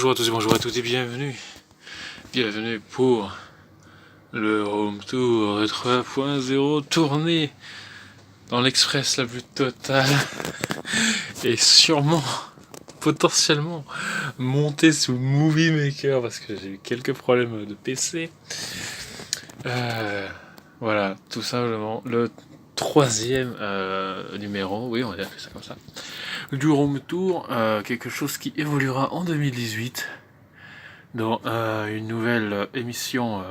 Bonjour à tous et bonjour à toutes et bienvenue. Bienvenue pour le Home Tour 3.0 tourné dans l'express la plus totale et sûrement, potentiellement, monté sous Movie Maker parce que j'ai eu quelques problèmes de PC. Voilà, tout simplement le troisième numéro, oui on va dire ça comme ça, du Home Tour, quelque chose qui évoluera en 2018 dans une nouvelle émission,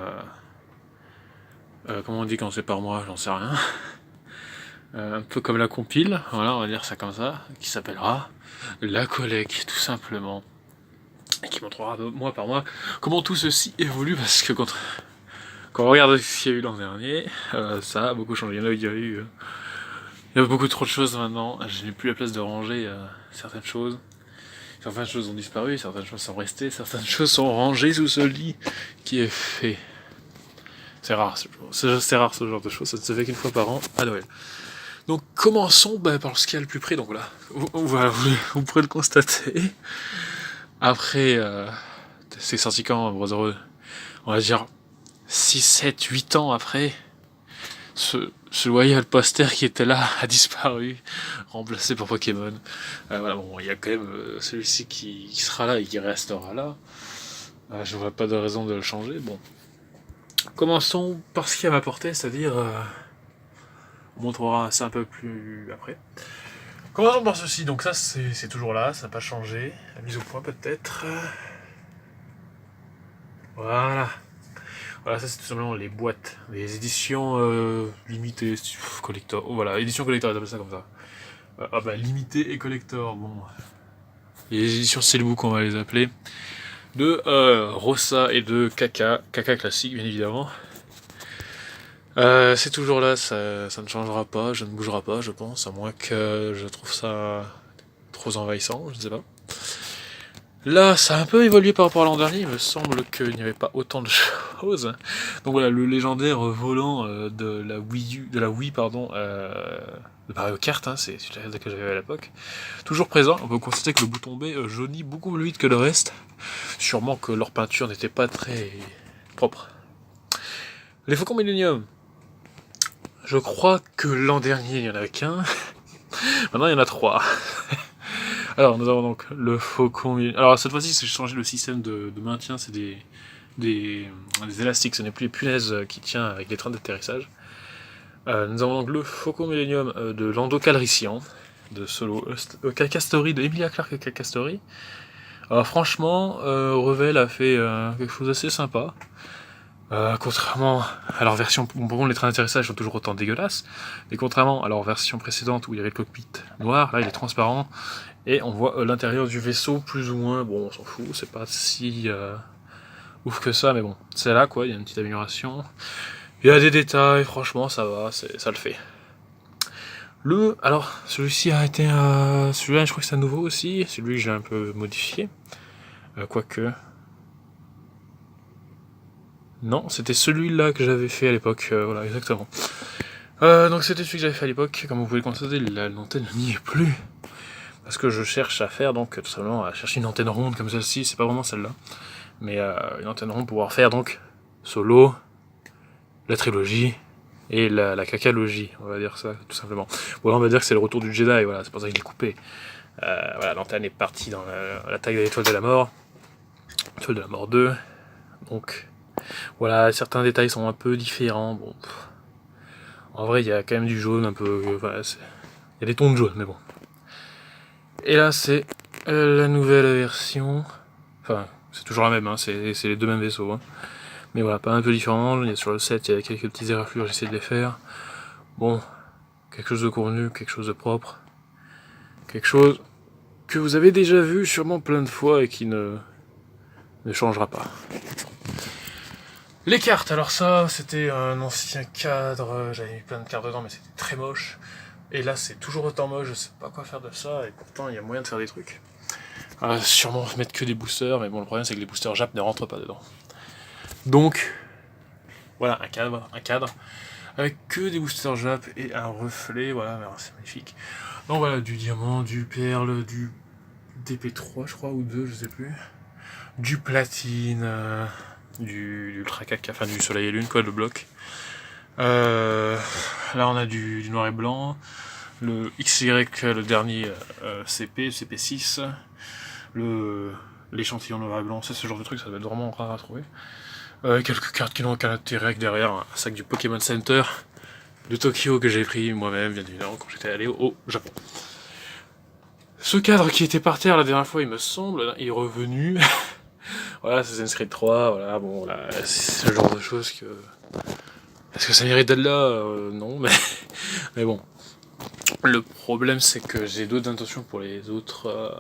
comment on dit quand c'est par mois, j'en sais rien, un peu comme la compile, voilà, on va dire ça comme ça, qui s'appellera La Collecte, tout simplement, et qui montrera mois par mois comment tout ceci évolue, parce que quand on regarde ce qu'il y a eu l'an dernier, ça a beaucoup changé. Il y a beaucoup trop de choses maintenant, je n'ai plus la place de ranger certaines choses. Certaines choses ont disparu, certaines choses sont restées, certaines choses sont rangées sous ce lit qui est fait. C'est rare ce genre de choses, ça ne se fait qu'une fois par an à Noël. Donc commençons par ce qu'il y a le plus près, donc voilà, vous pourrez le constater. Après, c'est sorti quand Brotherhood, on va dire 6, 7, 8 ans après, ce loyal poster qui était là a disparu, remplacé par Pokémon. Voilà, bon, il y a quand même celui-ci qui sera là et qui restera là. Je vois pas de raison de le changer. Bon, commençons par ce qui a m'apporté, c'est-à-dire, on montrera ça un peu plus après. Commençons par ceci. Donc ça, c'est toujours là, ça n'a pas changé. La mise au point peut-être. Voilà. Voilà, ça c'est tout simplement les boîtes, les éditions limitées, collector. Oh, voilà, édition collector, ils appellent ça comme ça. Limité et collector, bon. Les éditions Steelbook, on va les appeler. De Rossa et de Kaka classique, bien évidemment. C'est toujours là, ça ne changera pas, je ne bougera pas, je pense, à moins que je trouve ça trop envahissant, je ne sais pas. Là, ça a un peu évolué par rapport à l'an dernier, il me semble qu'il n'y avait pas autant de choses. Donc voilà, le légendaire volant de la Wii de Mario Kart, hein, c'est celui que j'avais à l'époque. Toujours présent, on peut constater que le bouton B jaunit beaucoup plus vite que le reste. Sûrement que leur peinture n'était pas très propre. Les Faucons Millenium. Je crois que l'an dernier, il n'y en avait qu'un. Maintenant, il y en a 3. Alors, nous avons donc le Faucon Millenium. Alors, cette fois-ci, j'ai changé le système de maintien. C'est des élastiques. Ce n'est plus les punaises qui tient avec les trains d'atterrissage. Nous avons donc le Faucon Millenium de Lando Calrissian, de Solo Cacastory, de Emilia Clarke Cacastory. Franchement, Revell a fait quelque chose d'assez sympa. Contrairement à leur version, bon, les trains d'atterrissage sont toujours autant dégueulasses, mais contrairement à leur version précédente où il y avait le cockpit noir, là il est transparent, et on voit l'intérieur du vaisseau plus ou moins, bon on s'en fout, c'est pas si ouf que ça, mais bon, c'est là quoi, il y a une petite amélioration. Il y a des détails, franchement ça va, ça le fait. Alors, celui-ci a été, celui-là je crois que c'est un nouveau aussi, celui que j'ai un peu modifié, quoique... Non, c'était celui-là que j'avais fait à l'époque, voilà, exactement. Donc c'était celui que j'avais fait à l'époque, comme vous pouvez le constater, l'antenne n'y est plus. Parce que je cherche à faire, donc tout simplement, à chercher une antenne ronde comme celle-ci, c'est pas vraiment celle-là. Mais une antenne ronde pour pouvoir faire donc Solo, la trilogie, et la cacalogie, on va dire ça, tout simplement. Ou alors on va dire que c'est le retour du Jedi, voilà, c'est pour ça qu'il est coupé. Voilà, l'antenne est partie dans la taille de l'étoile de la mort, l'étoile de la mort 2, donc... Voilà, certains détails sont un peu différents. Bon, en vrai, il y a quand même du jaune un peu. Voilà, il y a des tons de jaune, mais bon. Et là, c'est la nouvelle version. Enfin, c'est toujours la même, hein, c'est les deux mêmes vaisseaux. Hein. Mais voilà, pas un peu différent. Il y a sur le set, il y a quelques petits éraflures, j'essaie de les faire. Bon, quelque chose de convenu, quelque chose de propre. Quelque chose que vous avez déjà vu sûrement plein de fois et qui ne changera pas. Les cartes, alors ça, c'était un ancien cadre, j'avais mis plein de cartes dedans, mais c'était très moche. Et là, c'est toujours autant moche, je sais pas quoi faire de ça, et pourtant, il y a moyen de faire des trucs. Sûrement mettre que des boosters, mais bon, le problème, c'est que les boosters Jap ne rentrent pas dedans. Donc, voilà, un cadre, avec que des boosters Jap et un reflet, voilà, c'est magnifique. Donc voilà, du diamant, du perle, du DP3, je crois, ou 2, je sais plus. du platine, du Ultra 4K, enfin du soleil et lune, quoi, le bloc. Là on a du noir et blanc, le XY, le dernier CP6, l'échantillon noir et blanc, c'est ce genre de truc, ça doit être vraiment rare à trouver. Quelques cartes qui n'ont aucun intérêt, derrière un sac du Pokémon Center de Tokyo que j'ai pris moi-même, bien évidemment, quand j'étais allé au Japon. Ce cadre qui était par terre la dernière fois, il me semble, il est revenu. Voilà, c'est Assassin's Creed 3, voilà, bon, voilà, c'est ce genre de choses que... Est-ce que ça mérite d'être là non, mais bon. Le problème, c'est que j'ai d'autres intentions pour les autres...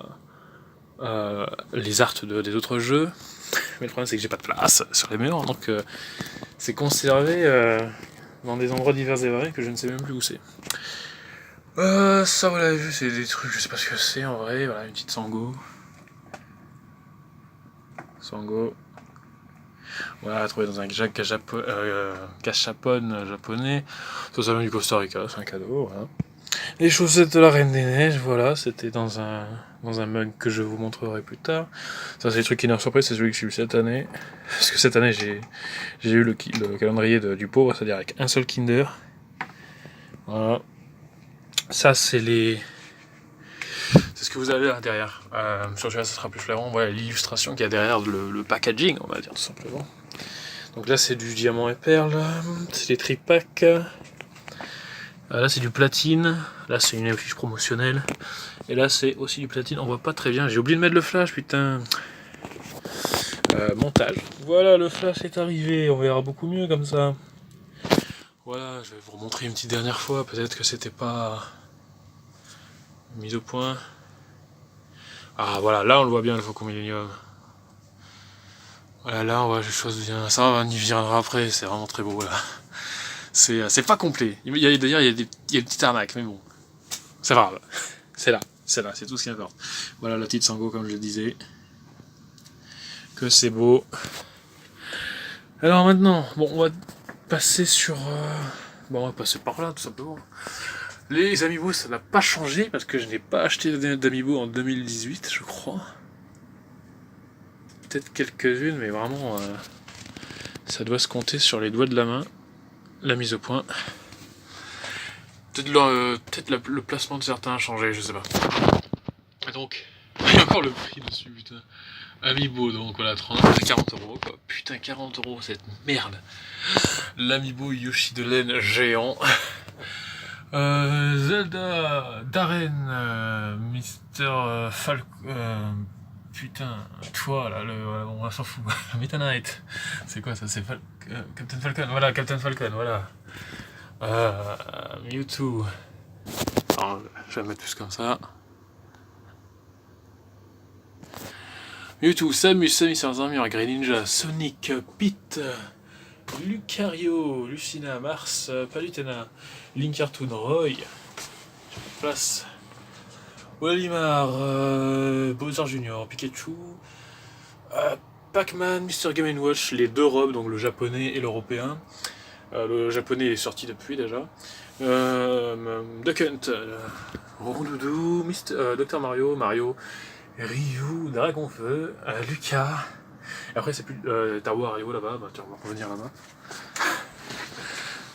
les arts des autres jeux. Mais le problème, c'est que j'ai pas de place sur les murs, donc c'est conservé dans des endroits divers et variés que je ne sais même plus où c'est. Ça, voilà, c'est des trucs, je sais pas ce que c'est en vrai. Voilà, une petite Sango. Voilà, trouvé dans un gachapon japonais. Ça vient du Costa Rica, c'est un cadeau, voilà. Les chaussettes de la Reine des Neiges, voilà, c'était dans un mug que je vous montrerai plus tard. Ça, c'est le truc qui m'a surpris, c'est celui que j'ai eu cette année. Parce que cette année, j'ai eu le calendrier du pauvre, c'est-à-dire avec un seul Kinder. Voilà. Ça, c'est ce que vous avez là derrière. Sur celui-là, ça sera plus flagrant. Voilà l'illustration qu'il y a derrière le packaging, on va dire tout simplement. Donc là, c'est du diamant et perle. C'est des tripacks. Là, c'est du platine. Là, c'est une affiche promotionnelle. Et là, c'est aussi du platine. On voit pas très bien. J'ai oublié de mettre le flash, putain. Montage. Voilà, le flash est arrivé. On verra beaucoup mieux comme ça. Voilà, je vais vous remontrer une petite dernière fois. Peut-être que c'était pas mis au point. Ah, voilà, là, on le voit bien, le Faucon Millenium. Voilà, là, on voit les choses bien. Ça, on y viendra après. C'est vraiment très beau, là. C'est pas complet. D'ailleurs, il y a une petite arnaque, mais bon. C'est pas grave. C'est là, c'est tout ce qui importe. Voilà la petite Sango, comme je le disais. Que c'est beau. Alors maintenant, bon, on va passer sur... Bon, on va passer par là, tout simplement. Les Amiibo, ça n'a pas changé, parce que je n'ai pas acheté d'Amiibo en 2018, je crois. Peut-être quelques-unes, mais vraiment... ça doit se compter sur les doigts de la main. La mise au point. Peut-être le placement de certains a changé, je sais pas. Et donc, il y a encore le prix dessus, putain. Amiibo, donc voilà, 40 euros, quoi. Putain, 40 euros, cette merde. L'Amiibo Yoshi de laine géant. Zelda, Darren, Mister Falcon. Putain, toi là, on s'en fout. Meta Knight. C'est quoi ça? C'est Captain Falcon, voilà, Captain Falcon, voilà. Mewtwo. Alors, je vais mettre plus comme ça. Mewtwo, Samus sans armure, Greninja, Sonic, Pete, Lucario, Lucina, Mars, Palutena, Linkartoon, Roy, place, Walimar, Bowser Jr., Pikachu, Pac-Man, Mr. Game & Watch, les deux robes, donc le japonais et l'européen. Le japonais est sorti depuis déjà. Duck Hunt, Rondoudou, Dr Mario, Ryu, Dragonfeu, Lucas. Et après c'est plus t'as Wario là-bas, bah tu vas revenir là-bas.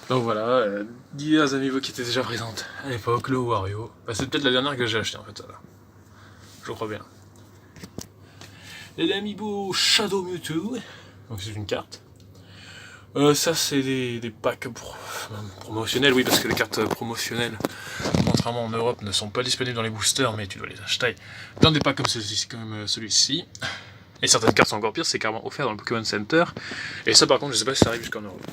Donc voilà, diverses Amiibo qui étaient déjà présentes à l'époque, le Wario. Bah, c'est peut-être la dernière que j'ai acheté en fait, ça là. Je crois bien. Et l'Amiibo Shadow Mewtwo, donc c'est une carte. Ça c'est des packs promotionnels, oui, parce que les cartes promotionnelles, contrairement en Europe, ne sont pas disponibles dans les boosters, mais tu dois les acheter dans des packs comme celui-ci. Et certaines cartes sont encore pires, c'est carrément offert dans le Pokémon Center. Et ça par contre, je sais pas si ça arrive jusqu'en Europe.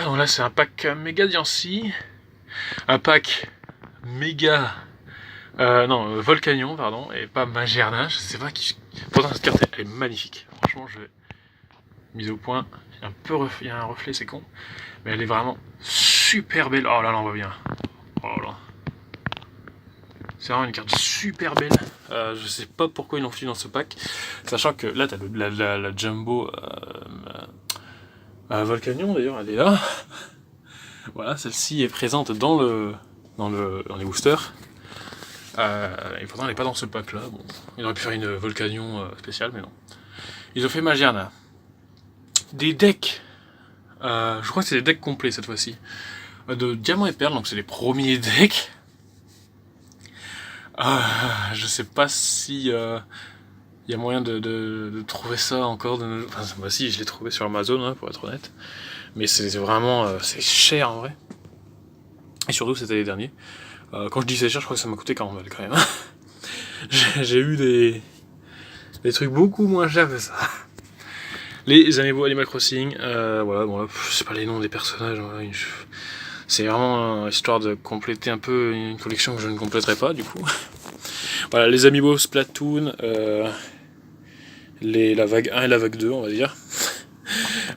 Donc là c'est un pack méga Diancie, un pack méga... Volcanion, pardon, et pas Magerna, je sais pas qui... Pourtant cette carte elle est magnifique, franchement je vais... Mise au point, il y a un reflet, c'est con, mais elle est vraiment super belle. Oh là là, on voit bien. Oh là là. C'est vraiment une carte super belle. Je sais pas pourquoi ils l'ont foutu dans ce pack, sachant que là t'as la Jumbo Volcanion d'ailleurs, elle est là. Voilà, celle-ci est présente dans les boosters. Et pourtant, elle n'est pas dans ce pack-là. Bon, ils auraient pu faire une Volcanion spéciale, mais non. Ils ont fait Magiana. Des decks. Je crois que c'est des decks complets cette fois-ci. De Diamant et Perle, donc c'est les premiers decks. Je sais pas si il y a moyen de trouver ça encore. Enfin, moi si, je l'ai trouvé sur Amazon, hein, pour être honnête. Mais c'est vraiment c'est cher en vrai. Et surtout c'était les derniers. Quand je dis c'est cher, je crois que ça m'a coûté 40 balles quand même. J'ai eu des trucs beaucoup moins chers que ça. Les Amiibo Animal Crossing, voilà, bon là, je sais pas les noms des personnages. Voilà, c'est vraiment histoire de compléter un peu une collection que je ne compléterai pas du coup. Voilà, les Amiibo Splatoon, la vague 1 et la vague 2, on va dire.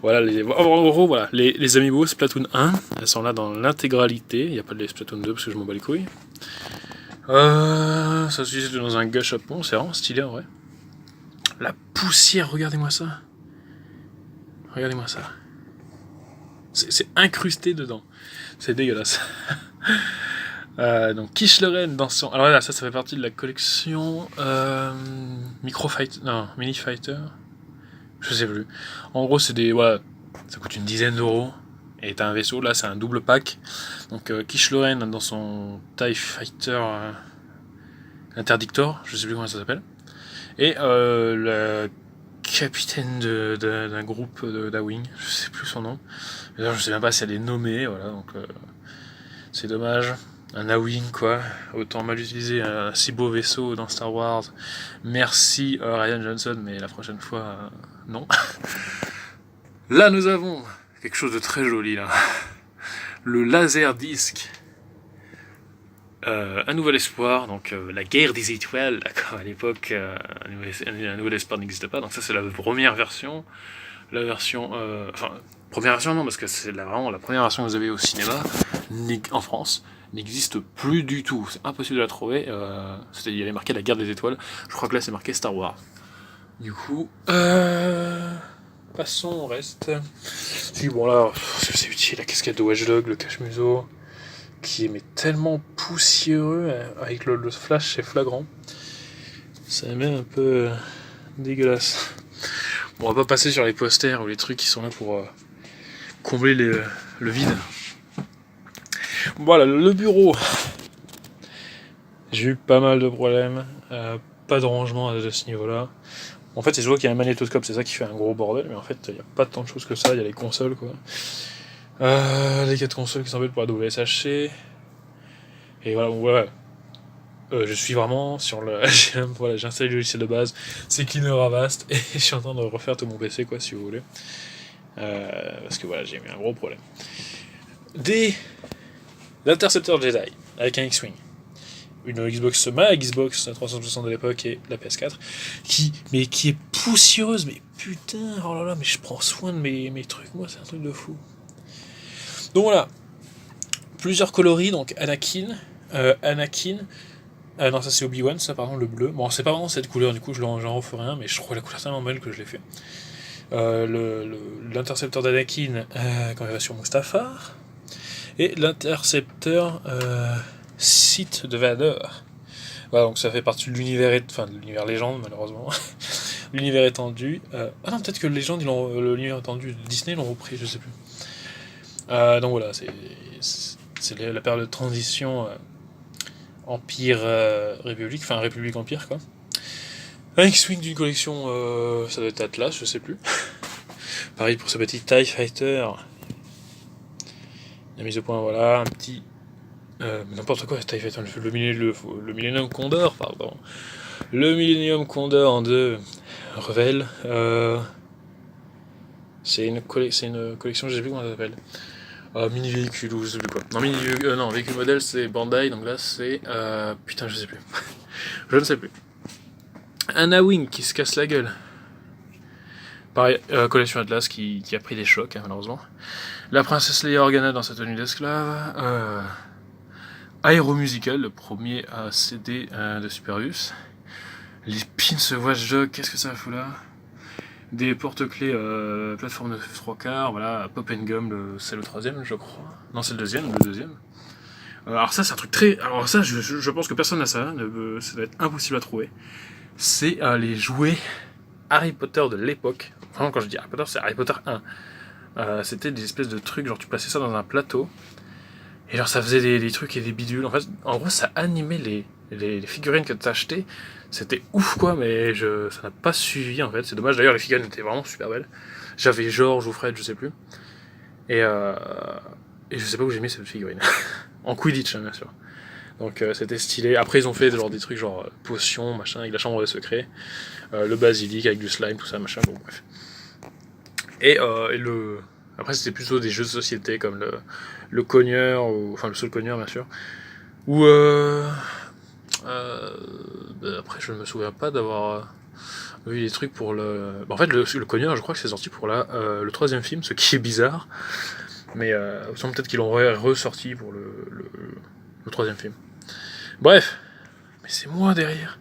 Voilà, en gros, voilà, les Amiibo Splatoon 1, elles sont là dans l'intégralité. Il n'y a pas de Splatoon 2 parce que je m'en bats les couilles. Ça se utilise dans un gâchapon, c'est vraiment stylé en vrai. La poussière, regardez-moi ça. Regardez-moi ça. C'est incrusté dedans. C'est dégueulasse. Donc Quiche-Lorraine dans son... Alors là, ça fait partie de la collection Micro Fighter... Non, Mini Fighter. Je sais plus. En gros, c'est des... Voilà, ça coûte une dizaine d'euros. Et t'as un vaisseau, là, c'est un double pack. Donc Quiche-Lorraine dans son TIE Fighter Interdictor, je sais plus comment ça s'appelle. Et le capitaine d'un groupe d'A-Wing, je sais plus son nom. D'ailleurs, je sais même pas si elle est nommée, voilà, donc c'est dommage. Un A-Wing, quoi. Autant mal utiliser un si beau vaisseau dans Star Wars. Merci Ryan Johnson, mais la prochaine fois, non. Là, nous avons quelque chose de très joli, là. Le Laserdisc. Un nouvel espoir, donc la guerre des étoiles, d'accord, à l'époque, un nouvel espoir n'existait pas, donc ça c'est la première version. La version, enfin, première version non, parce que c'est vraiment la première version que vous avez au cinéma, en France, n'existe plus du tout, c'est impossible de la trouver, il y avait marqué la guerre des étoiles, je crois que là c'est marqué Star Wars. Du coup, passons au reste. Si bon là, c'est utile, la casquette de Watch Dogs, le cache-museau, qui est tellement poussiéreux, avec le flash c'est flagrant. Ça met un peu dégueulasse. Bon, on va pas passer sur les posters ou les trucs qui sont là pour combler le vide. Voilà, le bureau. J'ai eu pas mal de problèmes. Pas de rangement à ce niveau-là. En fait, je vois qu'il y a un magnétoscope, c'est ça qui fait un gros bordel, mais en fait, il n'y a pas tant de choses que ça. Il y a les consoles, quoi. Les 4 consoles qui s'embêtent pour la WSHC. Et voilà, ouais. Je suis vraiment sur le. Voilà, j'ai installé le logiciel de base, c'est Cleaner Avast, et je suis en train de refaire tout mon PC, quoi, si vous voulez. Parce que voilà, j'ai eu un gros problème. Des intercepteurs Jedi avec un X-Wing. Une Xbox, ma Xbox 360 de l'époque et la PS4, qui est poussiéreuse, mais putain, oh là là, mais je prends soin de mes trucs, moi, c'est un truc de fou. Donc voilà, plusieurs coloris, donc Anakin. Non, ça c'est Obi-Wan, ça pardon, le bleu. Bon, c'est pas vraiment cette couleur, du coup j'en referai un, mais je trouve la couleur tellement belle que je l'ai fait. L'intercepteur d'Anakin quand il va sur Mustafar. Et l'intercepteur Sith de Vador. Voilà, donc ça fait partie de l'univers, enfin de l'univers légende malheureusement. L'univers étendu. Ah non, peut-être que légende, l'univers étendu de Disney l'ont repris, je sais plus. Donc voilà, c'est la période de transition Empire République, enfin République Empire quoi. Un X-Wing d'une collection, ça doit être Atlas, je sais plus. Pareil pour ce petit TIE Fighter. La mise au point, voilà, un petit. N'importe quoi, TIE Fighter, le Millennium Condor, pardon. Le Millennium Condor en 2 Revel. C'est une collection, je sais plus comment ça s'appelle. Mini véhicule ou je sais plus quoi. Non, véhicule modèle c'est Bandai, donc là c'est. Putain, je sais plus. Je ne sais plus. Un A-Wing qui se casse la gueule. Pareil, collection Atlas qui a pris des chocs, hein, malheureusement. La princesse Leia Organa dans sa tenue d'esclave. Aéromusical, le premier CD de Superus. Les pins Watch Dogs, qu'est-ce que ça fout là? Des porte-clés plateforme de 3/4, voilà, Pop and Gum, c'est le troisième, je crois. Non, c'est le deuxième. Alors ça, c'est un truc très... Alors ça, je pense que personne n'a ça, ça doit être impossible à trouver. C'est les jouets Harry Potter de l'époque. Vraiment, quand je dis Harry Potter, c'est Harry Potter 1. C'était des espèces de trucs, genre tu plaçais ça dans un plateau, et genre ça faisait des trucs et des bidules. En fait, en gros, ça animait les figurines que tu achetées. C'était ouf quoi, mais ça n'a pas suivi en fait. C'est dommage, d'ailleurs, les figurines étaient vraiment super belles. J'avais George ou Fred, je sais plus. Et je sais pas où j'ai mis cette figurine. En Quidditch, hein, bien sûr. Donc c'était stylé. Après, ils ont fait genre, des trucs genre potions, machin, avec la chambre des secrets. Le basilic avec du slime, tout ça, machin, bon bref. Et après, c'était plutôt des jeux de société comme le cogneur, enfin le seul cogneur, bien sûr. Ou après, je ne me souviens pas d'avoir vu des trucs pour le. En fait, le cogneur, je crois que c'est sorti pour le troisième film, ce qui est bizarre. Mais autant peut-être qu'ils l'ont ressorti pour le troisième film. Bref, mais c'est moi derrière.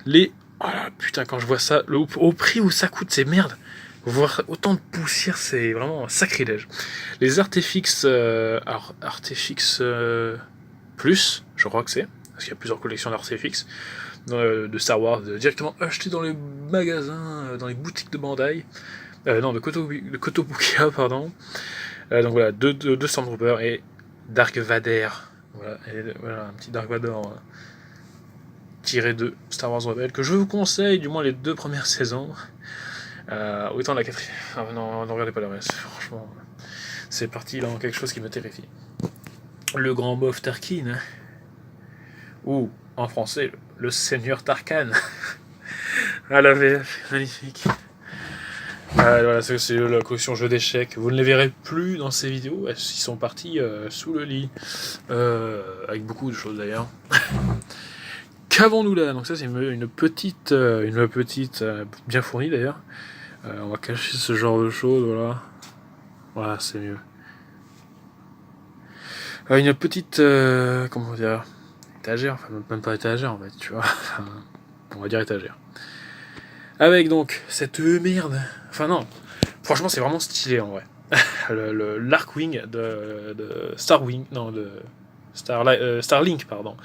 Oh là, putain, quand je vois ça, au prix où ça coûte, c'est merde. Voir autant de poussière, c'est vraiment un sacrilège. Les Artefix, Artefix Plus, je crois que c'est, parce qu'il y a plusieurs collections d'Artefix de Star Wars, directement achetées dans les magasins, dans les boutiques de Bandai, non, de Kotobukiya, pardon. Donc voilà, deux Stormtroopers et Dark Vader. Voilà, un petit Dark Vader tiré de Star Wars Rebelle, que je vous conseille, du moins les 2 premières saisons. Autant la 4ème. Ah, non, regardez pas le reste, franchement. C'est parti dans quelque chose qui me terrifie. Le grand Moff Tarkin. Ou, en français, le Seigneur Tarkan. Ah la VF, magnifique. Voilà, c'est la collection jeux d'échecs. Vous ne les verrez plus dans ces vidéos. Ils sont partis sous le lit. Avec beaucoup de choses d'ailleurs. Qu'avons-nous là? Donc ça c'est une petite bien fournie d'ailleurs. On va cacher ce genre de choses, voilà. Voilà, c'est mieux. Une petite, comment dire, étagère, enfin même pas étagère en fait, tu vois. On va dire étagère. Avec donc cette merde. Enfin non, franchement c'est vraiment stylé en vrai. L'Arkwing de Starwing, non de Starlink pardon.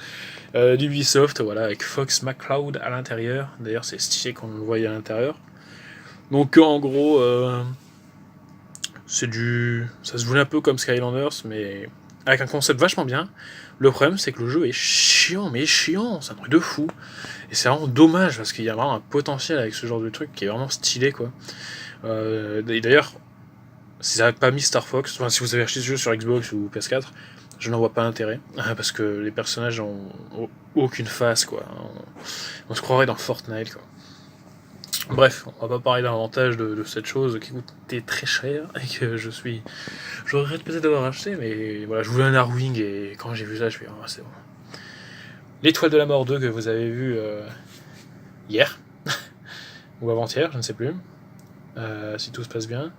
D'Ubisoft, voilà, avec Fox McCloud à l'intérieur. D'ailleurs c'est stylé qu'on le voyait à l'intérieur. Donc en gros, ça se voulait un peu comme Skylanders, mais avec un concept vachement bien. Le problème, c'est que le jeu est chiant, mais chiant, c'est un truc de fou. Et c'est vraiment dommage, parce qu'il y a vraiment un potentiel avec ce genre de truc qui est vraiment stylé, quoi. Et d'ailleurs, si ça n'avait pas mis Star Fox, enfin, si vous avez acheté ce jeu sur Xbox ou PS4, je n'en vois pas l'intérêt, parce que les personnages ont aucune face, quoi. On se croirait dans Fortnite, quoi. Bref, on va pas parler davantage de cette chose qui coûtait très cher et que je regrette peut-être d'avoir acheté, mais voilà, je voulais un Arwing et quand j'ai vu ça, je me suis dit, c'est bon. L'Étoile de la Mort 2 que vous avez vu hier, ou avant-hier, je ne sais plus, si tout se passe bien.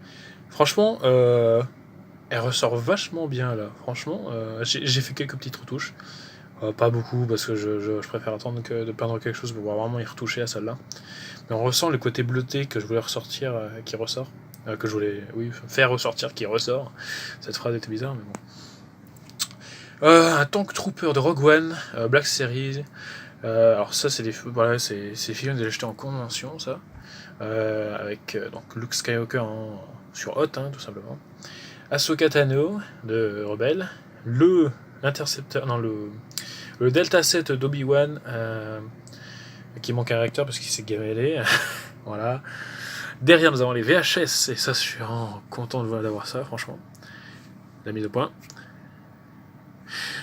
Franchement, elle ressort vachement bien là. Franchement, j'ai fait quelques petites retouches. Pas beaucoup parce que je préfère attendre de peindre quelque chose pour pouvoir vraiment y retoucher à celle-là. Mais on ressent le côté bleuté que je voulais ressortir qui ressort. Que je voulais faire ressortir qui ressort. Cette phrase était bizarre, mais bon. Un Tank Trooper de Rogue One, Black Series. Alors ça, c'est des films que j'ai achetés en convention, ça. Avec donc Luke Skywalker sur Hot, hein, tout simplement. Ahsoka Tano de Rebelle. L'intercepteur, non, le Delta 7 d'Obi-Wan, qui manque un réacteur parce qu'il s'est gamellé. Voilà. Derrière, nous avons les VHS, et ça, je suis vraiment content d'avoir ça, franchement. La mise au point.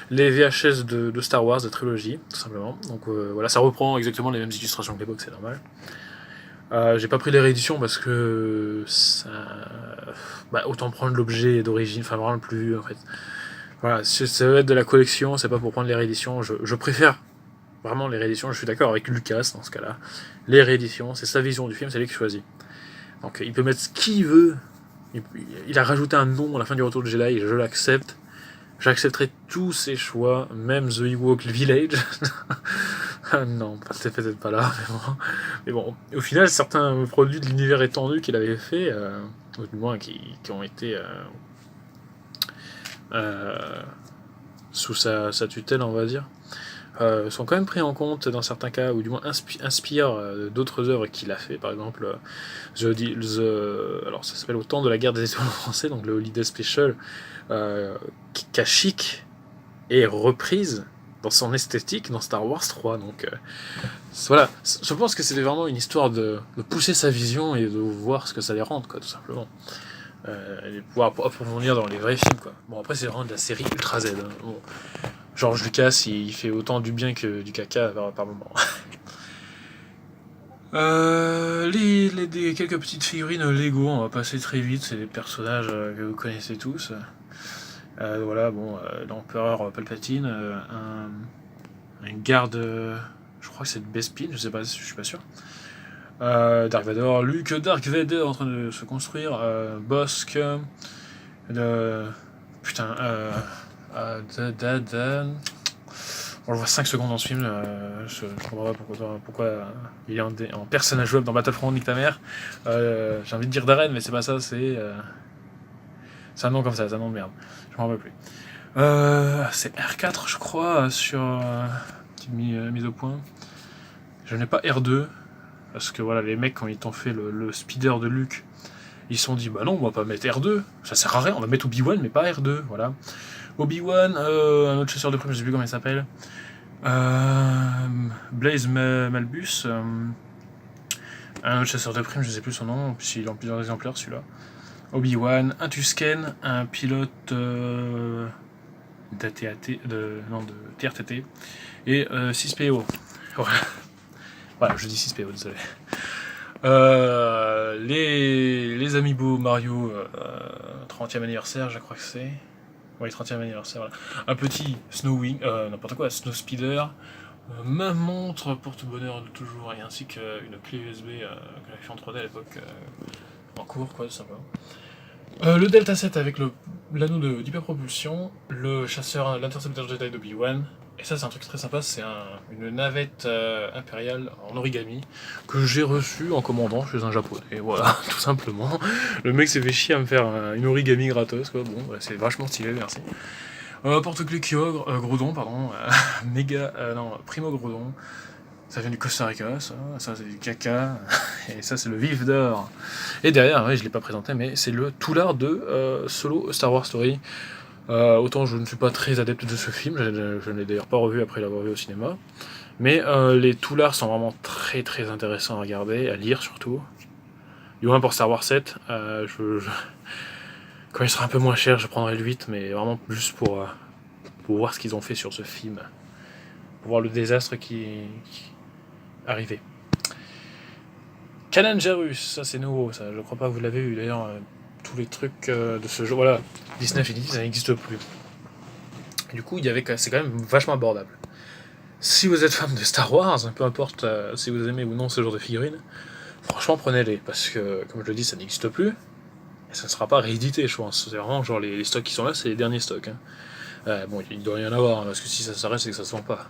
Les VHS de Star Wars, de trilogie, tout simplement. Donc voilà, ça reprend exactement les mêmes illustrations que l'époque, c'est normal. J'ai pas pris les rééditions parce que autant prendre l'objet d'origine, enfin vraiment le plus en fait. Voilà, ça va être de la collection, c'est pas pour prendre les rééditions. Je préfère vraiment les rééditions, je suis d'accord avec Lucas dans ce cas-là. Les rééditions, c'est sa vision du film, c'est lui qui choisit. Donc il peut mettre ce qu'il veut. Il a rajouté un nom à la fin du Retour de Jedi, et je l'accepte. J'accepterai tous ses choix, même The Ewok Village. Non, peut-être pas là, mais bon. Au final, certains produits de l'univers étendu qu'il avait fait, ou du moins qui ont été sous sa tutelle, on va dire, sont quand même pris en compte dans certains cas, ou du moins inspirent d'autres œuvres qu'il a fait. Par exemple, alors ça s'appelle Au temps de la guerre des étoiles en français, donc le Holiday Special, Kashyyyk est reprise dans son esthétique dans Star Wars 3. Donc voilà, je pense que c'était vraiment une histoire de pousser sa vision et de voir ce que ça allait rendre, quoi, tout simplement. Et de pouvoir approfondir dans les vrais films, quoi. Bon, après, c'est vraiment de la série Ultra Z. Hein. Bon, George Lucas, il fait autant du bien que du caca par moment. Quelques petites figurines Lego, on va passer très vite, c'est des personnages que vous connaissez tous. Voilà, bon, l'empereur Palpatine, un garde, je crois que c'est de Bespin, je sais pas, je suis pas sûr. Dark Vador, Luke Dark Vader en train de se construire, Bossk, putain, on le voit 5 secondes dans ce film, je comprends pas pourquoi il est en personnage jouable dans Battlefront, nique ta mère. J'ai envie de dire Darren, mais c'est pas ça, c'est un nom comme ça, c'est un nom de merde, je m'en rappelle plus. C'est R4 je crois, sur petite mise au point. Je n'ai pas R2, parce que voilà, les mecs quand ils t'ont fait le speeder de Luke, ils se sont dit bah non, on va pas mettre R2, ça sert à rien, on va mettre Obi-Wan mais pas R2, voilà. Obi-Wan, un autre chasseur de primes, je sais plus comment il s'appelle. Blaze Malbus, un autre chasseur de primes, je sais plus son nom, s'il est en plusieurs exemplaires celui-là. Obi-Wan, un Tusken, un pilote de TRTT, et 6PO. Voilà, je dis 6PO, désolé. Les Amiibo Mario 30e anniversaire, je crois que c'est. Oui, 30e anniversaire, voilà. Un petit n'importe quoi, Snow Speeder, ma montre porte-bonheur de toujours, et ainsi qu'une clé USB que j'avais fait en 3D à l'époque, en cours, quoi, tout simplement. Le Delta 7 avec l'anneau d'hyperpropulsion, le chasseur, l'intercepteur Jedi d'Obi-Wan, et ça c'est un truc très sympa, c'est une navette impériale en origami que j'ai reçue en commandant chez un japonais, et voilà, tout simplement. Le mec s'est fait chier à me faire une origami gratos, quoi. Bon, bah, c'est vachement stylé, merci. Porte-clés Kyo, Grodon, pardon, Primo Grodon, ça vient du Costa Rica, ça c'est du caca, et ça c'est le vif d'or. Et derrière, ouais, je l'ai pas présenté, mais c'est le Toulard de Solo Star Wars Story. Autant je ne suis pas très adepte de ce film, je ne l'ai d'ailleurs pas revu après l'avoir vu au cinéma, mais les Toulards sont vraiment très très intéressants à regarder, à lire surtout. Du moins pour Star Wars 7, quand il sera un peu moins cher, je prendrai le 8, mais vraiment juste pour voir ce qu'ils ont fait sur ce film, pour voir le désastre qui arrivait. Kanan Jarrus, ça c'est nouveau, ça, je crois pas que vous l'avez eu d'ailleurs. Tous les trucs de ce genre, voilà, Disney Infinity, ça n'existe plus. Du coup, c'est quand même vachement abordable. Si vous êtes fan de Star Wars, peu importe si vous aimez ou non ce genre de figurines, franchement prenez-les, parce que, comme je le dis, ça n'existe plus, et ça ne sera pas réédité, je pense. C'est vraiment genre les stocks qui sont là, c'est les derniers stocks. Hein. Bon, il doit y en avoir, hein, parce que si ça s'arrête, c'est que ça se vend pas.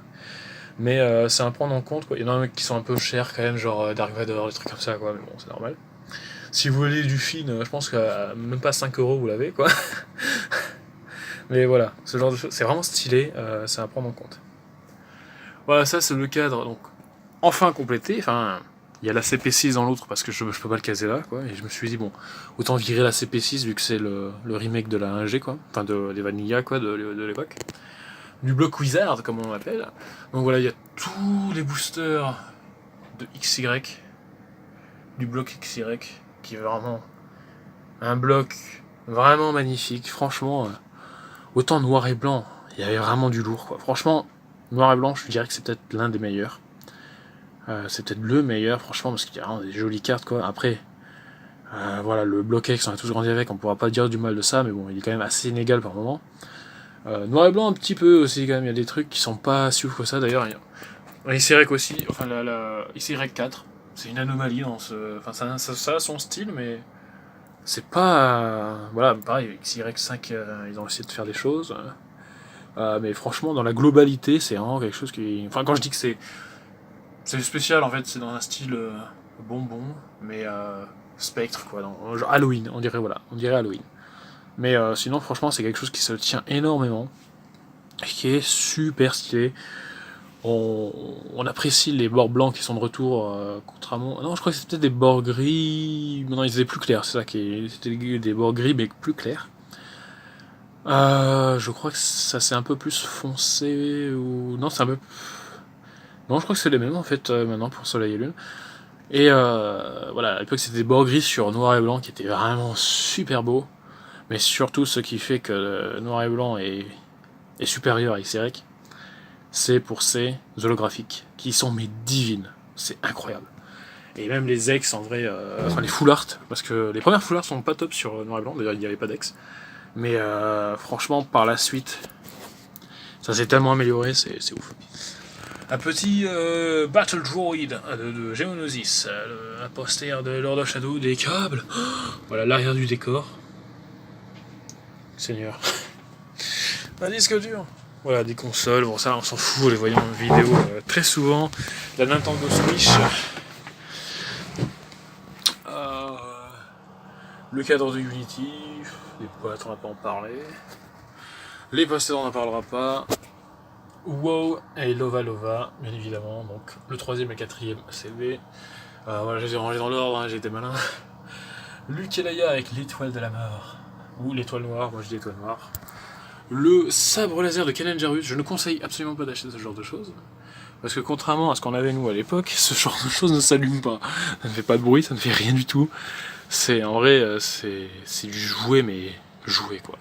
Mais c'est à prendre en compte, quoi. Il y en a qui sont un peu chers quand même, genre Dark Vador, des trucs comme ça, quoi, mais bon, c'est normal. Si vous voulez du film, je pense qu'à même pas 5€ vous l'avez, quoi. Mais voilà, ce genre de choses, c'est vraiment stylé, c'est à prendre en compte. Voilà, ça c'est le cadre, donc enfin complété. Enfin, il y a la CP6 dans l'autre parce que je peux pas le caser là, quoi. Et je me suis dit, bon, autant virer la CP6 vu que c'est le remake de la 1G, quoi. Enfin, des Vanilla, quoi, de l'époque. Du bloc Wizard, comme on l'appelle. Donc voilà, il y a tous les boosters de XY, du bloc XY, qui est vraiment un bloc vraiment magnifique. Franchement, autant noir et blanc, il y avait vraiment du lourd, quoi. Franchement, noir et blanc, je dirais que c'est peut-être l'un des meilleurs. C'est peut-être le meilleur, franchement, parce qu'il y a vraiment des jolies cartes, quoi. Après, voilà, le bloc X, on a tous grandi avec, on pourra pas dire du mal de ça, mais bon, il est quand même assez inégal par moment. Noir et blanc, un petit peu aussi, quand même, il y a des trucs qui sont pas si ouf que ça, d'ailleurs. XY aussi, enfin, la XY4, c'est une anomalie dans ce. Enfin, ça a son style, mais. C'est pas. Voilà, pareil, XY5, ils ont essayé de faire des choses. Mais franchement, dans la globalité, c'est vraiment quelque chose qui. Enfin, quand je dis que c'est spécial, en fait, c'est dans un style bonbon, mais spectre, quoi. Genre Halloween, on dirait Halloween. Mais sinon, franchement, c'est quelque chose qui se tient énormément. qui est super stylé. On apprécie les bords blancs qui sont de retour, contrairement... Non, je crois que c'était des bords gris... Non, ils étaient plus clairs, c'est ça qui est... C'était des bords gris, mais plus clairs. Je crois que ça c'est un peu plus foncé, ou... Non, c'est un peu... Non, je crois que c'est les mêmes, en fait, maintenant, pour Soleil et Lune. Et voilà, à l'époque, c'était des bords gris sur noir et blanc, qui étaient vraiment super beaux. Mais surtout, ce qui fait que noir et blanc est supérieur à XY, c'est pour ces holographiques qui sont mais divines. C'est incroyable. Et même les ex en vrai, enfin les full art, parce que les premières full art sont pas top sur noir et blanc, d'ailleurs il n'y avait pas d'ex. Mais franchement par la suite, ça s'est tellement amélioré, c'est ouf. Un petit Battle Droid de Geonosis, un poster de Lord of Shadow, des câbles, voilà l'arrière du décor. Seigneur. Un disque dur. Voilà, des consoles, bon ça on s'en fout, on les voyons en vidéo très souvent. La Nintendo Switch. Le cadre de Unity. Les boîtes, on va pas en parler. Les posters, on n'en parlera pas. WoW et Lova Lova, bien évidemment. Donc le troisième et le quatrième CD. Voilà, je les ai rangés dans l'ordre, hein, j'ai été malin. Luke et Leia avec l'étoile de la mort. Ou l'étoile noire, moi je dis l'étoile noire. Le sabre laser de Kanan Jarrus, je ne conseille absolument pas d'acheter ce genre de choses. Parce que contrairement à ce qu'on avait nous à l'époque, ce genre de choses ne s'allume pas. Ça ne fait pas de bruit, ça ne fait rien du tout. C'est en vrai, c'est du jouet, mais jouet quoi.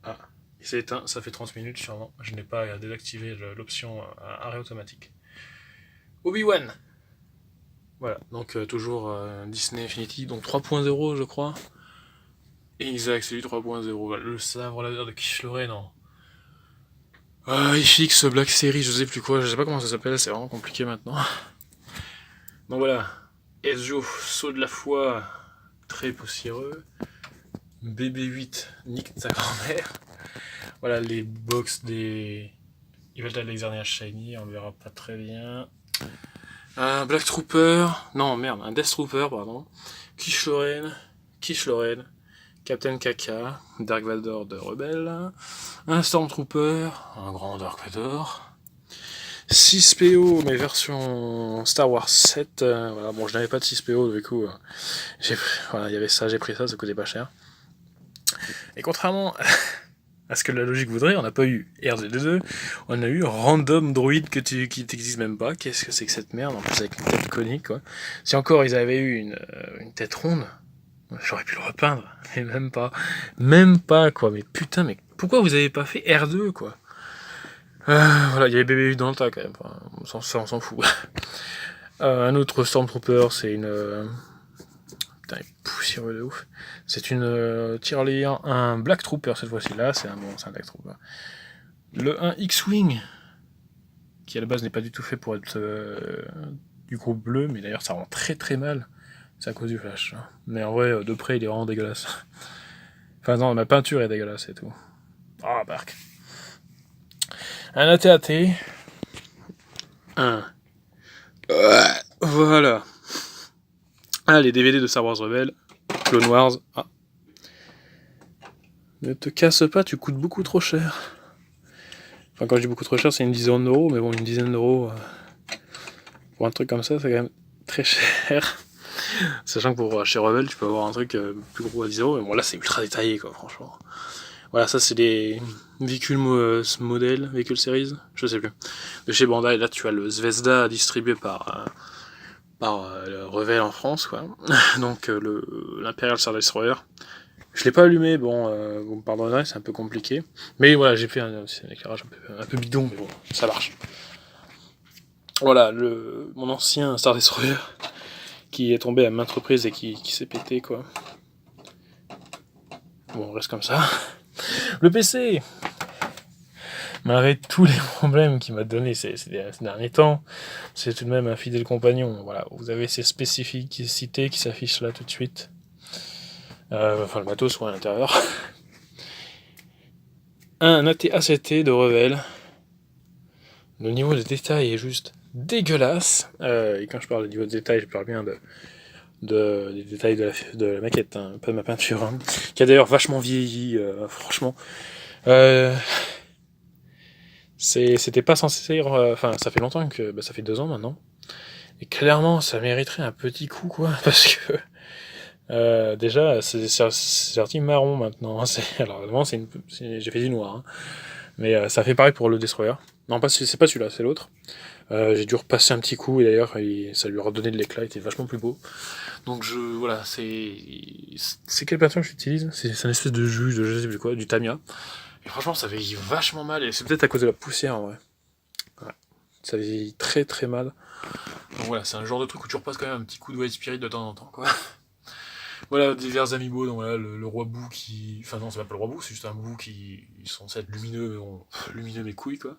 Ah, il s'est éteint, ça fait 30 minutes sûrement. Je n'ai pas désactivé l'option arrêt automatique. Obi-Wan. Voilà, donc toujours Disney Infinity, donc 3.0 je crois. Et Isaac, c'est lui 3.0. Le sabre laser de Kish Lorraine, non. IFX, Black Series, je sais plus quoi, je sais pas comment ça s'appelle, c'est vraiment compliqué maintenant. Donc voilà. Ezio, saut de la foi, très poussiéreux. BB8, nique ta grand-mère. Voilà les box des Yveltal Alexandria Shiny, on verra pas très bien. Un Black Trooper, non merde, un Death Trooper, pardon. Kish Lorraine. Captain Kaka, Dark Vador de Rebelle, un Stormtrooper, un grand Dark Vador, 6 PO, mais version Star Wars 7, voilà, bon je n'avais pas de 6 PO, du coup, voilà, il y avait ça, j'ai pris ça coûtait pas cher. Et contrairement à ce que la logique voudrait, on n'a pas eu R2D2, on a eu Random Droid qui n'existe même pas, qu'est-ce que c'est que cette merde, en plus avec une tête conique, quoi. Si encore ils avaient eu une tête ronde, j'aurais pu le repeindre, mais même pas. Même pas, quoi. Mais putain, mais pourquoi vous avez pas fait R2, quoi? Voilà, il y avait BB8 dans le tas, quand même. Enfin, on s'en fout. Un autre Stormtrooper, c'est une... Putain, il est poussiéreux de ouf. C'est une tirelire, un Black Trooper, cette fois-ci. Là, c'est un Black Trooper. Le 1 X-Wing, qui à la base n'est pas du tout fait pour être du groupe bleu, mais d'ailleurs, ça rend très très mal. C'est à cause du flash. Mais en vrai, de près, il est vraiment dégueulasse. Enfin, non, ma peinture est dégueulasse, c'est tout. Ah, barque. Un AT-AT. Voilà. Ah, les DVD de Star Wars Rebelle. Clone Wars. Ah. Ne te casse pas, tu coûtes beaucoup trop cher. Enfin, quand je dis beaucoup trop cher, c'est une dizaine d'euros, mais bon, une dizaine d'euros pour un truc comme ça, c'est quand même très cher. Sachant que pour chez Rebelle, tu peux avoir un truc plus gros à 10 euros, mais bon, là, c'est ultra détaillé, quoi, franchement. Voilà, ça, c'est des véhicules modèles, véhicules series, je sais plus. De chez Bandai, là, tu as le Zvezda distribué par Revell en France, quoi. Donc, l'Imperial Star Destroyer. Je l'ai pas allumé, bon, vous me pardonnerez, c'est un peu compliqué. Mais voilà, j'ai fait un éclairage un peu bidon, mais bon, ça marche. Voilà, mon ancien Star Destroyer, qui est tombé à maintes reprises et qui s'est pété, quoi. Bon, on reste comme ça. Le PC, malgré tous les problèmes qu'il m'a donné ces derniers temps, c'est tout de même un fidèle compagnon. Voilà, vous avez ces spécificités qui s'affichent là tout de suite. Enfin, le matos soit à l'intérieur. Un AT-ACT de Revell. Le niveau de détail est juste dégueulasse. Et quand je parle de niveau de détail, je parle bien des détails de la maquette, hein, pas de ma peinture, hein, qui a d'ailleurs vachement vieilli, franchement. C'était pas censé... Enfin, ça fait longtemps que... Bah, ça fait 2 ans maintenant. Et clairement, ça mériterait un petit coup, quoi. Parce que... déjà, c'est sorti marron maintenant. Alors, vraiment, j'ai fait du noir. Hein. Mais ça fait pareil pour le Destroyer. Non, c'est pas celui-là, c'est l'autre. J'ai dû repasser un petit coup, et d'ailleurs, ça lui a redonné de l'éclat, il était vachement plus beau. Donc, voilà, c'est quel pattern que j'utilise? C'est une espèce de jus, de je sais plus quoi, du Tamiya. Et franchement, ça vieillit vachement mal, et c'est peut-être à cause de la poussière, en vrai. Ouais. Ça vieillit très très mal. Donc voilà, c'est un genre de truc où tu repasses quand même un petit coup de White Spirit de temps en temps, quoi. Voilà, divers amiibo, donc voilà, le roi bout qui... Enfin non, c'est pas le roi bout, c'est juste un bout qui... Ils sont censés être lumineux, lumineux mes couilles, quoi.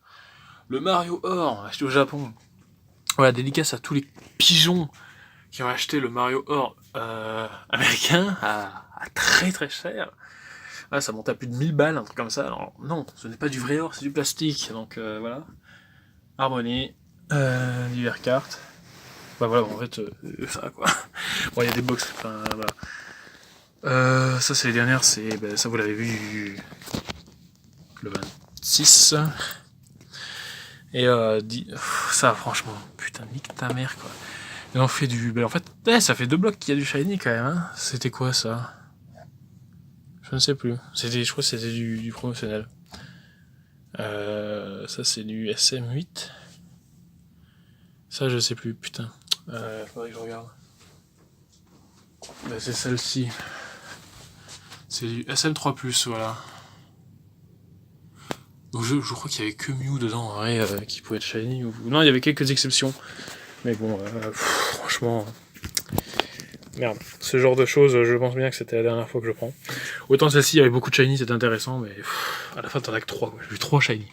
Le Mario Or, acheté au Japon. Voilà, dédicace à tous les pigeons qui ont acheté le Mario Or américain à très très cher. Ah, ça monte à plus de 1000 balles, un truc comme ça. Alors, non, ce n'est pas du vrai or, c'est du plastique. Donc voilà. Harmonie, divers cartes. Bah voilà, en fait, ça quoi. Bon, il y a des box, enfin voilà. Ça, c'est les dernières, ça vous l'avez vu le 26. Et ça, franchement, putain, nique ta mère quoi. Et on fait en fait, ça fait 2 blocs qu'il y a du shiny quand même. Hein. C'était quoi ça? Je ne sais plus. Je crois que c'était du promotionnel. Ça, c'est du SM8. Ça, je sais plus, putain. Faudrait que je regarde. Bah, c'est celle-ci. C'est du SM3+, voilà. Donc je crois qu'il y avait que Mew dedans, en vrai, qui pouvait être shiny. Non, il y avait quelques exceptions. Mais bon, franchement... Merde, ce genre de choses, je pense bien que c'était la dernière fois que je prends. Autant celle-ci, il y avait beaucoup de shiny, c'était intéressant, mais à la fin, t'en as que 3, quoi. J'ai vu 3 shiny.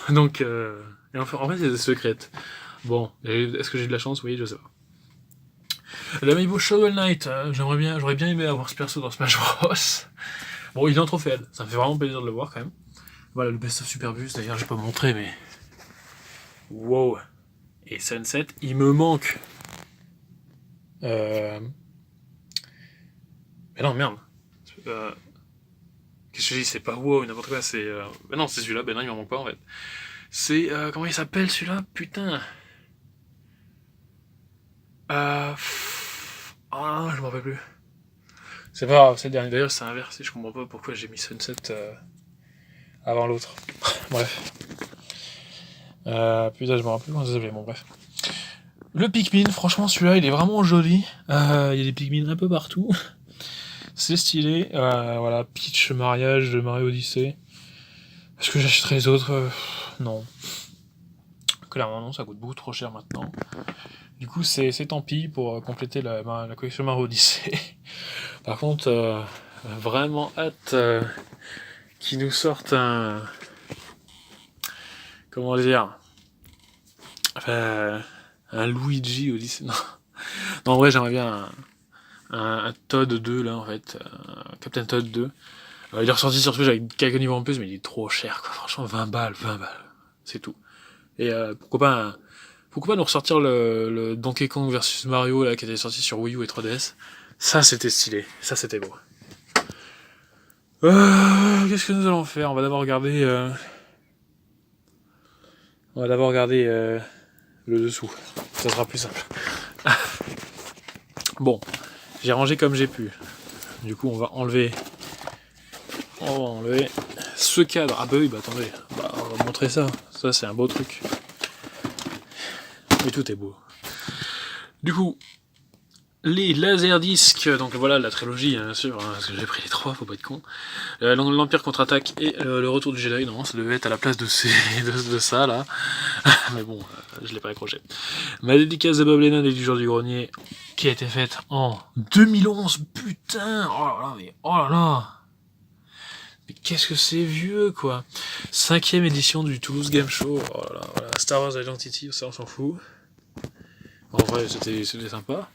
Donc, et en fait, il y a des secrètes. Bon, est-ce que j'ai de la chance? Oui, je sais pas. L'amiibo Shovel Knight, j'aurais bien aimé avoir ce perso dans Smash Bros. Bon, il est en trop faible, ça me fait vraiment plaisir de le voir quand même. Voilà, le Best of Superbus, d'ailleurs, j'ai pas montré, mais... Wow. Et Sunset, il me manque... Mais non, merde. Qu'est-ce que je dis? C'est pas wow, n'importe quoi, c'est... Ben non, c'est celui-là, ben non, il m'en manque pas, en fait. C'est... comment il s'appelle, celui-là? Putain. Ah, je m'en rappelle plus. C'est pas grave, c'est le dernier. D'ailleurs, c'est inversé, je comprends pas pourquoi j'ai mis Sunset avant l'autre. Bref. Putain, je me rappelle plus comment ça s'appelait, bon, bref. Le Pikmin, franchement, celui-là, il est vraiment joli. Il y a des Pikmin un peu partout. C'est stylé. Voilà, Peach mariage de Mario Odyssey. Est-ce que j'achèterai les autres? Non. Clairement, non, ça coûte beaucoup trop cher maintenant. Du coup, c'est tant pis pour compléter la collection Mario Odyssey. Par contre, vraiment hâte qu'ils nous sortent un... Comment dire? Un Luigi Odyssey. Non, en vrai, j'aimerais bien un Todd 2, là, en fait. Captain Todd 2. Il est ressorti sur Switch avec quelques niveaux en plus, mais il est trop cher, quoi. Franchement, 20 balles. C'est tout. Et pourquoi pas nous ressortir le Donkey Kong versus Mario, là, qui était sorti sur Wii U et 3DS. Ça, c'était stylé. Ça, c'était beau. Qu'est-ce que nous allons faire? On va d'abord regarder... le dessous. Ça sera plus simple. Bon, j'ai rangé comme j'ai pu. Du coup, on va enlever ce cadre. Ah bah oui, bah attendez. Bah, on va montrer ça. Ça, c'est un beau truc. Mais tout est beau. Du coup, les laserdiscs, donc voilà la trilogie, bien sûr, hein, parce que j'ai pris les 3, faut pas être con. L'Empire contre-attaque et le retour du Jedi, non, ça devait être à la place de ça là. Mais bon, je l'ai pas accroché. Ma dédicace de Bob Lennon et du jour du grenier, qui a été faite en 2011, putain, oh là là. Mais qu'est-ce que c'est vieux, quoi. 5ème édition du Toulouse Game Show, oh là là, voilà. Star Wars Identity, ça on s'en fout. En vrai, c'était sympa.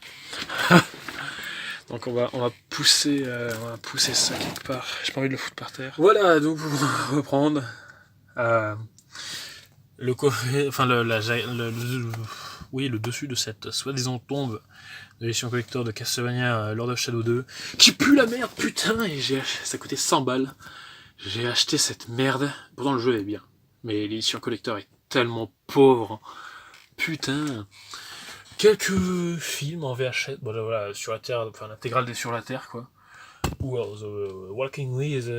Donc on va pousser ça quelque part. J'ai pas envie de le foutre par terre. Voilà, donc on va reprendre le coffret, enfin le dessus de cette soi-disant tombe de l'édition collector de Castlevania Lord of Shadow 2, qui pue la merde, putain, et ça coûtait 100 balles. J'ai acheté cette merde, pourtant le jeu est bien. mais l'édition collector est tellement pauvre. Putain. Quelques films en VHS, bon voilà, sur la Terre, enfin l'intégrale des Sur la Terre quoi. Ou The Walking with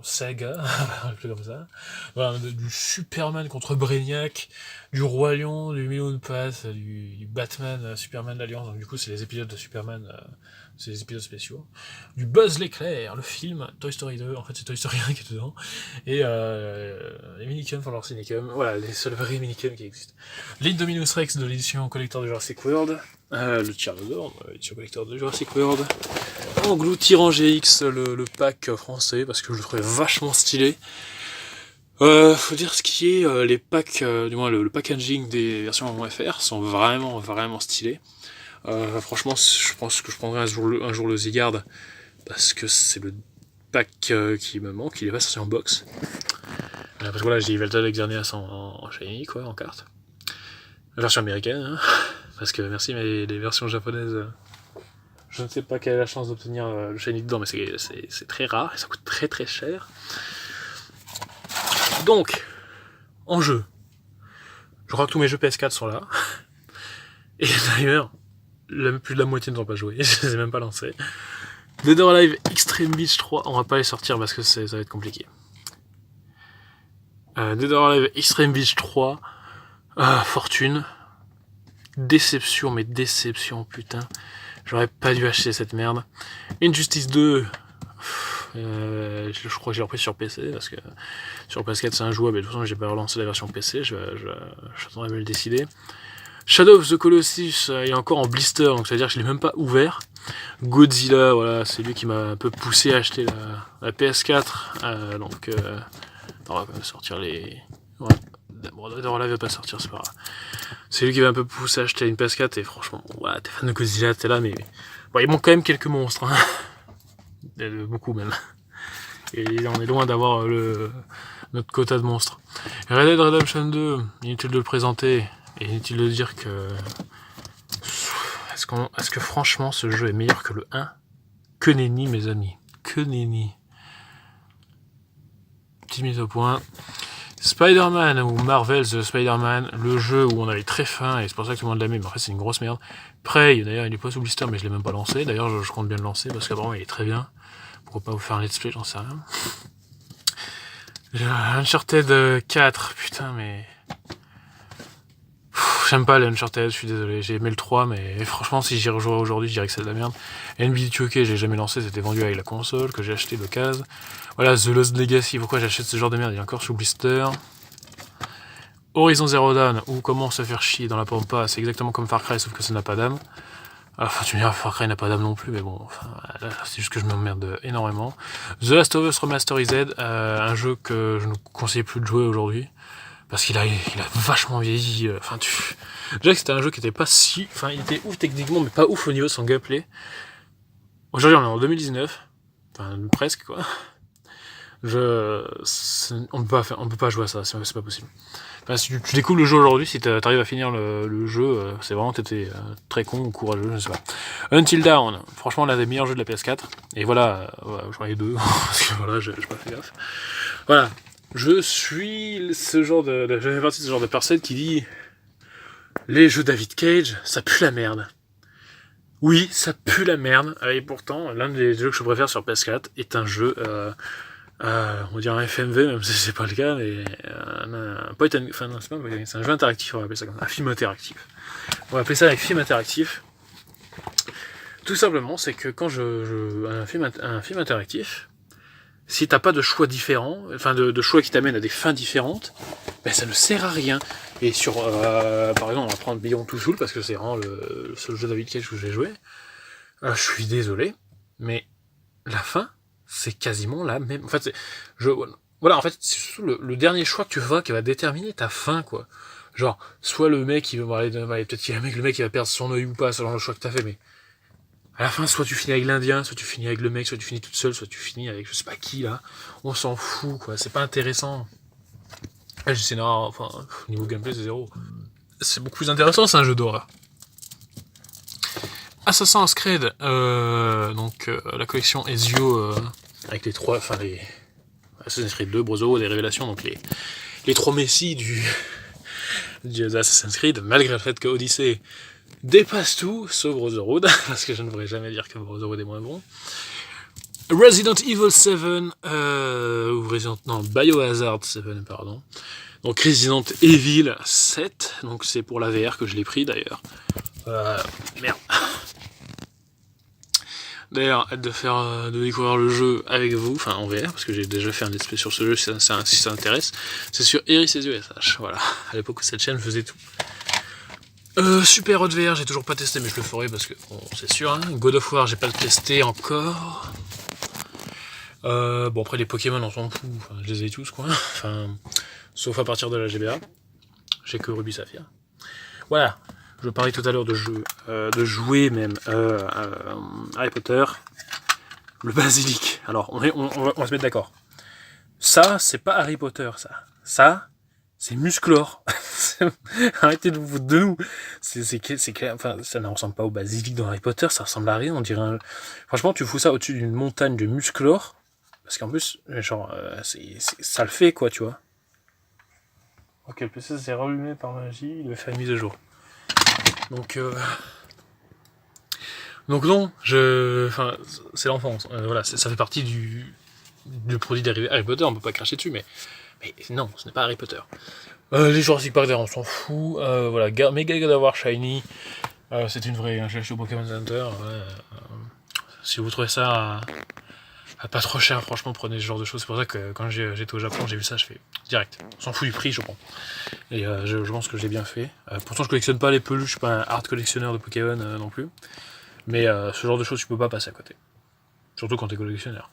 Saga, un peu comme ça. Voilà, du Superman contre Brainiac, du Roi Lion, du Million de Pattes, du Batman, Superman l'Alliance, donc du coup c'est les épisodes de Superman, c'est les épisodes spéciaux. Du Buzz l'éclair, le film, Toy Story 2, en fait c'est Toy Story 1 qui est dedans, et les Minicums pour leur Cinicum, voilà, les seuls vrais Minicums qui existent. L'Indominus Rex de l'édition collector de Jurassic World, le Tyrannosaure, l'édition collector de Jurassic World, Engloutirant GX, le pack français, parce que je le trouvais vachement stylé. Faut dire ce qui est, les packs, du moins le packaging des versions FR sont vraiment stylés. Franchement, je pense que je prendrai un jour le Zygarde, parce que c'est le pack qui me manque, il est pas sorti en box. Parce que voilà, j'ai Velta Exerneas en shiny, quoi, en carte. La version américaine, hein, parce que merci, mais les versions japonaises... Je ne sais pas quelle est la chance d'obtenir le shiny dedans, mais c'est très rare et ça coûte très cher. Donc, en jeu, je crois que tous mes jeux PS4 sont là. Et d'ailleurs, plus de la moitié ne sont pas joués, je les ai même pas lancés. Dead or Alive Extreme Beach 3, on va pas les sortir parce que ça va être compliqué. Dead or Alive Extreme Beach 3, fortune. Déception, mais déception, putain. J'aurais pas dû acheter cette merde. Injustice 2, je crois que j'ai repris sur PC, parce que sur PS4 c'est injouable, et de toute façon j'ai pas relancé la version PC, j'attendrai à me le décider. Shadow of the Colossus, il est encore en blister, donc ça veut dire que je l'ai même pas ouvert. Godzilla, voilà, c'est lui qui m'a un peu poussé à acheter la PS4, donc on va quand même sortir les... Ouais. Bon, Dead or Alive va pas sortir, c'est pas grave. C'est lui qui va un peu pousser à acheter une PS4 et franchement, voilà, t'es fan de Godzilla, t'es là, mais bon, il manque quand même quelques monstres, hein. Beaucoup même. Et on est loin d'avoir notre quota de monstres. Red Dead Redemption 2, inutile de le présenter, et inutile de dire que... Est-ce que franchement ce jeu est meilleur que le 1 ? Que nenni mes amis, que nenni. Petite mise au point. Spider-Man ou Marvel's Spider-Man, le jeu où on avait très faim et c'est pour ça que tout le monde l'aimait, mais en fait c'est une grosse merde. Prey, d'ailleurs il est pas sous blister mais je l'ai même pas lancé, d'ailleurs je compte bien le lancer parce qu'apparemment il est très bien. Pourquoi pas vous faire un let's play, j'en sais rien. Uncharted 4, putain mais... J'aime pas les Uncharted, je suis désolé, j'ai aimé le 3 mais franchement si j'y rejouerais aujourd'hui je dirais que c'est de la merde. NBA 2K j'ai jamais lancé, c'était vendu avec la console que j'ai acheté d'occasion. Voilà, The Lost Legacy, pourquoi j'achète ce genre de merde, il est encore sous blister. Horizon Zero Dawn, ou comment se faire chier dans la pampa, c'est exactement comme Far Cry sauf que ça n'a pas d'âme. Enfin tu me diras Far Cry n'a pas d'âme non plus mais bon, enfin, c'est juste que je m'emmerde énormément. The Last of Us Remastered, un jeu que je ne conseille plus de jouer aujourd'hui. Parce qu'il a vachement vieilli. Enfin, déjà que c'était un jeu qui était pas si... Enfin, il était ouf techniquement, mais pas ouf au niveau de son gameplay. Aujourd'hui, on est en 2019. Enfin, presque, quoi. On peut pas jouer à ça, c'est pas possible. Enfin, si tu découvres le jeu aujourd'hui, si t'arrives à finir le jeu, c'est vraiment t'étais très con ou courageux, je sais pas. Until Dawn, franchement, l'un des meilleurs jeux de la PS4. Et voilà, j'en ai deux, parce que voilà, j'ai pas fait gaffe. Voilà. Je suis je fais partie de ce genre de personne qui dit les jeux David Cage, ça pue la merde. Oui, ça pue la merde. Et pourtant, l'un des jeux que je préfère sur PS4 est un jeu, on va dire un FMV, même si c'est pas le cas, mais c'est un jeu interactif, on va appeler ça comme ça, un film interactif. On va appeler ça un film interactif. Tout simplement, c'est que quand un film interactif, si t'as pas de choix différents, enfin de choix qui t'amènent à des fins différentes, ben ça ne sert à rien. Et sur, par exemple, on va prendre Beyond Two Souls, parce que c'est vraiment le seul jeu David Cage que j'ai joué. Je suis désolé, mais la fin, c'est quasiment la même. En fait, voilà, en fait, c'est surtout le dernier choix que tu feras qui va déterminer ta fin, quoi. Genre, soit le mec, peut-être qu'il y a le mec qui va perdre son œil ou pas, selon le choix que t'as fait, mais à la fin, soit tu finis avec l'Indien, soit tu finis avec le mec, soit tu finis toute seule, soit tu finis avec je sais pas qui, là. On s'en fout, quoi. C'est pas intéressant. Le scénario, enfin, niveau gameplay, c'est zéro. C'est beaucoup plus intéressant, c'est un jeu d'horreur. Assassin's Creed, donc la collection Ezio, avec les trois, enfin les Assassin's Creed 2, Brotherhood, des révélations, donc les trois messies du Assassin's Creed, malgré le fait que Odyssey dépasse tout, sauf Brotherhood, parce que je ne voudrais jamais dire que Brotherhood est moins bon. Resident Evil 7, Biohazard 7, pardon. Donc Resident Evil 7, donc c'est pour la VR que je l'ai pris d'ailleurs. Merde. D'ailleurs, hâte de découvrir le jeu avec vous, enfin en VR, parce que j'ai déjà fait un let's play sur ce jeu si ça intéresse. C'est sur Iris et USH, voilà. À l'époque où cette chaîne faisait tout. Super Hot VR, j'ai toujours pas testé, mais je le ferai parce que bon, c'est sûr. Hein. God of War, j'ai pas testé encore. Bon après les Pokémon on s'en fout, enfin, je les ai tous quoi. Enfin, sauf à partir de la GBA. J'ai que Ruby Saphir. Voilà. Je parlais tout à l'heure de jeux, de jouer même Harry Potter, le basilic. Alors on va se mettre d'accord. Ça c'est pas Harry Potter ça. Ça c'est Musclor. Arrêtez de vous foutre de nous. C'est clair. Enfin ça ne ressemble pas au basilic dans Harry Potter. Ça ressemble à rien. On dirait. Franchement tu fous ça au-dessus d'une montagne de Musclor. Parce qu'en plus, genre, ça le fait, quoi, tu vois. Ok, le PC s'est rallumé par magie, il a fait une mise à jour. Donc non, enfin, c'est l'enfance. Voilà, ça fait partie du produit dérivé Harry Potter, on peut pas cracher dessus, mais non, ce n'est pas Harry Potter. Les Jurassic Park, on s'en fout. Voilà, Mega God of War Shiny, c'est une vraie. J'ai acheté au Pokémon Center. Si vous trouvez ça pas trop cher, franchement, prenez ce genre de choses. C'est pour ça que quand j'étais au Japon, j'ai vu ça, je fais direct. On s'en fout du prix, je prends. Et je pense que j'ai bien fait. Pourtant, je collectionne pas les peluches, je suis pas un hard collectionneur de Pokémon non plus. Mais ce genre de choses, tu peux pas passer à côté. Surtout quand t'es collectionneur.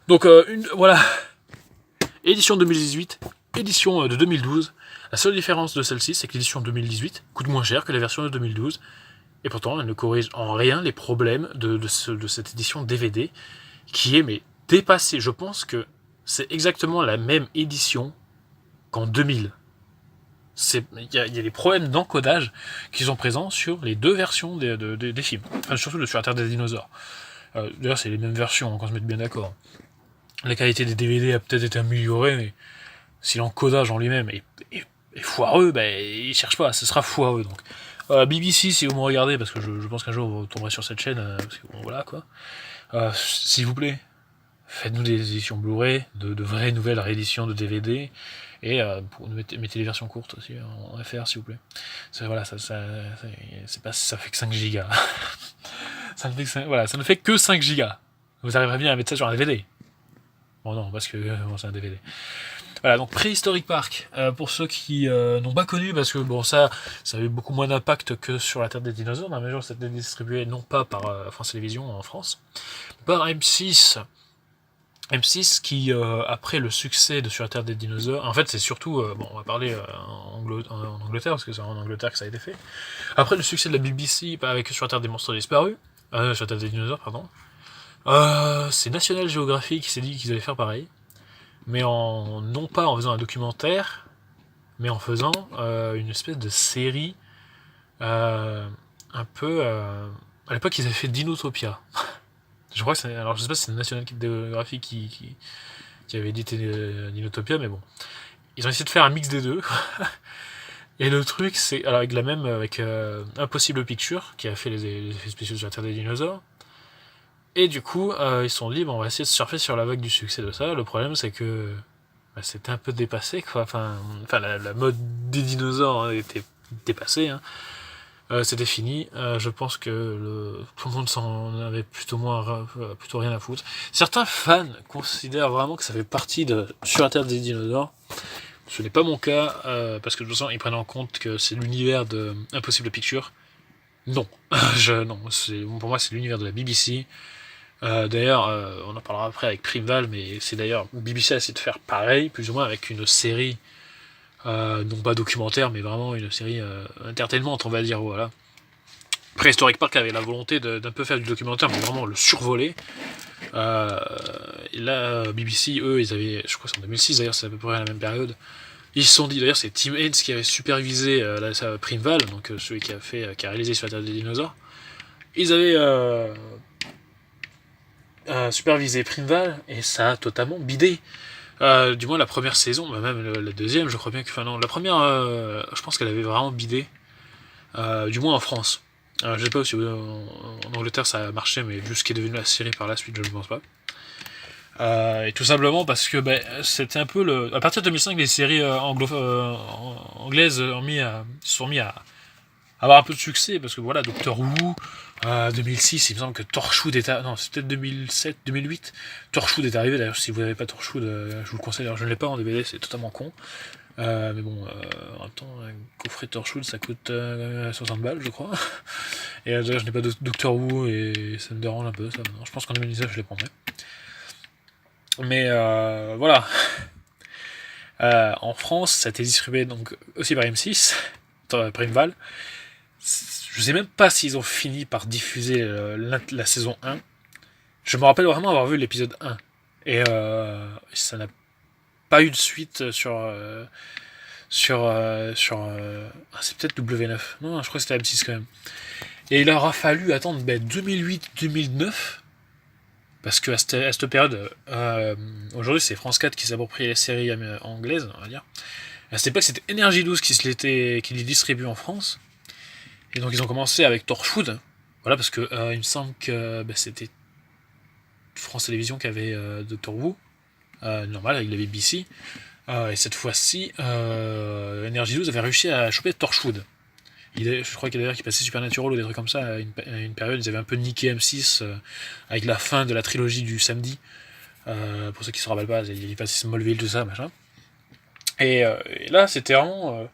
Donc, voilà. Édition 2018, édition de 2012. La seule différence de celle-ci, c'est que l'édition 2018 coûte moins cher que la version de 2012. Et pourtant, elle ne corrige en rien les problèmes de cette édition DVD, qui est dépassée. Je pense que c'est exactement la même édition qu'en 2000. Il y a des problèmes d'encodage qui sont présents sur les deux versions des films. Enfin, surtout sur la Terre des dinosaures. D'ailleurs, c'est les mêmes versions, qu'on se mette bien d'accord. La qualité des DVD a peut-être été améliorée, mais si l'encodage en lui-même est foireux, il cherche pas, ce sera foireux. Donc, BBC, si vous me regardez, parce que je pense qu'un jour vous tomberez sur cette chaîne, parce que bon, voilà quoi. S'il vous plaît, faites-nous des éditions Blu-ray, de vraies nouvelles rééditions de DVD, et mettez les versions courtes aussi en FR, s'il vous plaît. Voilà, ça fait que 5 gigas. ça ne fait que 5 gigas. Vous arriverez bien à mettre ça sur un DVD. Bon non, parce que c'est un DVD. Voilà, donc Prehistoric Park, pour ceux qui n'ont pas connu, parce que bon ça a eu beaucoup moins d'impact que sur la Terre des dinosaures, dans la mesure où c'était distribué non pas par France Télévisions en France, par M6 qui, après le succès de Sur la Terre des dinosaures, en fait c'est surtout, on va parler en Angleterre, parce que c'est en Angleterre que ça a été fait, après le succès de la BBC avec Sur la Terre des monstres disparus, Sur la Terre des dinosaures, pardon, c'est National Geographic qui s'est dit qu'ils allaient faire pareil, mais non pas en faisant un documentaire, mais en faisant une espèce de série un peu... à l'époque, ils avaient fait Dinotopia. Je crois que c'est... Alors, je sais pas si c'est National Geographic qui avait édité Dinotopia, mais bon. Ils ont essayé de faire un mix des deux. Et le truc, c'est... Alors, avec Impossible Picture, qui a fait les effets spéciaux sur la Terre des dinosaures. Et du coup, ils se sont dit, on va essayer de surfer sur la vague du succès de ça. Le problème, c'est que c'était un peu dépassé, quoi. Enfin la mode des dinosaures était dépassée. Hein. C'était fini. Je pense que tout le monde s'en avait plutôt rien à foutre. Certains fans considèrent vraiment que ça fait partie de Sur la Terre des dinosaures. Ce n'est pas mon cas, parce que de toute façon, ils prennent en compte que c'est l'univers de Impossible Picture. Non. Non. Pour moi, c'est l'univers de la BBC. D'ailleurs, on en parlera après avec Primeval, mais c'est d'ailleurs BBC a essayé de faire pareil, plus ou moins avec une série, non pas documentaire, mais vraiment une série entertainment, on va dire, voilà. Prehistoric Park avait la volonté d'un peu faire du documentaire, mais vraiment le survoler. Et là, BBC, eux, ils avaient, je crois que c'est en 2006 d'ailleurs, c'est à peu près à la même période. Ils se sont dit, d'ailleurs, c'est Tim Haynes qui avait supervisé Primeval, donc celui qui a réalisé Sur la Terre des dinosaures. Ils avaient supervisé Primeval et ça a totalement bidé. Du moins la première saison, bah même la deuxième, je crois bien que... Enfin non, la première, je pense qu'elle avait vraiment bidé, du moins en France. Je sais pas si en Angleterre ça a marché, mais vu ce qui est devenu la série par la suite, je ne pense pas. Et tout simplement parce que c'était un peu le... À partir de 2005, les séries anglaises se sont mis à avoir un peu de succès, parce que voilà, Doctor Who, 2006, il me semble que Torchwood est arrivé, non, c'est peut-être 2007, 2008, Torchwood est arrivé, d'ailleurs, si vous n'avez pas Torchwood, je vous le conseille, alors je ne l'ai pas en DVD, c'est totalement con, mais bon, en même temps, un coffret Torchwood, ça coûte 60 balles, je crois, et d'ailleurs, je n'ai pas de Doctor Who, et ça me dérange un peu, ça, non, je pense qu'en 2019, je les prendrai. Mais voilà, en France, ça a été distribué donc aussi par M6, Primeval. Je sais même pas s'ils ont fini par diffuser la saison 1. Je me rappelle vraiment avoir vu l'épisode 1. Et ça n'a pas eu de suite c'est peut-être W9. Non, je crois que c'était M6 quand même. Et il aura fallu attendre 2008-2009. Parce que à cette période, aujourd'hui c'est France 4 qui s'approprie les séries anglaises, on va dire. À cette époque, c'était Energy 12 qui les distribue en France. Et donc, ils ont commencé avec Torchwood. Voilà, parce que il me semble que c'était France Télévisions qui avait Doctor Who. Normal, avec la BBC. Et cette fois-ci, Energy 12 avait réussi à choper Torchwood. Je crois qu'il d'ailleurs qui passait Supernatural ou des trucs comme ça à une période. Ils avaient un peu niqué M6 avec la fin de la trilogie du samedi. Pour ceux qui se rappellent pas, il passait Smallville, tout ça, machin. Et là, c'était vraiment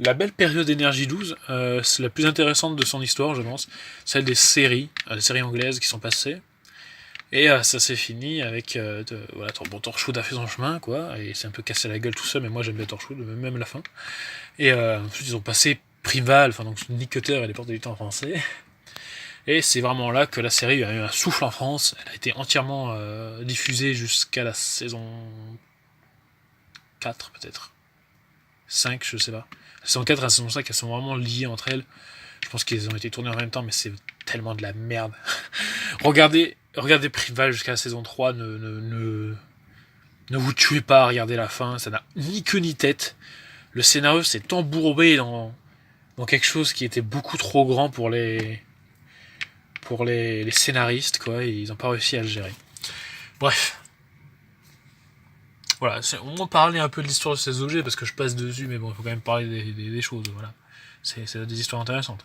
la belle période d'Energy 12. C'est la plus intéressante de son histoire, je pense. Celle des séries anglaises qui sont passées. Et ça s'est fini avec... Torchwood a fait son chemin, quoi. Et c'est un peu cassé la gueule tout ça, mais moi j'aime bien Torchwood, même la fin. Et ensuite, ils ont passé Primeval, enfin donc Nick Cutter et les portes du temps français. Et c'est vraiment là que la série a eu un souffle en France. Elle a été entièrement diffusée jusqu'à la saison 4 peut-être. 5, je sais pas. La saison 4 et la saison 5, elles sont vraiment liées entre elles. Je pense qu'elles ont été tournées en même temps, mais c'est tellement de la merde. regardez Primeval jusqu'à la saison 3, ne vous tuez pas à regarder la fin, ça n'a ni queue ni tête. Le scénario s'est embourbé dans quelque chose qui était beaucoup trop grand pour les scénaristes, quoi, et ils n'ont pas réussi à le gérer. Bref. Voilà, on va parler un peu de l'histoire de ces objets, parce que je passe dessus, mais bon, il faut quand même parler des choses, voilà. C'est des histoires intéressantes.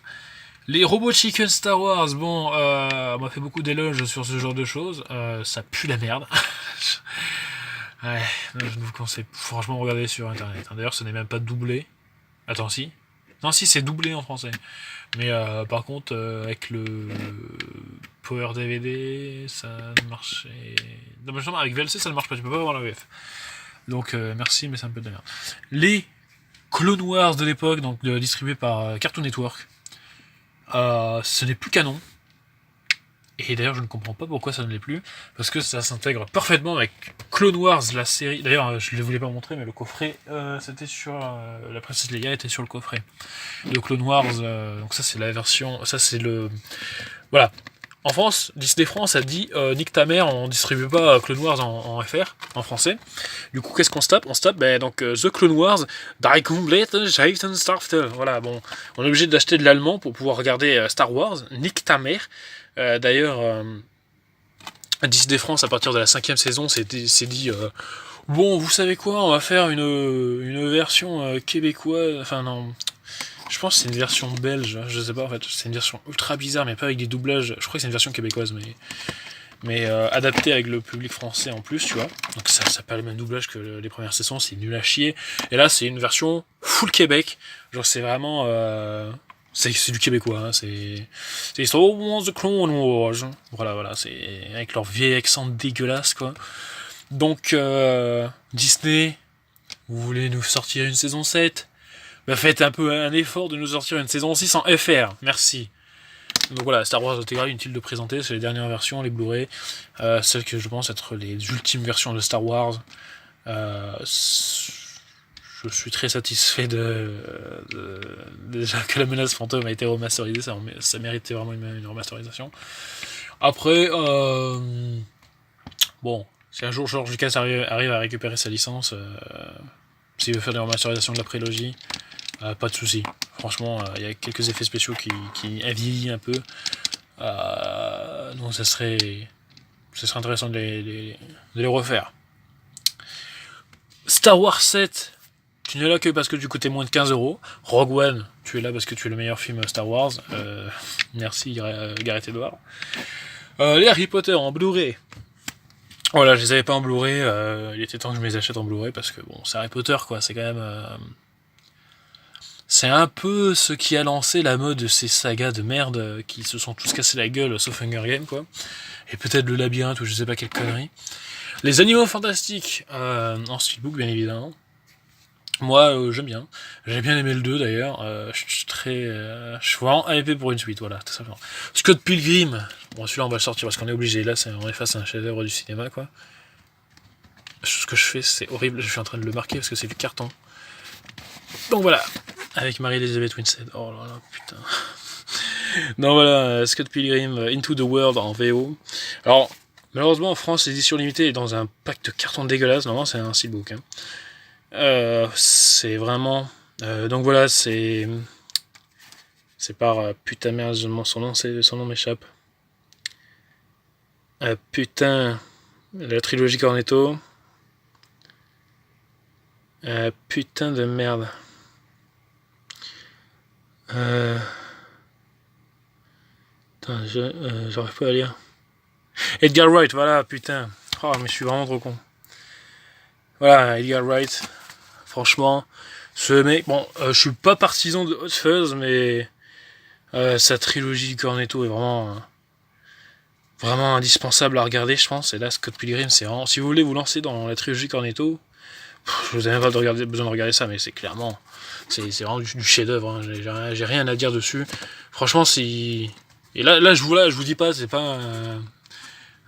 Les robots chicken Star Wars, bon, on m'a fait beaucoup d'éloges sur ce genre de choses, ça pue la merde. Ouais, je ne vous conseille franchement regarder sur internet. D'ailleurs, ce n'est même pas doublé. Attends, si. Non, si, c'est doublé en français. Mais par contre, avec le Power DVD, ça ne marchait... Non, avec VLC, ça ne marche pas, tu peux pas voir la VF. Donc merci, mais c'est un peu de la merde. Les Clone Wars de l'époque, donc distribués par Cartoon Network, ce n'est plus canon. Et d'ailleurs, je ne comprends pas pourquoi ça ne l'est plus, parce que ça s'intègre parfaitement avec Clone Wars, la série. D'ailleurs, je ne voulais pas montrer, mais le coffret, c'était sur... la princesse Leia était sur le coffret de Clone Wars. Donc ça, c'est la version... Ça, c'est le... Voilà. En France, Disney France a dit nique ta mère, on distribue pas Clone Wars en FR, en français. Du coup, qu'est-ce qu'on se tape? On se tape The Clone Wars, Die Complete Jason Starfter. Voilà, bon, on est obligé d'acheter de l'allemand pour pouvoir regarder Star Wars, nique ta mère. D'ailleurs, Disney France, à partir de la 5e saison, s'est dit bon, vous savez quoi, on va faire une version québécoise, enfin non, je pense que c'est une version belge, je sais pas en fait, c'est une version ultra bizarre, mais pas avec des doublages, je crois que c'est une version québécoise, mais adaptée avec le public français en plus, tu vois, donc ça n'a pas le même doublage que les premières saisons, c'est nul à chier, et là c'est une version full Québec, genre c'est vraiment... C'est du québécois, hein, c'est Star Wars The Clone Wars. Voilà, c'est avec leur vieil accent dégueulasse, quoi. Donc, Disney, vous voulez nous sortir une saison 7? Faites un peu un effort de nous sortir une saison 6 en FR, merci. Donc voilà, Star Wars Intégrale, inutile de présenter, c'est les dernières versions, les Blu-ray, celles que je pense être les ultimes versions de Star Wars. Je suis très satisfait déjà que la menace fantôme a été remasterisée, ça méritait vraiment une remasterisation. Après, bon, Si un jour George Lucas arrive à récupérer sa licence, s'il veut faire des remasterisations de la prélogie, pas de souci. Franchement, il y a quelques effets spéciaux qui vieillissent un peu. Donc ça serait intéressant de les refaire. Star Wars 7, tu n'es là que parce que tu coûtais moins de 15€. Rogue One, tu es là parce que tu es le meilleur film Star Wars. Merci Gareth Edwards. Les Harry Potter en Blu-ray. Voilà, je les avais pas en Blu-ray. Il était temps que je me les achète en Blu-ray parce que bon, c'est Harry Potter quoi. C'est quand même. C'est un peu ce qui a lancé la mode de ces sagas de merde qui se sont tous cassés la gueule sauf Hunger Games quoi. Et peut-être le labyrinthe ou je sais pas quelle connerie. Les Animaux Fantastiques en steelbook bien évidemment. Moi j'aime bien. J'ai bien aimé le 2 d'ailleurs. Je suis vraiment hypé pour une suite, voilà, tout simplement. Scott Pilgrim. Bon celui-là on va le sortir parce qu'on est obligé. Là on est face à un chef-d'œuvre du cinéma quoi. Ce que je fais c'est horrible. Je suis en train de le marquer parce que c'est du carton. Donc voilà. Avec Marie-Elizabeth Winstead. Oh là là, putain. Non, voilà, Scott Pilgrim, Into the World en VO. Alors, malheureusement, en France, l'édition limitée est dans un pack de carton dégueulasse. Normalement, c'est un steelbook. C'est vraiment... donc voilà, c'est par... putain, merde, son nom m'échappe. Putain, la trilogie Cornetto. Putain de merde. Putain, j'arrive pas à lire. Edgar Wright, voilà, putain. Oh, mais je suis vraiment trop con. Voilà, Edgar Wright. Franchement, ce mec, bon, je suis pas partisan de Hot Fuzz, mais sa trilogie Cornetto est vraiment indispensable à regarder, je pense. Et là, Scott Pilgrim, c'est vraiment... Si vous voulez vous lancer dans la trilogie Cornetto, je vous ai même pas besoin de regarder ça, mais c'est clairement... C'est vraiment du chef-d'œuvre, hein. J'ai rien à dire dessus. Franchement, si... Et là, je vous dis pas, c'est pas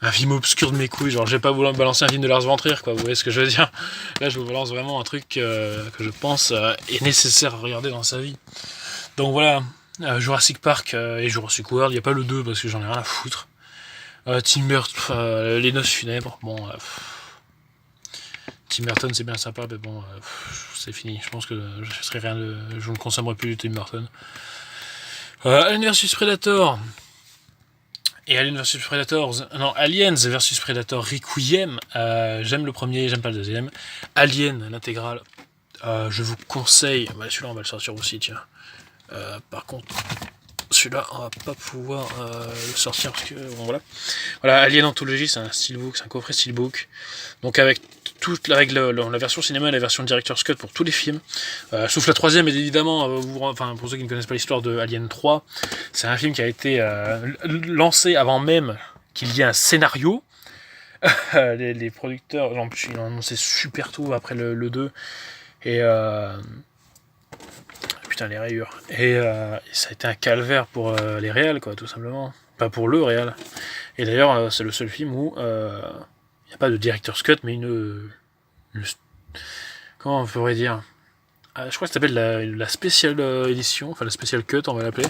un film obscur de mes couilles, genre j'ai pas voulu balancer un film de Lars von Trier, quoi, vous voyez ce que je veux dire. Là, je vous balance vraiment un truc que je pense est nécessaire à regarder dans sa vie. Donc voilà, Jurassic Park et Jurassic World, il n'y a pas le 2 parce que j'en ai rien à foutre. Tim Burton, Les Noces Funèbres, bon... Tim Burton c'est bien sympa, mais bon, c'est fini. Je pense que je ne consommerai plus du Tim Burton. Alien vs Predator et Aliens vs Predator Requiem. J'aime le premier, j'aime pas le deuxième. Alien, l'intégrale. Je vous conseille. Bah, celui-là on va le sortir aussi, tiens. Par contre, celui-là on va pas pouvoir le sortir parce que bon voilà. Voilà, Alien Anthology, c'est un steelbook, c'est un coffret steelbook. Donc avec la version cinéma et la version Director's Cut pour tous les films, sauf la troisième, et évidemment, pour ceux qui ne connaissent pas l'histoire de Alien 3, c'est un film qui a été lancé avant même qu'il y ait un scénario. Les producteurs, en plus, ils ont annoncé super tôt après le 2, et putain, les rayures. Et ça a été un calvaire pour les réals, quoi, tout simplement. Pas pour le réal. Et d'ailleurs, c'est le seul film où il n'y a pas de Director's Cut, mais comment on pourrait dire, je crois que ça s'appelle la spéciale édition, enfin la spéciale cut, on va l'appeler.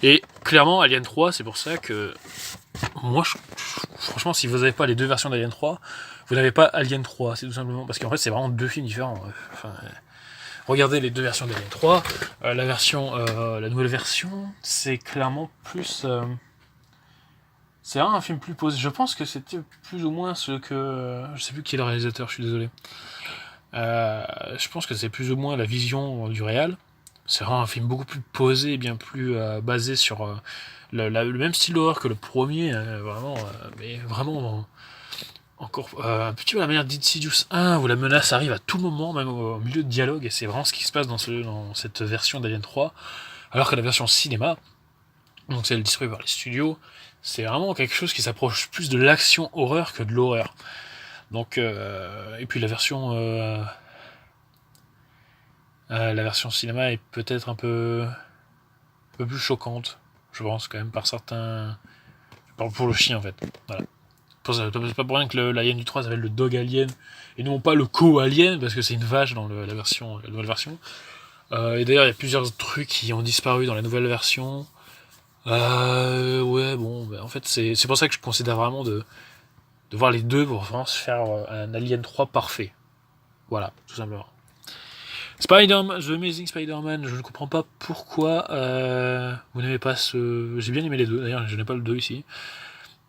Et clairement, Alien 3, c'est pour ça que moi, franchement, si vous n'avez pas les deux versions d'Alien 3, vous n'avez pas Alien 3, c'est tout simplement parce qu'en fait, c'est vraiment deux films différents. Regardez les deux versions d'Alien 3. La nouvelle version, c'est clairement plus... c'est vraiment un film plus posé. Je pense que c'était plus ou moins ce que... Je sais plus qui est le réalisateur, je suis désolé. Je pense que c'est plus ou moins la vision du réal. C'est vraiment un film beaucoup plus posé, bien plus basé sur le même style d'horreur que le premier. Vraiment, mais vraiment... encore un petit peu la manière d'Insidious 1 où la menace arrive à tout moment, même au milieu de dialogue, et c'est vraiment ce qui se passe dans cette version d'Alien 3, alors que la version cinéma, donc celle distribuée par les studios, c'est vraiment quelque chose qui s'approche plus de l'action horreur que de l'horreur. Donc et puis la version cinéma est peut-être un peu plus choquante, je pense quand même par certains. Je parle pour le chien en fait. Voilà. C'est pas pour rien que l'alien du 3 s'appelle le Dog Alien et non pas le Co-Alien parce que c'est une vache dans la nouvelle version. Et d'ailleurs il y a plusieurs trucs qui ont disparu dans la nouvelle version. Ouais bon, en fait c'est pour ça que je considère vraiment de de voir les deux pour vraiment se faire un Alien 3 parfait. Voilà, tout simplement. Spider-Man, The Amazing Spider-Man, je ne comprends pas pourquoi vous n'aimez pas ce... J'ai bien aimé les deux, d'ailleurs je n'ai pas le 2 ici.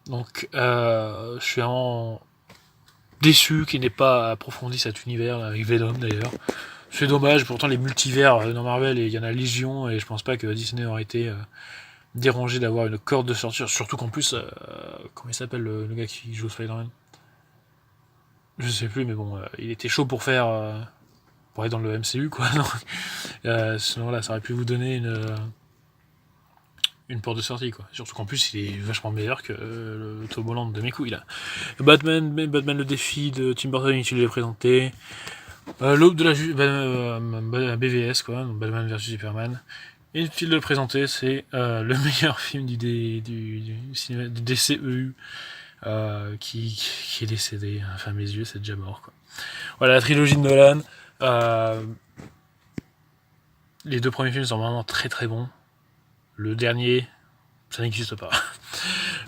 Donc je suis vraiment déçu qu'il n'ait pas approfondi cet univers avec Venom d'ailleurs. C'est dommage, pourtant les multivers dans Marvel, il y en a légion, et je pense pas que Disney aurait été dérangé d'avoir une corde de sortie, surtout qu'en plus, comment il s'appelle le gars qui joue Spider-Man? Je sais plus, mais bon, il était chaud pour faire... pour être dans le MCU, quoi. Sinon, là, ça aurait pu vous donner une porte de sortie, quoi. Surtout qu'en plus, il est vachement meilleur que le Tom Holland de mes couilles, là. Batman le défi de Tim Burton, il l'ai présenté. L'aube de la BVS, quoi, donc Batman vs Superman. Et inutile de le présenter, c'est le meilleur film du DCEU qui est décédé. Enfin, mes yeux, c'est déjà mort, quoi. Voilà, la trilogie de Nolan. Les deux premiers films sont vraiment très très bons. Le dernier, ça n'existe pas.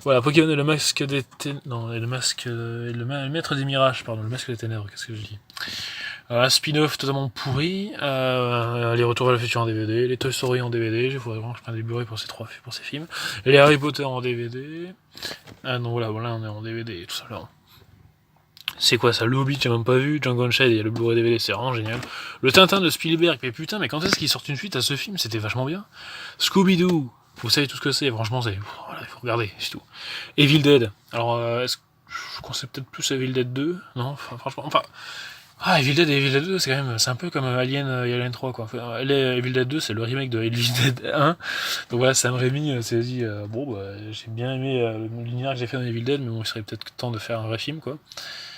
Voilà, Pokémon et le masque des ténèbres. Non, et le masque. Le maître des mirages, pardon, le masque des ténèbres, qu'est-ce que je dis? Un spin-off totalement pourri. Les Retours vers le futur en DVD, les Toy Story en DVD. Il faudrait vraiment que je prenne des Blu-ray pour ces films. Et les Harry Potter en DVD. Ah non, voilà, on est en DVD, tout simplement. C'est quoi ça? Le Hobbit, j'ai même pas vu. Django Unchained, il y a le Blu-ray DVD, c'est vraiment génial. Le Tintin de Spielberg, mais putain, mais quand est-ce qu'il sort une suite à ce film? C'était vachement bien. Scooby-Doo, vous savez tout ce que c'est, franchement, voilà, il faut regarder, c'est tout. Evil Dead, alors, est-ce que je conseille peut-être plus Evil Dead 2? Non, enfin, franchement, Evil Dead et Evil Dead 2, c'est un peu comme Alien et Alien 3, quoi. Enfin, Evil Dead 2, c'est le remake de Evil Dead 1. Donc voilà, Sam Raimi s'est dit, j'ai bien aimé l'univers que j'ai fait dans Evil Dead, mais bon, il serait peut-être temps de faire un vrai film, quoi.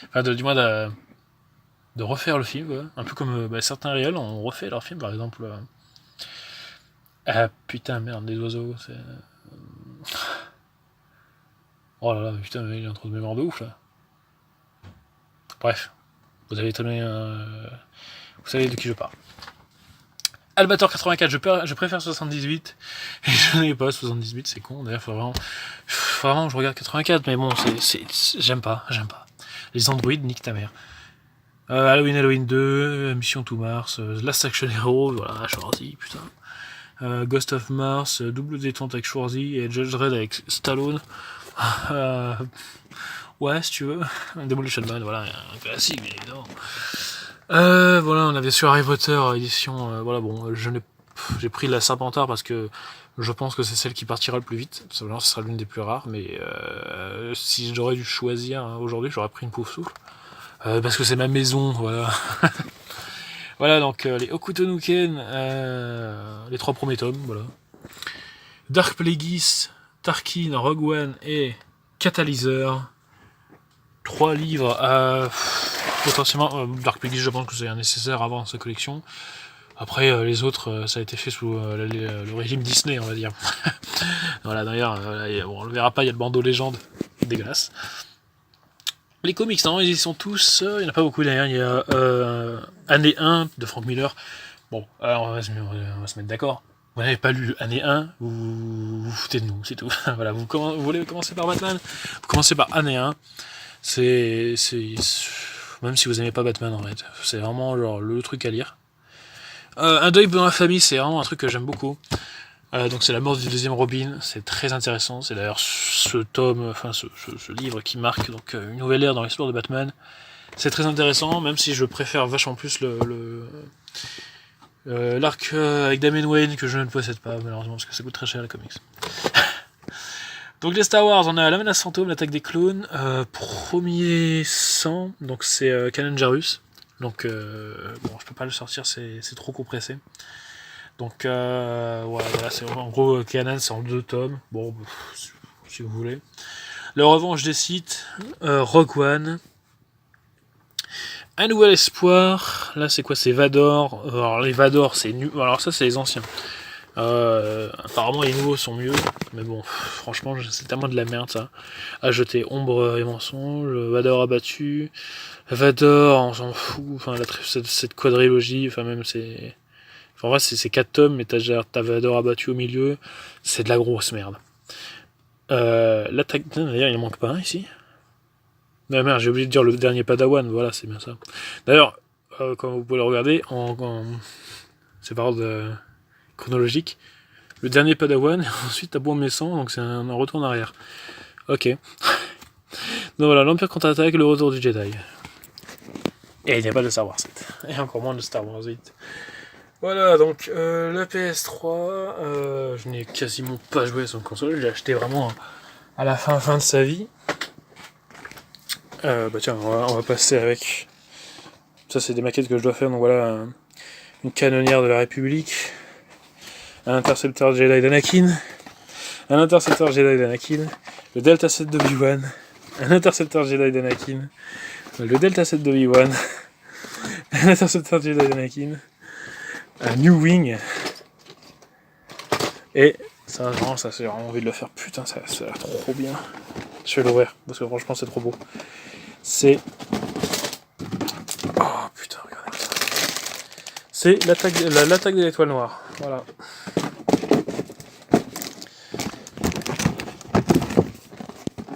Enfin, du moins, de refaire le film, quoi. Un peu comme certains réels ont refait leur film, par exemple. Ah putain, merde, des oiseaux, c'est... Oh là là, putain, mais il a un trou de mémoire de ouf, là. Bref, vous avez très bien... vous savez de qui je parle. Albator 84, je préfère 78, et je n'ai pas 78, c'est con, d'ailleurs, faut vraiment que je regarde 84, mais bon, j'aime pas. Les androïdes, nique ta mère. Halloween 2, Mission to Mars, Last Action Hero, voilà, Schwarzy, putain. Ghost of Mars, double détente avec Schwarzy, et Judge Dredd avec Stallone. Ouais, si tu veux. Demolition Man, voilà, un classique, mais évidemment. Voilà, on a bien sûr Harry Potter édition. Voilà, bon, j'ai pris la Serpentard parce que je pense que c'est celle qui partira le plus vite. Simplement, ce sera l'une des plus rares, mais si j'aurais dû choisir aujourd'hui, j'aurais pris une Pouf Souffle. Parce que c'est ma maison, voilà. Voilà, donc les Hokuto no Ken, les 3 premiers tomes, voilà. Dark Plagueis, Tarkin, Rogue One et Catalyseur. 3 livres potentiellement Dark Plagueis, je pense que c'est un nécessaire avant sa collection. Après les autres ça a été fait sous le régime Disney, on va dire. Voilà, d'ailleurs on le verra pas, il y a le bandeau légende dégueulasse. Les comics, non, ils y sont tous, il n'y en a pas beaucoup d'ailleurs. Il y a Année 1 de Frank Miller. Bon, alors on va se mettre d'accord. Vous n'avez pas lu Année 1, vous foutez de nous, c'est tout. Voilà, vous voulez commencer par Batman, vous commencez par Année 1. C'est même si vous aimez pas Batman en fait, c'est vraiment genre le truc à lire. Un deuil dans la famille, c'est vraiment un truc que j'aime beaucoup. Donc c'est la mort du deuxième Robin, c'est très intéressant. C'est d'ailleurs ce livre qui marque donc une nouvelle ère dans l'histoire de Batman. C'est très intéressant, même si je préfère vachement plus l'arc avec Damian Wayne que je ne possède pas malheureusement parce que ça coûte très cher les comics. Donc les Star Wars, on a la menace fantôme, l'attaque des clones, premier sang, donc c'est Kanan Jarrus. Donc je peux pas le sortir, c'est trop compressé. Donc voilà, c'est en gros Kanan, c'est en 2 tomes. Bon, si vous voulez. La revanche des Sith, Rogue One. Un nouvel espoir. Là, c'est quoi? C'est Vador. Alors les Vador, c'est nul. Alors ça, c'est les anciens. Apparemment les nouveaux sont mieux, mais bon, franchement c'est tellement de la merde ça. À jeter Ombre et Mensonge, Vador abattu, Vador on s'en fout, enfin cette quadrilogie, enfin même c'est... Enfin, en vrai c'est 4 tomes, mais t'as Vador abattu au milieu, c'est de la grosse merde. L'attaque... D'ailleurs il en manque pas un ici. Non, merde, j'ai oublié de dire le dernier Padawan, voilà, c'est bien ça. D'ailleurs, quand vous pouvez le regarder, c'est par ordre chronologique, le dernier Padawan, ensuite t'as Bois Méchant, donc c'est un retour en arrière. Ok. Donc voilà, l'Empire contre-attaque, le retour du Jedi. Et il n'y a pas de Star Wars 7. Et encore moins de Star Wars 8. Voilà, donc la PS3, je n'ai quasiment pas joué à son console, je l'ai acheté vraiment à la fin de sa vie. Bah tiens, on va passer avec... Ça c'est des maquettes que je dois faire, donc voilà, une canonnière de la République, un intercepteur Jedi d'Anakin, un intercepteur Jedi d'Anakin, le Delta 7 d'Obi-Wan, un intercepteur Jedi d'Anakin, le Delta 7 d'Obi-Wan, un intercepteur Jedi d'Anakin, un New Wing, et ça, vraiment, ça j'ai vraiment envie de le faire, putain, ça a l'air trop bien. Je vais l'ouvrir, parce que franchement c'est trop beau. C'est... Oh putain, regardez ça. C'est l'attaque de l'étoile noire, voilà.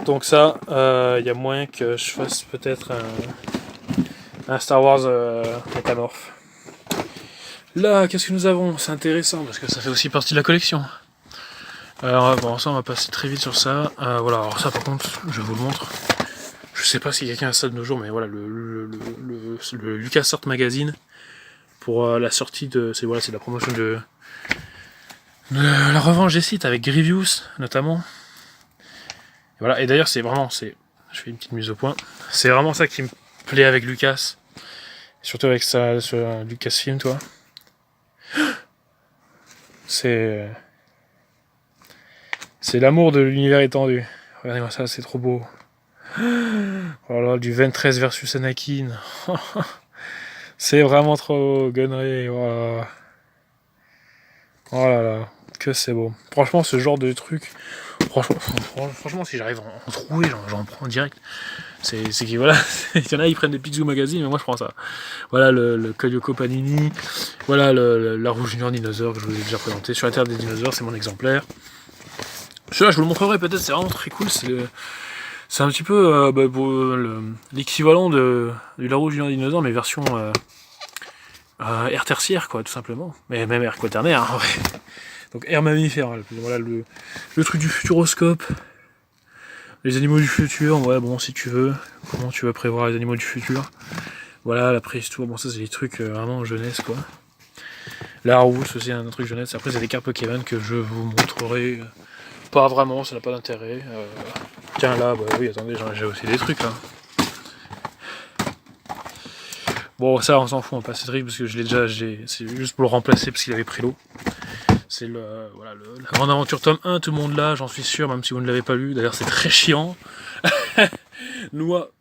Donc ça, y a moyen que je fasse peut-être un Star Wars métamorphe. Là, qu'est-ce que nous avons? C'est intéressant parce que ça fait aussi partie de la collection. Alors bon, ça on va passer très vite sur ça. Voilà, alors ça par contre, je vous le montre. Je sais pas si quelqu'un a ça de nos jours, mais voilà, le LucasArts Magazine pour la sortie de... C'est la promotion de la revanche des sites avec Grievous notamment. Et voilà, et d'ailleurs c'est vraiment... Je fais une petite mise au point. C'est vraiment ça qui me plaît avec Lucas. Surtout avec ça, sur Lucasfilm, toi. C'est l'amour de l'univers étendu. Regardez-moi ça, c'est trop beau. Oh là, du 23 versus Anakin. C'est vraiment trop gunnery. Oh là là, que c'est beau. Franchement, ce genre de truc, franchement si j'arrive à en trouver, j'en prends direct. C'est qu'il voilà, il y en a, ils prennent des Pixou Magazine, mais moi je prends ça. Voilà le Koyoko Panini, voilà la Rouge Junior Dinosaure que je vous ai déjà présenté. Sur la Terre des Dinosaures, c'est mon exemplaire. Celui-là, je vous le montrerai peut-être, c'est vraiment très cool. C'est un petit peu l'équivalent du La Rouge Junior Dinosaure, mais version air tertiaire, quoi, tout simplement. Mais même air quaternaire, hein, ouais. Donc air mammifère, voilà le truc du futuroscope. Les animaux du futur, ouais, bon, si tu veux. Comment tu vas prévoir les animaux du futur? Voilà, la préhistoire, bon, ça c'est des trucs vraiment jeunesse, quoi. La Rousse aussi, un truc jeunesse. Après, c'est des cartes Pokémon que je vous montrerai. Pas vraiment, ça n'a pas d'intérêt. Tiens, là, bah oui, attendez, j'ai aussi des trucs, là. Bon, ça, on s'en fout, on passe très parce que je l'ai déjà, c'est juste pour le remplacer parce qu'il avait pris l'eau. C'est la Grande Aventure tome 1, tout le monde là, j'en suis sûr, même si vous ne l'avez pas lu. D'ailleurs, c'est très chiant.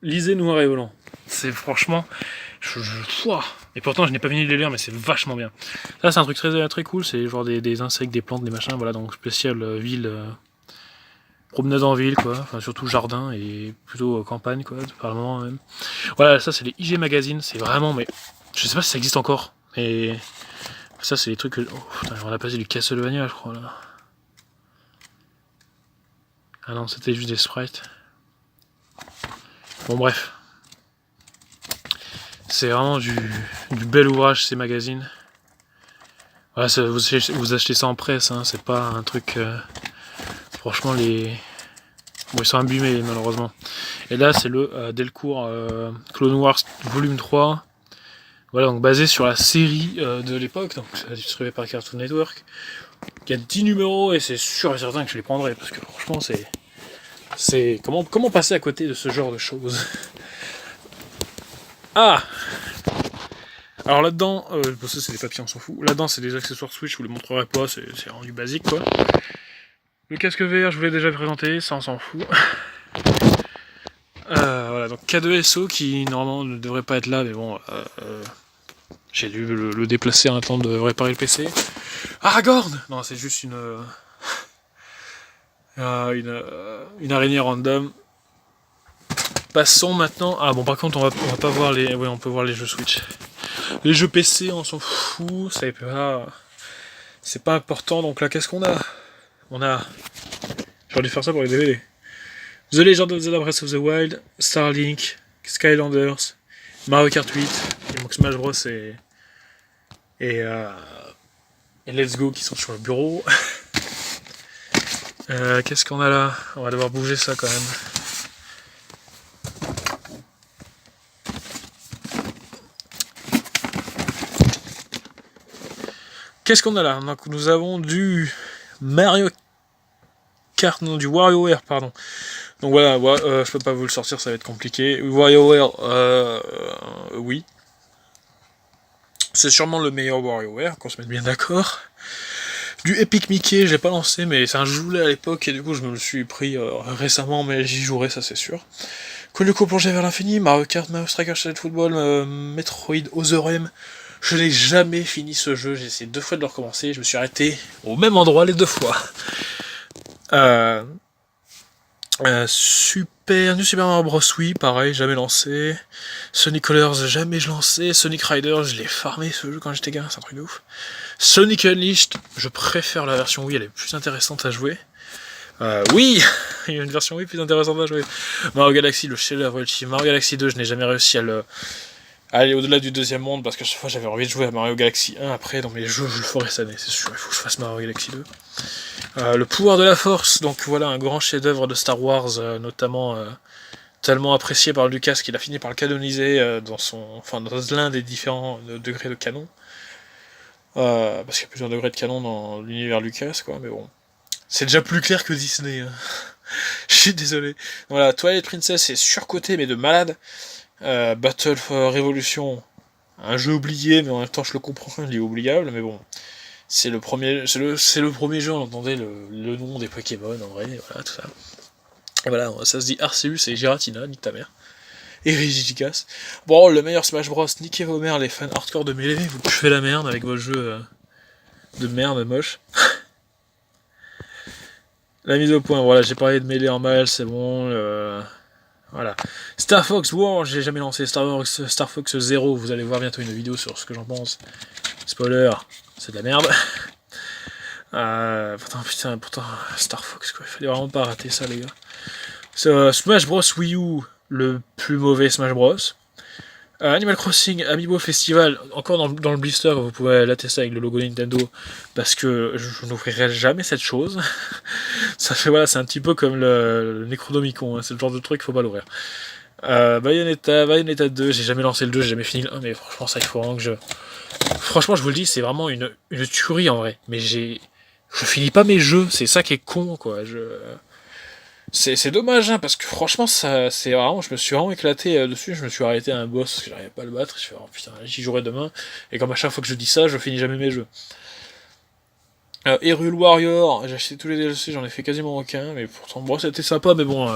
Lisez Noir et Volant. C'est franchement... Et pourtant, je n'ai pas fini de les lire, mais c'est vachement bien. Là, c'est un truc très, très cool, c'est genre des insectes, des plantes, des machins, voilà, donc spécial ville... promenade en ville, quoi, enfin surtout jardin et plutôt campagne, quoi, par le moment même. Voilà, ça c'est les IG Magazine, c'est vraiment, mais je sais pas si ça existe encore, mais ça c'est les trucs que... Oh putain, on a passé du Castlevania, je crois, là. Ah non, c'était juste des sprites. Bon, bref. C'est vraiment du bel ouvrage, ces magazines. Voilà, vous achetez ça en presse, hein, c'est pas un truc... Franchement, bon, ils sont abîmés, malheureusement. Et là, c'est le Delcourt Clone Wars volume 3. Voilà, donc basé sur la série de l'époque, donc c'est distribué par Cartoon Network. Il y a 10 numéros et c'est sûr et certain que je les prendrai, parce que franchement, c'est... Comment passer à côté de ce genre de choses? Ah! Alors là-dedans, ça c'est des papiers, on s'en fout. Là-dedans, c'est des accessoires Switch, je vous les montrerai pas, c'est rendu basique, quoi. Le casque VR, je vous l'ai déjà présenté, ça on s'en fout. Voilà, donc K2SO qui normalement ne devrait pas être là, mais bon, j'ai dû le déplacer en attendant de réparer le PC. Aragorn! Non, c'est juste une araignée random. Passons maintenant. Ah bon, par contre, on va pas voir les. Oui, on peut voir les jeux Switch. Les jeux PC, on s'en fout, c'est pas important. Donc là, qu'est-ce qu'on a? J'aurais dû faire ça pour les DVD. The Legend of Zelda Breath of the Wild, Starlink, Skylanders, Mario Kart 8, il manque Smash Bros et, euh, et Let's Go qui sont sur le bureau. Qu'est-ce qu'on a là? On va devoir bouger ça quand même. Qu'est-ce qu'on a là? Donc, nous avons du Mario Kart, non, du WarioWare, pardon. Donc voilà, je peux pas vous le sortir, ça va être compliqué. WarioWare, oui. C'est sûrement le meilleur WarioWare, qu'on se mette bien d'accord. Du Epic Mickey, je l'ai pas lancé, mais c'est un jeu que je voulais à l'époque, et du coup je me le suis pris récemment, mais j'y jouerai, ça c'est sûr. Coleco plongé vers l'infini, Mario Kart, Mario Striker, Shadow Football, Metroid, Other M. Je n'ai jamais fini ce jeu, j'ai essayé 2 fois de le recommencer, je me suis arrêté au même endroit les 2 fois. New Super Mario Bros. Oui, pareil, jamais lancé. Sonic Colors, jamais je lancé. Sonic Riders, je l'ai farmé ce jeu quand j'étais gamin, c'est un truc de ouf. Sonic Unleashed, je préfère la version Wii, elle est plus intéressante à jouer. Oui, il y a une version Wii plus intéressante à jouer. Mario Galaxy, le chef-d'œuvre ultime. Mario Galaxy 2, je n'ai jamais réussi à aller au-delà du deuxième monde parce que chaque fois j'avais envie de jouer à Mario Galaxy 1. Après, dans mes jeux, je le ferai cette année, c'est sûr, il faut que je fasse Mario Galaxy 2. Le pouvoir de la force, donc voilà un grand chef-d'œuvre de Star Wars, notamment tellement apprécié par Lucas qu'il a fini par le canoniser dans l'un des différents degrés de canon. Parce qu'il y a plusieurs degrés de canon dans l'univers Lucas, quoi, mais bon. C'est déjà plus clair que Disney. Hein. Je suis désolé. Voilà, Twilight Princess est surcoté mais de malade. Battle for Revolution, un jeu oublié, mais en même temps je le comprends, il est oubliable, mais bon. C'est le premier jeu, on entendait le nom des Pokémon en vrai, voilà, tout ça. Et voilà, ça se dit Arceus et Giratina, nique ta mère. Et Regigigas. Bon, le meilleur Smash Bros, niquez vos mères, les fans hardcore de Melee, vous puez la merde avec vos jeux de merde moche. La mise au point, voilà, j'ai parlé de Melee en mal, c'est bon. Voilà. Star Fox War, j'ai jamais lancé. Star Fox 0, vous allez voir bientôt une vidéo sur ce que j'en pense. Spoiler, c'est de la merde. Pourtant, Star Fox, quoi. Il fallait vraiment pas rater ça, les gars. Smash Bros. Wii U, le plus mauvais Smash Bros. Animal Crossing Amiibo Festival, encore dans le blister, vous pouvez l'attester avec le logo Nintendo, parce que je n'ouvrirai jamais cette chose. Ça fait, voilà, c'est un petit peu comme le Necronomicon, hein, c'est le genre de truc, faut pas l'ouvrir. Bayonetta 2, j'ai jamais lancé le 2, j'ai jamais fini le 1, mais franchement, ça, il faut vraiment que je. Franchement, je vous le dis, c'est vraiment une tuerie en vrai, mais je finis pas mes jeux, c'est ça qui est con, quoi. C'est dommage, hein, parce que franchement, c'est vraiment, je me suis vraiment éclaté dessus. Je me suis arrêté à un boss parce que j'arrivais pas à le battre. Je fais, oh putain, j'y jouerai demain. Et comme à chaque fois que je dis ça, je finis jamais mes jeux. Hyrule Warrior, j'ai acheté tous les DLC, j'en ai fait quasiment aucun, mais pourtant, bon, c'était sympa, mais bon,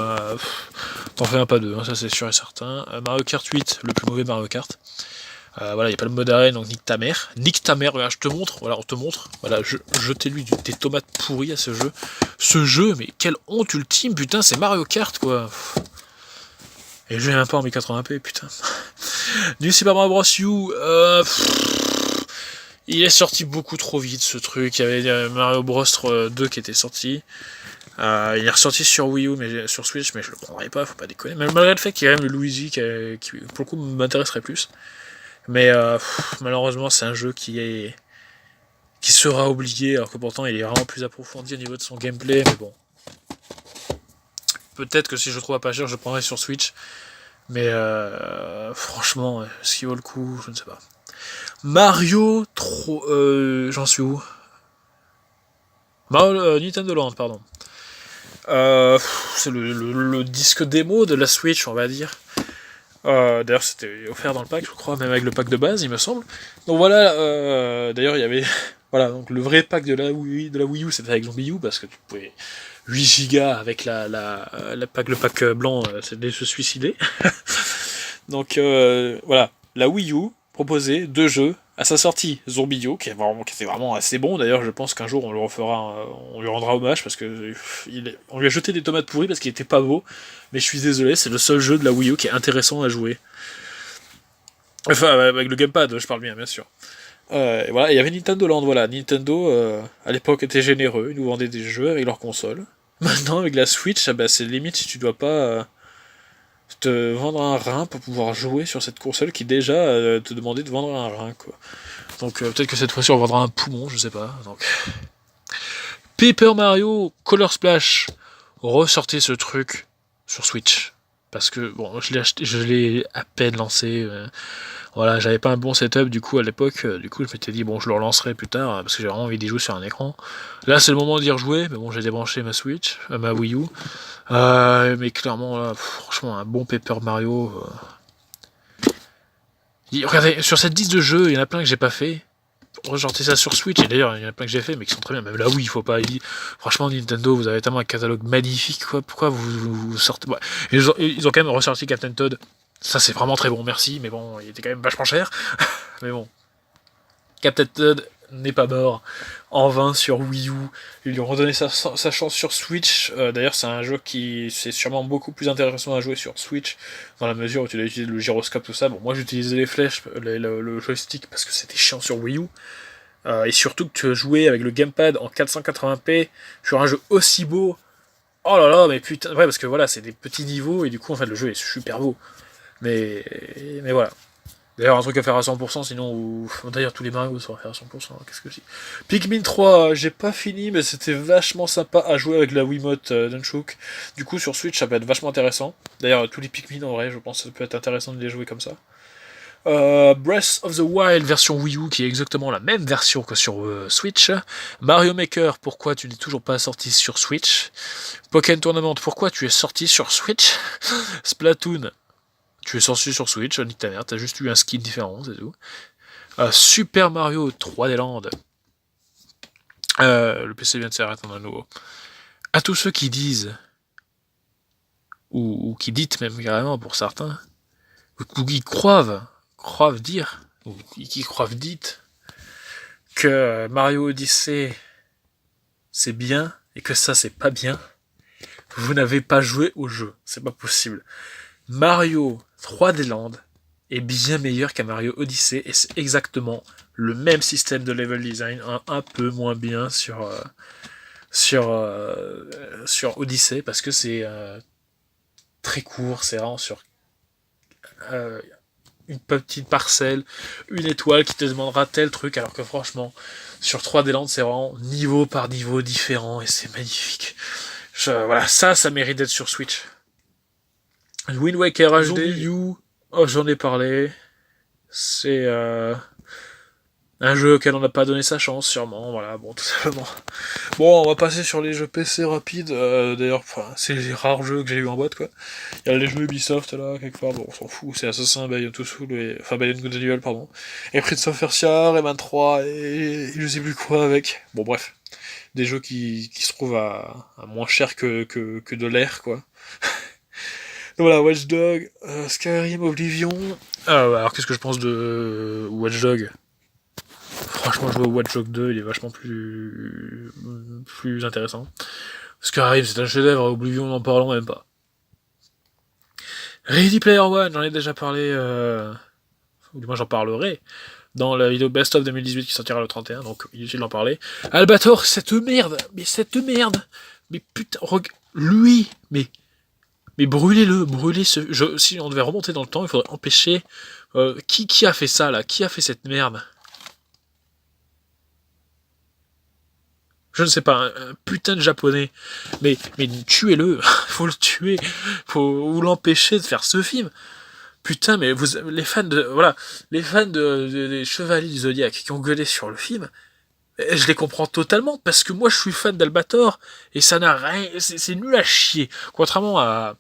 t'en fais un pas deux, hein, ça c'est sûr et certain. Mario Kart 8, le plus mauvais Mario Kart. Voilà, il n'y a pas le mode arène, donc nique ta mère. Nique ta mère, regarde, je te montre. Voilà, on te montre. Voilà, jetez-lui des tomates pourries à ce jeu. Ce jeu, mais quelle honte ultime, putain, c'est Mario Kart, quoi. Et je l'ai même pas en 1080p, putain. Du Super Mario Bros. U, il est sorti beaucoup trop vite, ce truc. Il y avait Mario Bros 2 qui était sorti. Il est ressorti sur Wii U, mais sur Switch, mais je le prendrais pas, faut pas déconner. Même malgré le fait qu'il y a même le Luigi qui pour le coup, m'intéresserait plus. Mais malheureusement, c'est un jeu qui sera oublié, alors que pourtant il est vraiment plus approfondi au niveau de son gameplay. Mais bon, peut-être que si je le trouve à pas cher, je le prendrai sur Switch. Mais franchement, est-ce qu'il vaut le coup? Je ne sais pas. Mario, j'en suis où? Nintendo Land, pardon. C'est le disque démo de la Switch, on va dire. D'ailleurs, c'était offert dans le pack, je crois, même avec le pack de base, il me semble. Donc voilà, d'ailleurs, il y avait. Voilà, donc le vrai pack de la Wii U, c'était avec Zombie U, parce que tu pouvais 8 Go avec le pack blanc, c'était de se suicider. Donc voilà, la Wii U proposait 2 jeux à sa sortie. Zombie U, qui était vraiment assez bon, d'ailleurs, je pense qu'un jour on lui rendra hommage, parce que on lui a jeté des tomates pourries parce qu'il était pas beau. Mais je suis désolé, c'est le seul jeu de la Wii U qui est intéressant à jouer. Enfin, avec le gamepad, je parle bien sûr. Et voilà, il y avait Nintendo Land, voilà. Nintendo, à l'époque, était généreux, ils nous vendaient des jeux avec leur console. Maintenant, avec la Switch, c'est limite si tu dois pas te vendre un rein pour pouvoir jouer sur cette console qui déjà te demandait de vendre un rein, quoi. Donc peut-être que cette fois-ci on vendra un poumon, je sais pas. Donc Paper Mario Color Splash, ressortez ce truc sur Switch. Parce que bon, je l'ai à peine lancé. Voilà, j'avais pas un bon setup du coup à l'époque. Du coup, je m'étais dit bon, je le relancerai plus tard parce que j'ai vraiment envie d'y jouer sur un écran. Là, c'est le moment d'y rejouer, mais bon, j'ai débranché ma Switch, ma Wii U. Mais clairement, là, franchement, un bon Paper Mario. Regardez, sur cette liste de jeux, il y en a plein que j'ai pas fait. Ressortez ça sur Switch, et d'ailleurs, il y en a plein que j'ai fait, mais qui sont très bien. Même là, oui, il faut pas. Franchement, Nintendo, vous avez tellement un catalogue magnifique, quoi. Pourquoi vous sortez. Ouais. Ils ont quand même ressorti Captain Toad. Ça, c'est vraiment très bon, merci, mais bon, il était quand même vachement cher. Mais bon. Captain Toad n'est pas mort en vain sur Wii U. Ils lui ont redonné sa chance sur Switch. D'ailleurs, c'est un jeu qui c'est sûrement beaucoup plus intéressant à jouer sur Switch dans la mesure où tu dois utiliser le gyroscope, tout ça. Bon, moi j'utilisais les flèches, le joystick parce que c'était chiant sur Wii U. Et surtout que tu jouais avec le gamepad en 480p sur un jeu aussi beau. Oh là là, mais putain, ouais, parce que voilà, c'est des petits niveaux et du coup, en fait, le jeu est super beau. Mais, mais voilà. D'ailleurs, un truc à faire à 100%, sinon, d'ailleurs, tous les Mario sont à faire à 100%, qu'est-ce que c'est. Pikmin 3, j'ai pas fini, mais c'était vachement sympa à jouer avec la Wiimote Nunchuk. Du coup, sur Switch, ça peut être vachement intéressant. D'ailleurs, tous les Pikmin, en vrai, je pense que ça peut être intéressant de les jouer comme ça. Breath of the Wild version Wii U, qui est exactement la même version que sur Switch. Mario Maker, pourquoi tu n'es toujours pas sorti sur Switch. Pokémon Tournament, pourquoi tu es sorti sur Switch. Splatoon, tu es sorti sur Switch, nique ta mère, t'as juste eu un skin différent, c'est tout. Super Mario 3D Land. Le PC vient de s'arrêter dans un nouveau. À tous ceux qui disent, ou qui dites même carrément pour certains, ou qui croivent dire, ou qui croivent dites, que Mario Odyssey c'est bien et que ça c'est pas bien, vous n'avez pas joué au jeu, c'est pas possible. Mario 3D Land est bien meilleur qu'un Mario Odyssey et c'est exactement le même système de level design, un peu moins bien sur Odyssey parce que c'est très court, c'est vraiment sur une petite parcelle, une étoile qui te demandera tel truc, alors que franchement, sur 3D Land, c'est vraiment niveau par niveau différent et c'est magnifique. Voilà, ça mérite d'être sur Switch. Wind Waker HD, Zombie U, oh, j'en ai parlé. C'est un jeu auquel on n'a pas donné sa chance, sûrement. Voilà, bon, tout simplement. Bon, on va passer sur les jeux PC rapides. D'ailleurs, c'est les rares jeux que j'ai eu en boîte, quoi. Il y a les jeux Ubisoft, là, quelque part. Bon, on s'en fout. C'est Assassin, Beyond Two Soul, Beyond Good and Evil, pardon. Et Prince of Persia, Rayman 3, et je sais plus quoi avec. Bon, bref. Des jeux qui se trouvent à moins cher que de l'air, quoi. Donc voilà, Watch Dogs, Skyrim, Oblivion. Alors, qu'est-ce que je pense de Watch Dogs ? Franchement, jouer au Watch Dogs 2, il est vachement plus intéressant. Skyrim, c'est un chef-d'œuvre, Oblivion, n'en parlons même pas. Ready Player One, j'en ai déjà parlé, ou du moins j'en parlerai, dans la vidéo Best of 2018 qui sortira le 31, donc inutile d'en parler. Albator, cette merde, mais putain, lui, mais brûlez-le, brûlez ce... si on devait remonter dans le temps, il faudrait empêcher... qui a fait ça, là ? Qui a fait cette merde ? Je ne sais pas, un putain de japonais. Mais tuez-le, faut le tuer, faut l'empêcher de faire ce film. Putain, mais les fans des Chevaliers du Zodiac qui ont gueulé sur le film, je les comprends totalement, parce que moi je suis fan d'Albator, et ça n'a rien, c'est nul à chier. Contrairement à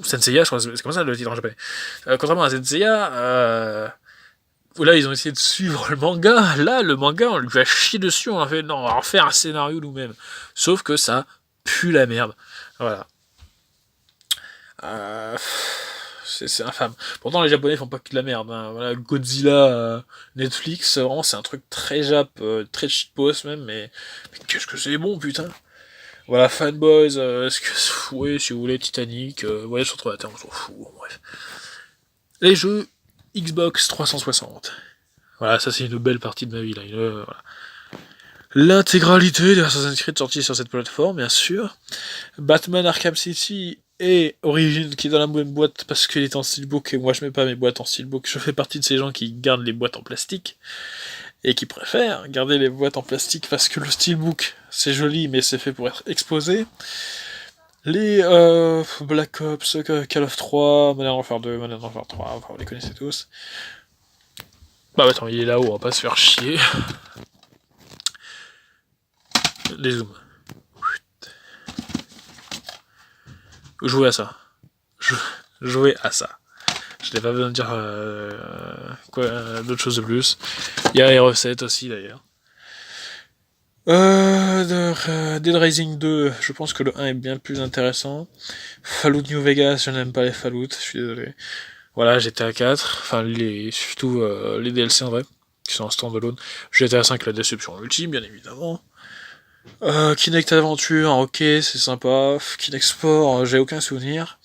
Senseiya, je crois que c'est comme ça le titre en japonais. Contrairement à Senseiya, où là ils ont essayé de suivre le manga, là le manga on lui a chié dessus, on a fait non, on va refaire un scénario nous-mêmes. Sauf que ça pue la merde. Voilà. C'est infâme. Pourtant les japonais font pas que de la merde. Hein. Voilà, Godzilla, Netflix, vraiment c'est un truc très jap, très shitpost même, mais qu'est-ce que c'est bon putain. Voilà, Fanboys, est-ce que oui, si vous voulez, Titanic, Voyage sur la Terre, on s'en fout, bon, bref. Les jeux Xbox 360. Voilà, ça c'est une belle partie de ma vie là. Voilà. l'intégralité des Assassin's Creed sortis sur cette plateforme, bien sûr. Batman Arkham City et Origins qui est dans la même boîte parce qu'il est en steelbook et moi je mets pas mes boîtes en steelbook. Je fais partie de ces gens qui gardent les boîtes en plastique et qui préfèrent garder les boîtes en plastique parce que le steelbook c'est joli mais c'est fait pour être exposé. Les Black Ops, Call of 3, Modern Warfare 2, Modern Warfare 3, enfin vous les connaissez tous. Bah attends, il est là-haut, on va pas se faire chier. Les zooms. Jouez à ça. Jouez à ça. Je n'ai pas besoin de dire d'autres choses de plus. Il y a les recettes aussi d'ailleurs. Dead Rising 2, je pense que le 1 est bien plus intéressant. Fallout New Vegas, je n'aime pas les Fallout, je suis désolé. Voilà, GTA 4, enfin surtout les DLC en vrai, qui sont en standalone. GTA 5, la déception ultime, bien évidemment. Kinect Adventure, ok, c'est sympa. Kinect Sport, j'ai aucun souvenir.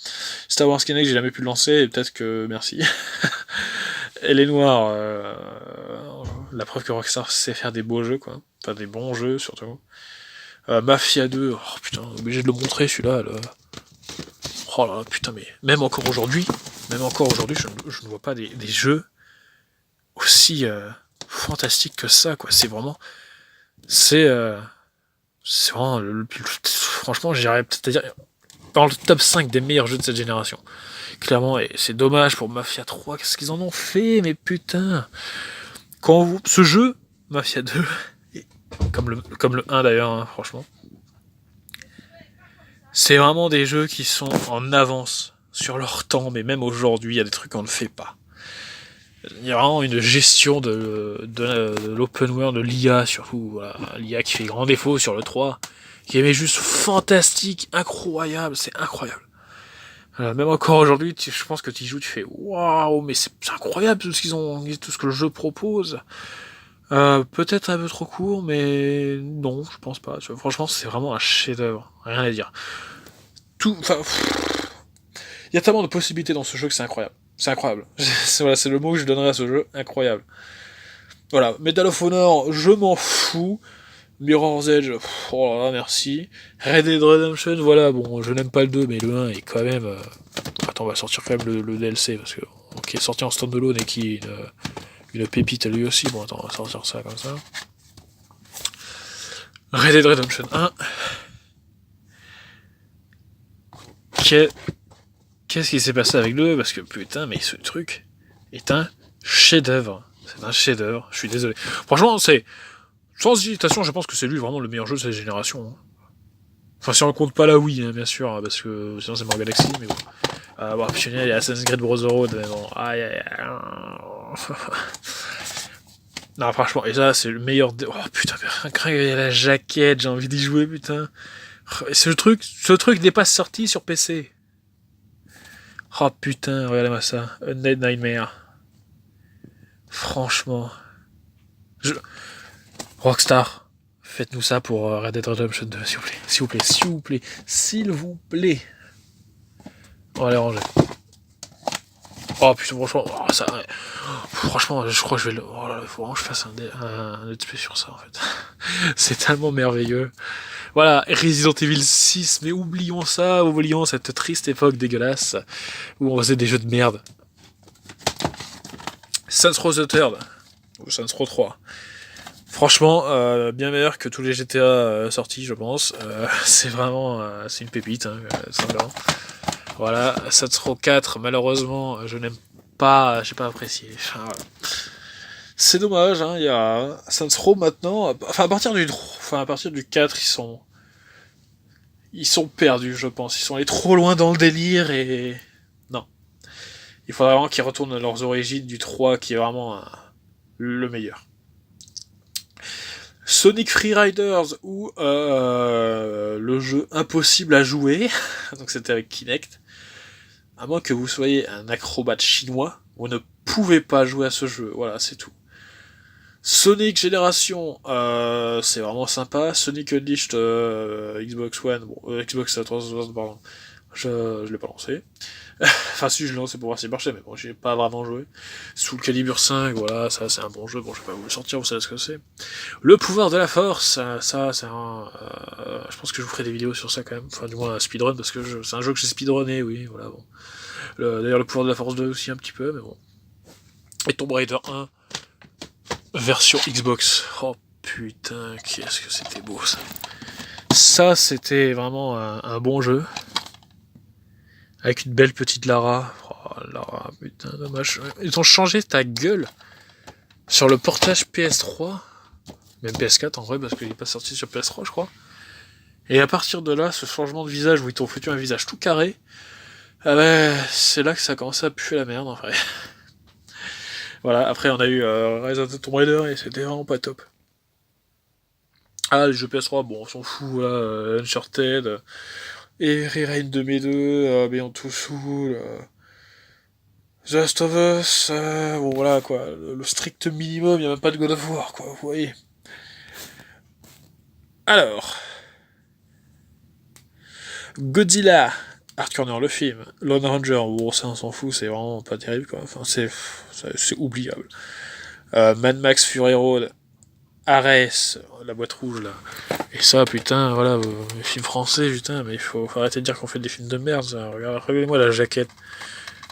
Star Wars Kinect, j'ai jamais pu le lancer, et peut-être que merci. Elle est noire, la preuve que Rockstar sait faire des beaux jeux, quoi. Enfin, des bons jeux, surtout. Mafia 2, oh putain, obligé de le montrer celui-là. Là. Oh là là, putain, mais même encore aujourd'hui, je ne vois pas des jeux aussi fantastiques que ça, quoi. C'est vraiment. C'est vraiment franchement, j'irais peut-être à dire dans le top 5 des meilleurs jeux de cette génération. Clairement, et c'est dommage pour Mafia 3, qu'est-ce qu'ils en ont fait, mais putain. Ce jeu, Mafia 2, comme le 1 d'ailleurs, hein, franchement, c'est vraiment des jeux qui sont en avance sur leur temps, mais même aujourd'hui, il y a des trucs qu'on ne fait pas. Il y a vraiment une gestion de l'open world, de l'IA surtout, voilà, l'IA qui fait grand défaut sur le 3, qui est juste fantastique, incroyable, c'est incroyable. Même encore aujourd'hui, je pense que tu y joues, tu fais waouh, mais c'est incroyable tout ce qu'ils ont, tout ce que le jeu propose. Peut-être un peu trop court, mais non, je pense pas. Franchement, c'est vraiment un chef-d'œuvre, rien à dire. Il y a tellement de possibilités dans ce jeu que c'est incroyable. C'est incroyable. C'est le mot que je donnerais à ce jeu, incroyable. Voilà, Medal of Honor, je m'en fous. Mirror's Edge, oh là là, merci. Red Dead Redemption, voilà, bon, je n'aime pas le 2, mais le 1 est quand même... Attends, on va sortir quand même le DLC, parce que... qui est sorti en standalone et qui est une pépite lui aussi. Bon, attends, on va sortir ça comme ça. Red Dead Redemption 1. Qu'est-ce qui s'est passé avec le 2 parce que putain, mais ce truc est un chef-d'œuvre. C'est un chef-d'œuvre, je suis désolé. Franchement, c'est... Sans hésitation, je pense que c'est lui vraiment le meilleur jeu de cette génération. Enfin, si on ne compte pas la Wii, hein, bien sûr, parce que sinon c'est Mario Galaxy, mais bon. Bon, il y a Assassin's Creed Brotherhood, mais bon. Non, franchement, et ça, c'est le meilleur... Oh putain, il y a la jaquette, j'ai envie d'y jouer, putain. Et ce truc n'est pas sorti sur PC. Oh putain, regardez-moi ça. Undead Nightmare. Franchement. Rockstar, faites-nous ça pour Red Dead Redemption 2, s'il vous plaît. S'il vous plaît, s'il vous plaît. S'il vous plaît. On va les ranger. Oh putain, franchement, ça... Ouais. Franchement, je crois que je vais le... Oh là là, il faut vraiment que je fasse un let's play sur ça, en fait. C'est tellement merveilleux. Voilà, Resident Evil 6, mais oublions ça, oublions cette triste époque dégueulasse où on faisait des jeux de merde. Saints Row the Third, ou Saints Row 3. Franchement, bien meilleur que tous les GTA sortis, je pense. C'est vraiment... c'est une pépite, hein, simplement. Voilà, Saints Row 4, malheureusement, je n'aime pas... J'ai pas apprécié. Enfin, voilà. C'est dommage, hein, il y a Saints Row maintenant... Enfin, à partir du 4, ils sont perdus, je pense. Ils sont allés trop loin dans le délire et... Non. Il faudrait vraiment qu'ils retournent à leurs origines du 3, qui est vraiment le meilleur. Sonic Freeriders ou le jeu impossible à jouer, donc c'était avec Kinect. À moins que vous soyez un acrobate chinois, vous ne pouvez pas jouer à ce jeu. Voilà, c'est tout. Sonic Génération, c'est vraiment sympa. Sonic Unleashed Xbox One, Xbox 360, pardon. Je l'ai pas lancé. Enfin, si je l'ai lancé pour voir s'il marchait, mais bon, j'ai pas vraiment joué. Sous le calibre 5, voilà, ça c'est un bon jeu, bon, je vais pas vous le sortir, vous savez ce que c'est. Le pouvoir de la force, ça c'est un... je pense que je vous ferai des vidéos sur ça quand même, enfin du moins un speedrun, parce que c'est un jeu que j'ai speedrunné, oui, voilà, bon. D'ailleurs le pouvoir de la force 2 aussi un petit peu, mais bon. Et Tomb Raider 1, version Xbox. Oh putain, qu'est-ce que c'était beau ça. Ça c'était vraiment un bon jeu. Avec une belle petite Lara. Oh Lara, putain, dommage. Ils ont changé ta gueule sur le portage PS3. Même PS4 en vrai, parce qu'il n'est pas sorti sur PS3, je crois. Et à partir de là, ce changement de visage où ils t'ont foutu un visage tout carré, ah ben, c'est là que ça a commencé à puer la merde en vrai. Voilà, après on a eu Rise of the Tomb Raider et c'était vraiment pas top. Ah, les jeux PS3, bon, on s'en fout, là, Uncharted, Heavy Rain 2 mes 2, Beyond Two Soul, The Last of Us, bon voilà quoi, le strict minimum, il n'y a même pas de God of War, quoi, vous voyez. Alors, Godzilla, Art Corner le film, Lone Ranger, bon ça on s'en fout, c'est vraiment pas terrible quoi, enfin c'est oubliable. Mad Max Fury Road, Ares, la boîte rouge là, et ça putain, voilà, les films français putain, mais il faut arrêter de dire qu'on fait des films de merde, ça. Regardez-moi la jaquette,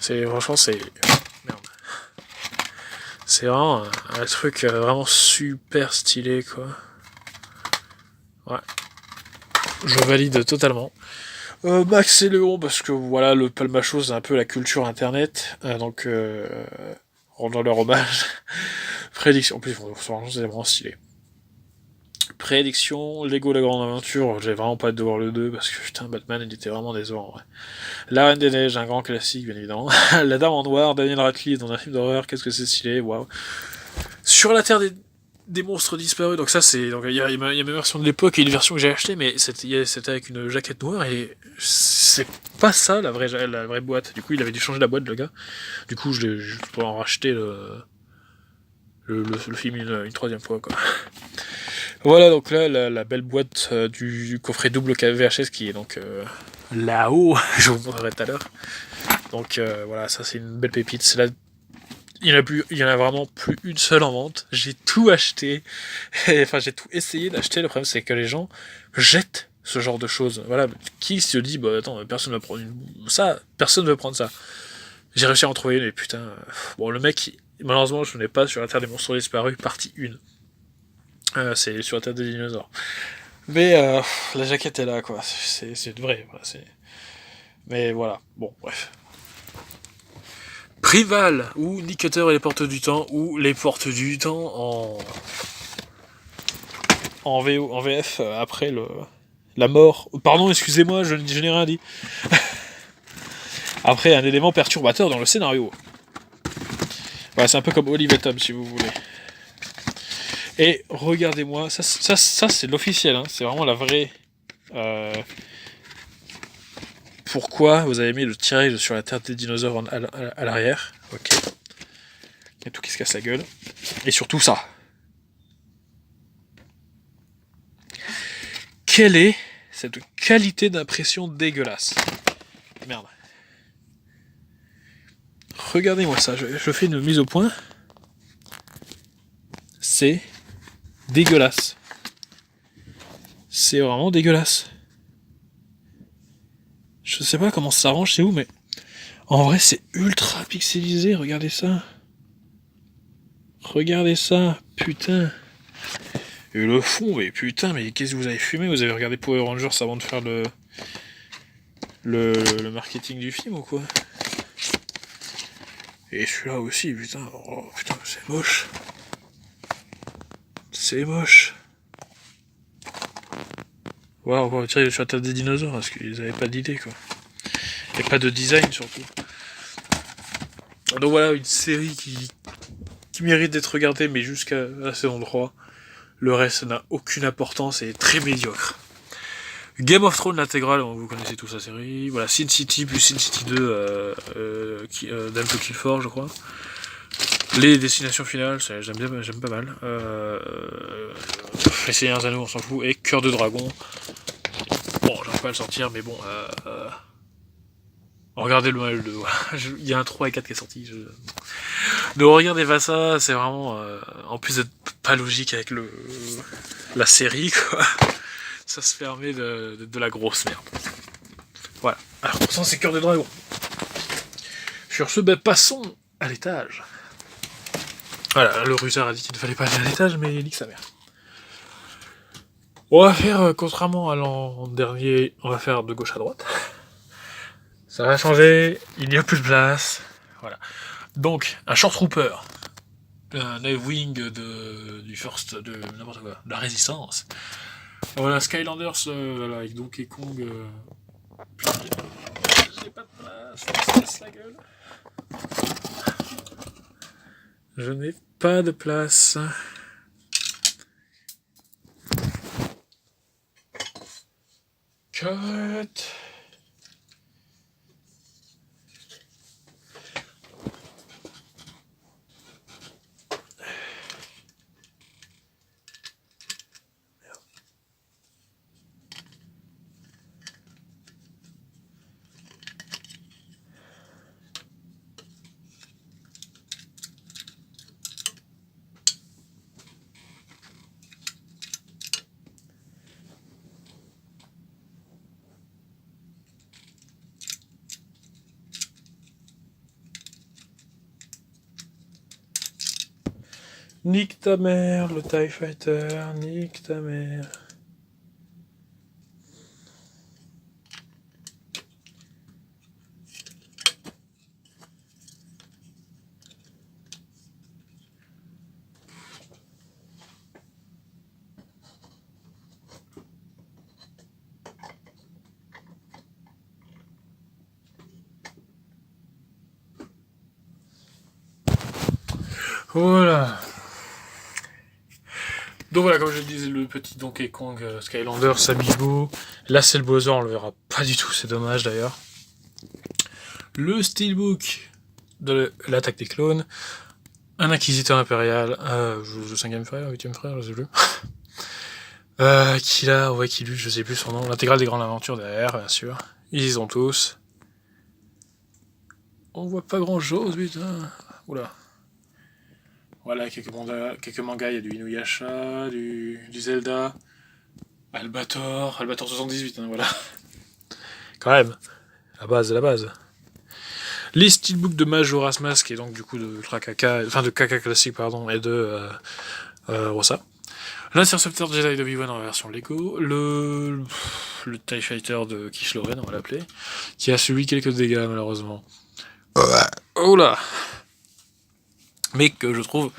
franchement c'est... Merde. C'est vraiment un truc vraiment super stylé quoi. Ouais. Je valide totalement. Max et Léon, parce que voilà, le Palmacho c'est un peu la culture internet, donc rendons leur hommage. Prédiction, en plus, c'est vraiment stylé. Prédiction, Lego la grande aventure, j'ai vraiment pas hâte de voir le 2, parce que putain, Batman il était vraiment décevant en vrai. La Reine des Neiges, un grand classique bien évidemment. La Dame en Noir, Daniel Radcliffe dans un film d'horreur, qu'est-ce que c'est stylé, waouh. Sur la Terre des monstres disparus, donc ça c'est... Donc il y a ma version de l'époque et une version que j'ai achetée, mais c'était avec une jaquette noire, et c'est pas ça la vraie boîte. Du coup il avait dû changer la boîte le gars. Du coup je pourrais en racheter le film une troisième fois quoi. Voilà donc là la belle boîte du coffret double VHS qui est donc là-haut, je vous montrerai tout à l'heure. Donc voilà, ça c'est une belle pépite, c'est il y en a vraiment plus une seule en vente. J'ai tout acheté. Enfin, j'ai tout essayé d'acheter. Le problème, c'est que les gens jettent ce genre de choses. Voilà. Qui se dit, bah, attends, personne va prendre ça. Personne veut prendre ça. J'ai réussi à en trouver une, mais putain. Bon, le mec, malheureusement, je n'ai pas sur la Terre des monstres disparus, partie 1. C'est sur la Terre des dinosaures. Mais, la jaquette est là, quoi. C'est vrai, voilà, mais voilà. Bon, bref. Prival, ou Nick Cutter et les portes du temps, ou les portes du temps en VF après la mort. Pardon, excusez-moi, je n'ai rien dit. Après, un élément perturbateur dans le scénario. Voilà, c'est un peu comme Olive et Tom, si vous voulez. Et regardez-moi, ça c'est l'officiel, hein, c'est vraiment la vraie... Pourquoi vous avez mis le tirage sur la Terre des dinosaures à l'arrière. Ok. Il y a tout qui se casse la gueule. Et surtout ça. Quelle est cette qualité d'impression dégueulasse? Merde. Regardez-moi ça, je fais une mise au point. C'est dégueulasse. C'est vraiment dégueulasse. Je sais pas comment ça s'arrange chez vous, mais en vrai c'est ultra pixelisé, regardez ça. Regardez ça, putain. Et le fond, mais putain, mais qu'est-ce que vous avez fumé? Vous avez regardé Power Rangers avant de faire le marketing du film ou quoi? Et celui-là aussi, putain, oh, putain, c'est moche. C'est moche. Waouh, on va tirer sur la table des dinosaures parce qu'ils avaient pas d'idée quoi. Et pas de design surtout. Donc voilà, une série qui mérite d'être regardée, mais jusqu'à la saison 3. Le reste n'a aucune importance et est très médiocre. Game of Thrones, l'intégrale, vous connaissez tous la série. Voilà, Sin City plus Sin City 2, Dame to Kill 4, je crois. Les destinations finales, j'aime pas mal. Les Seigneurs Anneaux, on s'en fout. Et Cœur de Dragon. Bon, j'arrive pas à le sortir, mais bon. Regardez le 2, voilà. Il y a un 3 et 4 qui est sorti. Ne regardez pas ça, c'est vraiment... en plus d'être pas logique avec la série, quoi. Ça se permet de la grosse merde. Voilà. Alors pourtant c'est Cœur de Dragon. Sur ce, passons à l'étage. Voilà, le ruseur a dit qu'il ne fallait pas aller à l'étage, mais il nique sa mère. On va faire, contrairement à l'an dernier, on va faire de gauche à droite. Ça va changer, il n'y a plus de place. Voilà. Donc, un Short Trooper, un Wing du First, de n'importe quoi, de la Résistance. Voilà, Skylanders, voilà, avec Donkey Kong. Putain, j'ai pas de place, on se casse la gueule. Je n'ai pas de place. Cut. Nique ta mère, le TIE Fighter, nique ta mère. Voilà. Donc voilà, comme je le disais, le petit Donkey Kong Skylanders Amiibo. Là, c'est le Bowser, on le verra pas du tout, c'est dommage d'ailleurs. Le Steelbook de l'attaque des clones. Un Inquisiteur impérial, le 5e frère, 8e frère, je sais plus. Qui lutte, je sais plus son nom. L'intégrale des grandes aventures derrière, bien sûr. Ils y sont tous. On voit pas grand chose, putain. Oula. Voilà, quelques mangas, il y a du Inuyasha, du Zelda, Albator 78, hein, voilà. Quand même, la base de la base. Les steelbooks de Majora's Mask, et donc du coup de Ultra Kaka, enfin de Kaka classique, pardon, et de Rosa. L'Interceptor Jedi de Obi-Wan en version Lego, le TIE Fighter de Kish Loren, on va l'appeler, qui a subi quelques dégâts malheureusement. Oh là. Mais que je trouve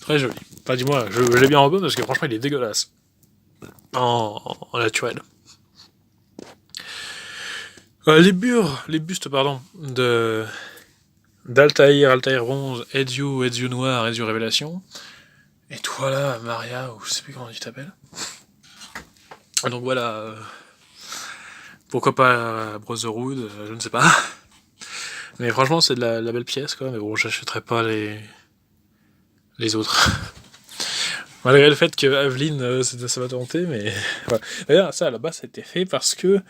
très joli. Enfin, dis-moi, je l'ai bien en bon parce que franchement, il est dégueulasse. En naturel. Les bustes, pardon, d'Altaïr, Altaïr Bronze, Ezio Noir, Ezio Révélation. Et toi là, Maria, ou je sais plus comment tu t'appelles. Donc voilà. Pourquoi pas Brotherhood, je ne sais pas. Mais franchement, c'est de la belle pièce, quoi. Mais bon, j'achèterai pas les autres. Malgré le fait que Aveline, ça va tenter, mais voilà. D'ailleurs, ça, là-bas, ça a été fait parce que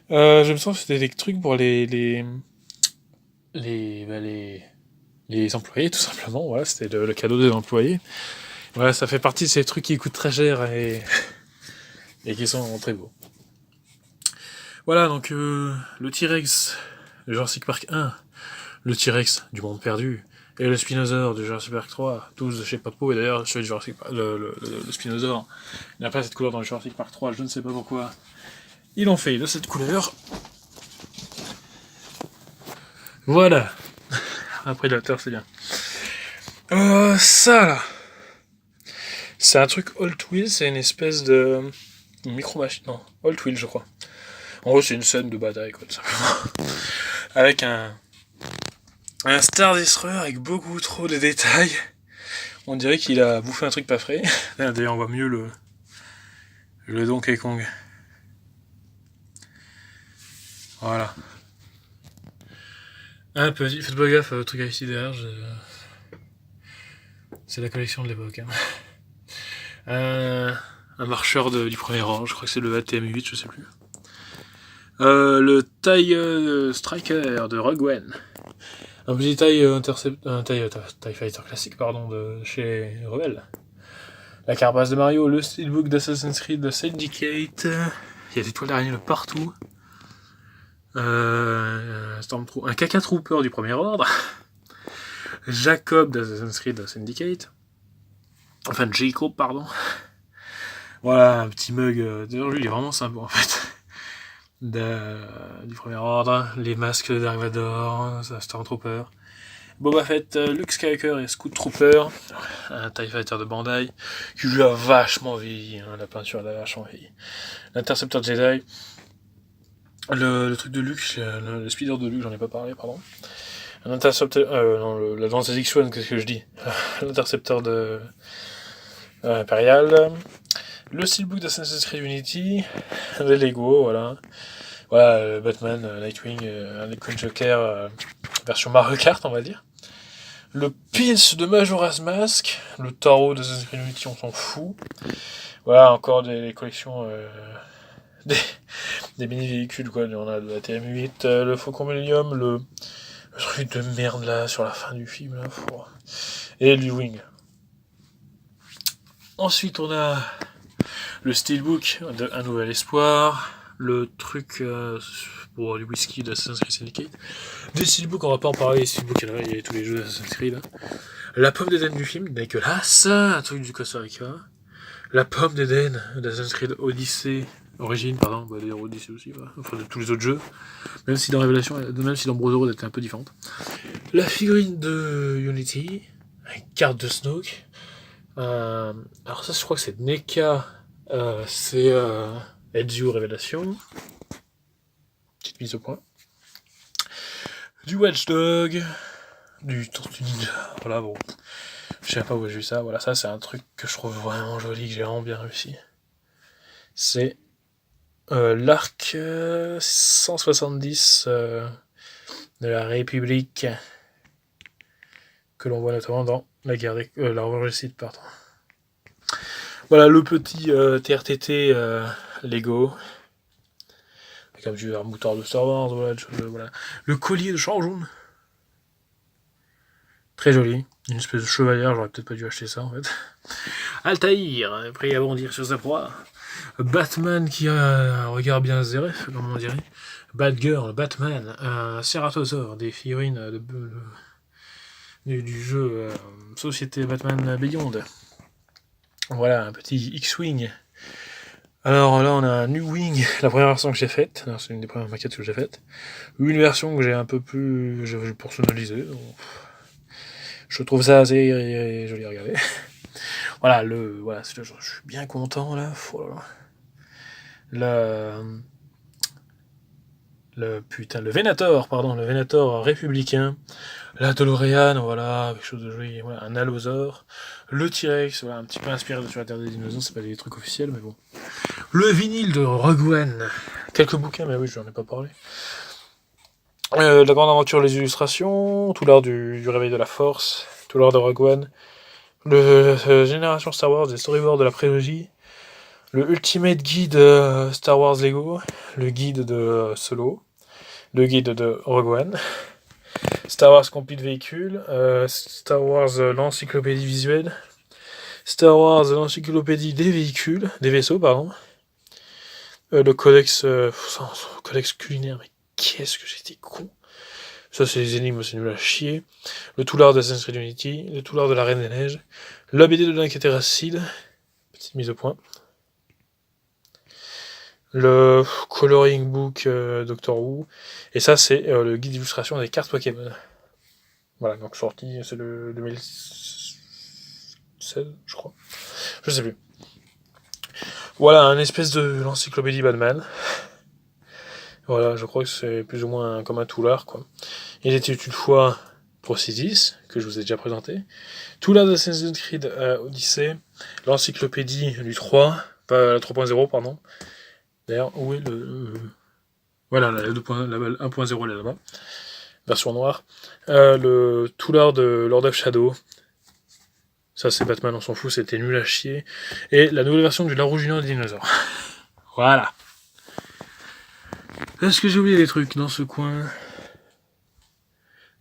je me sens que c'était des trucs pour les employés, tout simplement. Voilà, c'était le cadeau des employés. Voilà, ça fait partie de ces trucs qui coûtent très cher et qui sont très beaux. Voilà, donc le T-Rex de Jurassic Park 1, le T-Rex du Monde Perdu, et le Spinosaur de Jurassic Park 3, tous de chez Papo, et d'ailleurs celui de Jurassic Park, le Spinosaur, il n'a pas cette couleur dans le Jurassic Park 3, je ne sais pas pourquoi. Ils l'ont fait de cette couleur. Voilà. Un prédateur, c'est bien. Ça là. C'est un truc Hot Wheels, c'est une espèce de micro-machine. Non, Hot Wheels, je crois. En gros, c'est une scène de bataille, quoi, tout simplement. Avec un Star Destroyer avec beaucoup trop de détails. On dirait qu'il a bouffé un truc pas frais. D'ailleurs, on voit mieux le Donkey Kong. Voilà. Un petit. Faites pas gaffe au truc ici derrière. C'est la collection de l'époque. Hein. Un marcheur du premier rang, je crois que c'est le ATM8, je sais plus. Le TIE Striker de Rogue One. Un petit TIE Fighter classique, pardon, de chez Rebelle. La carapace de Mario, le steelbook d'Assassin's Creed de Syndicate. Il y a des toiles d'araignée de partout. Un caca trooper du premier ordre. Jacob d'Assassin's Creed Syndicate. Enfin, Jacob, pardon. Voilà, un petit mug. D'ailleurs, lui, il est vraiment sympa en fait. Du premier ordre. Les masques de Dark Vador, Stormtrooper. Boba Fett, Luke Skywalker et Scout Trooper. Un TIE Fighter de Bandai. Qui lui a vachement vieilli. Hein, la peinture, elle a vachement vieilli. L'Interceptor Jedi. Le truc de Luke, le speeder de Luke, j'en ai pas parlé, pardon. Un intercepteur, non, la lance des X-1, qu'est-ce que je dis? L'intercepteur de Imperial. Le steelbook d'Assassin's Creed Unity. Les Lego, voilà. Voilà, Batman, Nightwing, Nightwing Joker, version Mario Kart, on va dire. Le pins de Majora's Mask. Le tarot d'Assassin's Creed Unity, on s'en fout. Voilà, encore des collections... des mini-véhicules, quoi. On a la TM8, le Faucon Millennium, le truc de merde, là, sur la fin du film, là. Et le Wing. Ensuite, on a le Steelbook de Un Nouvel Espoir, le truc pour du whisky d'Assassin's Creed Syndicate. Des Steelbooks, on va pas en parler, les Steelbooks, il y a tous les jeux d'Assassin's Creed. Hein. La pomme d'Eden du film, dégueulasse, un truc du Costa Rica. La pomme d'Eden d'Assassin's Creed Odyssey. Origine, pardon, bah d'ailleurs Odyssey aussi, voilà. Enfin de tous les autres jeux, même si dans Révélation, même si dans Brotherhood elle était un peu différente. La figurine de Unity, une carte de Snoke. Alors ça je crois que c'est NECA, c'est Ezio Révélation. Petite mise au point. Du Watchdog, du Tortue Ninja, voilà bon. Je sais pas où j'ai vu ça, voilà ça c'est un truc que je trouve vraiment joli, que j'ai vraiment bien réussi. C'est l'arc 170 de la République que l'on voit notamment dans la guerre la revanche des Sith, pardon. Voilà le petit TRTT Lego avec un petit moutarde de Star Wars, voilà. Le collier de Charles jaune. Très joli, une espèce de chevalière, j'aurais peut-être pas dû acheter ça en fait. Altaïr, prêt à bondir sur sa proie. Batman qui a un regard bien zéref, comme on dirait. Batgirl, Batman, Ceratosaur, des figurines du jeu Société Batman Beyond. Voilà, un petit X-Wing. Alors là, on a un New Wing, la première version que j'ai faite. C'est une des premières maquettes que j'ai faites. Une version que j'ai un peu plus personnalisée. Je trouve ça assez joli à regarder. Voilà, je suis bien content là. Le Venator républicain, la DeLorean, voilà, quelque chose de joli, voilà, un Allosaure, le T-Rex, voilà, un petit peu inspiré de Sur la Terre des Dinosaures, c'est pas des trucs officiels, mais bon. Le vinyle de Rogue One, quelques bouquins, mais oui, je n'en ai pas parlé. La grande aventure, les illustrations, tout l'art du réveil de la force, tout l'art de Rogue One, le Génération Star Wars, les storyboards de la prélogie, le Ultimate Guide Star Wars Lego, le guide de Solo, le guide de Rogue One, Star Wars Complete Véhicule, Star Wars l'encyclopédie visuelle, Star Wars l'encyclopédie des véhicules, des vaisseaux, pardon, le codex culinaire, mais qu'est-ce que j'étais con. Ça, c'est les énigmes, c'est nul à chier. Le tout l'art d'Assassin's Creed Unity, le tout l'art de la Reine des Neiges, la BD de Link Terracide, petite mise au point. Le coloring book Doctor Who, et ça c'est le guide d'illustration des cartes Pokémon. Voilà, donc sorti, c'est le 2016, je crois. Je sais plus. Voilà, un espèce de l'encyclopédie Batman. Voilà, je crois que c'est plus ou moins comme un toulard, quoi. Il était une fois Procedis, que je vous ai déjà présenté. Tout l'art d'Assassin's Creed Odyssey, l'encyclopédie du 3, pas la 3.0, pardon. D'ailleurs, où est le... Voilà, la 1.0, elle est là-bas. Version noire. Le tout l'art de Lord of Shadow. Ça, c'est Batman, on s'en fout, c'était nul à chier. Et la nouvelle version du La Rouge Junior des dinosaures. Voilà. Est-ce que j'ai oublié des trucs dans ce coin?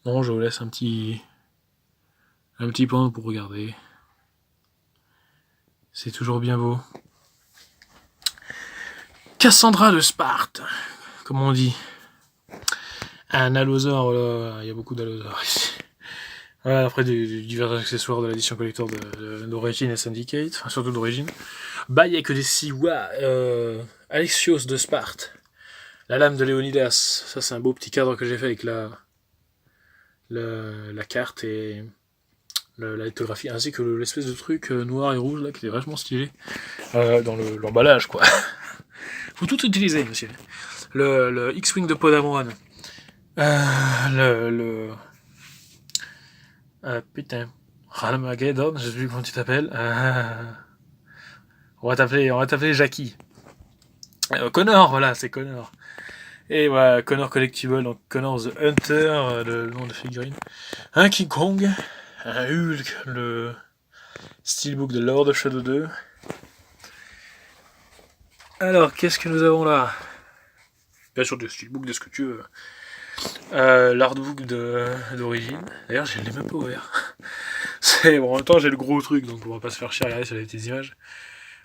Non, je vous laisse un petit point pour regarder. C'est toujours bien beau. Cassandra de Sparte, comme on dit. Un allosaure, voilà, il y a beaucoup d'allosaures ici. Voilà, après divers accessoires de l'édition collector d'Origin et Syndicate, enfin surtout d'Origin. Bah, il n'y a que des Siwa. Alexios de Sparte. La lame de Léonidas. Ça, c'est un beau petit cadre que j'ai fait avec la carte et la lithographie, ainsi que l'espèce de truc noir et rouge là qui était vachement stylé. Dans l'emballage, quoi. Faut tout utiliser, monsieur. Le X-Wing de Podamon. Putain. Ralmageddon, je sais plus comment tu t'appelles. On va t'appeler Jackie. Connor, voilà, c'est Connor. Et voilà, Connor Collectible, donc Connor the Hunter, le nom de figurine. Un King Kong, un Hulk, le Steelbook de Lord of Shadow 2. Alors, qu'est-ce que nous avons là? Bien sûr, du Steelbook, de ce que tu veux. L'artbook d'origine. D'ailleurs, je l'ai même pas ouvert. Bon, en même temps, j'ai le gros truc, donc on va pas se faire chier à regarder sur les petites images.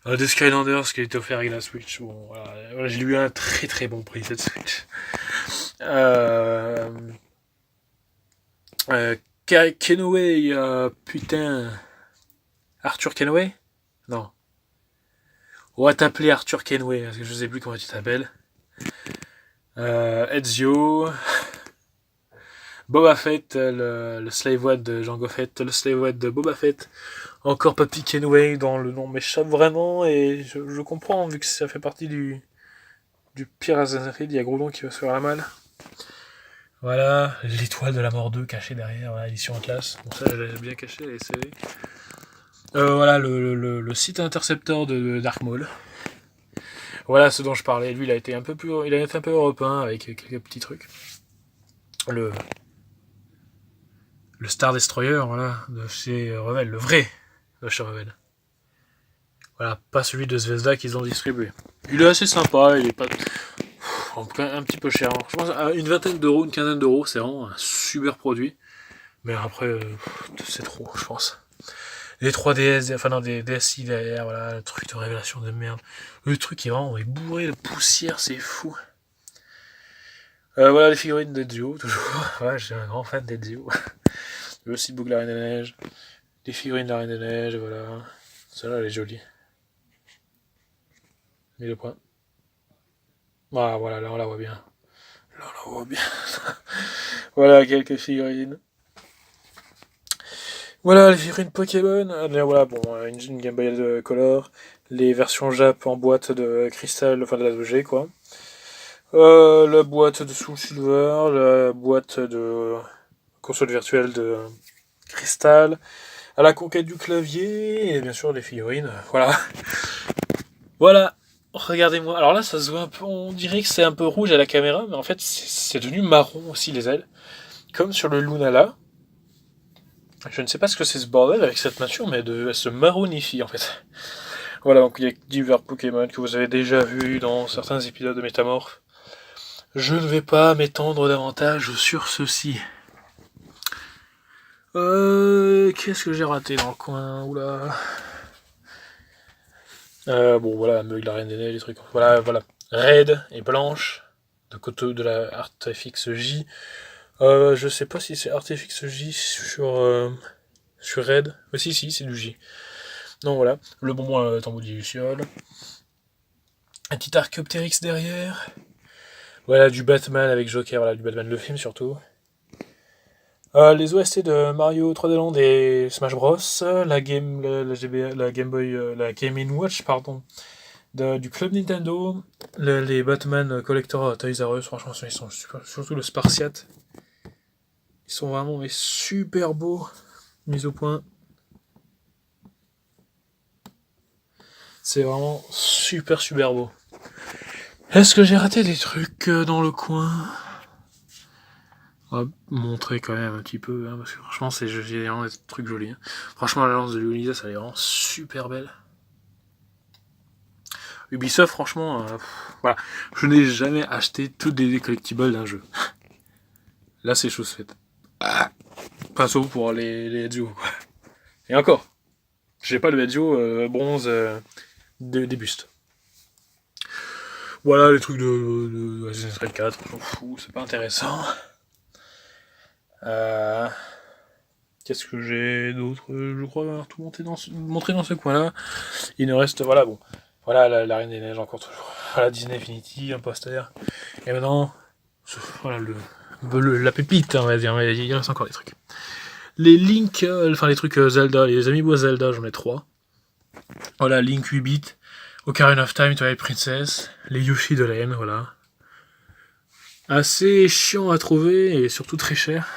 De Skylanders qui a été offert avec la Switch. Bon, voilà, j'ai eu un très très bon prix cette Switch. Kenway, putain. Arthur Kenway? Non. On va t'appeler Arthur Kenway, parce que je sais plus comment tu t'appelles. Ezio. Boba Fett, le Slave One de Jango Fett, le Slave One de Boba Fett. Encore Papy Kenway dont le nom m'échappe vraiment, et je comprends, vu que ça fait partie du pire Assassin's Creed, il y a Groudon qui va se faire la malle. Voilà, l'étoile de la mort 2 cachée derrière, voilà, édition Atlas. Bon, ça, je l'ai bien caché, elle est scellée. Voilà, le site intercepteur de Dark Maul. Voilà ce dont je parlais. Lui, il a été un peu européen avec quelques petits trucs. Le Star Destroyer, voilà, de chez Revel, le vrai de chez Revel. Voilà, pas celui de Zvezda qu'ils ont distribué. Il est assez sympa, il est pas. En tout cas, un petit peu cher. Je pense à une vingtaine d'euros, une quinzaine d'euros, c'est vraiment un super produit. Mais après, c'est trop, je pense. Les 3DS, enfin non, des DSi derrière, voilà, le truc de révélation de merde. Le truc qui est vraiment bourré de poussière, c'est fou. Voilà les figurines d'Ezio, toujours. Ouais, j'ai un grand fan d'Ezio. Le Steelbook de la Reine des Neiges. Des figurines de la Reine des Neiges, voilà. Celle-là, elle est jolie. 1000 points. Ah, voilà, là, on la voit bien. Là, on la voit bien. Voilà, quelques figurines. Voilà, les figurines Pokémon. Voilà, bon, une Game Boy Color. Les versions Jap en boîte de cristal, enfin de la 2G, quoi. La boîte de Soul Silver, la boîte de console virtuelle de cristal, à la conquête du clavier, et bien sûr les figurines, voilà. Voilà, regardez-moi. Alors là, ça se voit un peu, on dirait que c'est un peu rouge à la caméra, mais en fait, c'est devenu marron aussi les ailes. Comme sur le Lunala. Je ne sais pas ce que c'est ce bordel avec cette nature, mais elle se marronifie en fait. Voilà, donc il y a divers Pokémon que vous avez déjà vus dans certains épisodes de Métamorph. Je ne vais pas m'étendre davantage sur ceci. Qu'est-ce que j'ai raté dans le coin? Oula. Bon, voilà, Meug, la Reine des Neiges, les trucs. Voilà. Red et Blanche, de la Artefix J. Je sais pas si c'est Artefix J sur Red. Mais si, c'est du J. Non, voilà. Le bonbon tambour du Luciole. Un petit Archéoptérix derrière. Voilà, du Batman avec Joker, voilà, du Batman le film surtout. Les OST de Mario 3D Land et Smash Bros, la Game Boy, la Game Watch, pardon, du Club Nintendo, les Batman Collector Toys R Us, franchement, ils sont super, surtout le Spartiate. Ils sont vraiment super beaux, mis au point. C'est vraiment super beau. Est-ce que j'ai raté des trucs dans le coin? On va montrer quand même un petit peu, hein, parce que franchement, j'ai vraiment des trucs jolis. Hein. Franchement, la lance de Leonidas, elle est vraiment super belle. Ubisoft, franchement, voilà. Je n'ai jamais acheté tous les collectibles d'un jeu. Là, c'est chose faite. Pas sauf pour les Ezio, quoi. Et encore, j'ai pas le Ezio bronze des bustes. Voilà, les trucs de Assassin's Creed 4, on s'en fout, c'est pas intéressant. Qu'est-ce que j'ai d'autre? Je crois avoir tout montré dans ce coin-là. Il nous reste, voilà, bon. Voilà, la Reine des Neiges encore toujours. Voilà, Disney Infinity, un poster. Et maintenant, voilà, la pépite, on va dire, mais il reste encore des trucs. Les Link, enfin les trucs Zelda, les Amiibo Zelda, j'en ai 3. Voilà, Link 8 bits, Ocarina of Time, Twilight Princess, les Yoshi de la haine, voilà. Assez chiant à trouver et surtout très cher.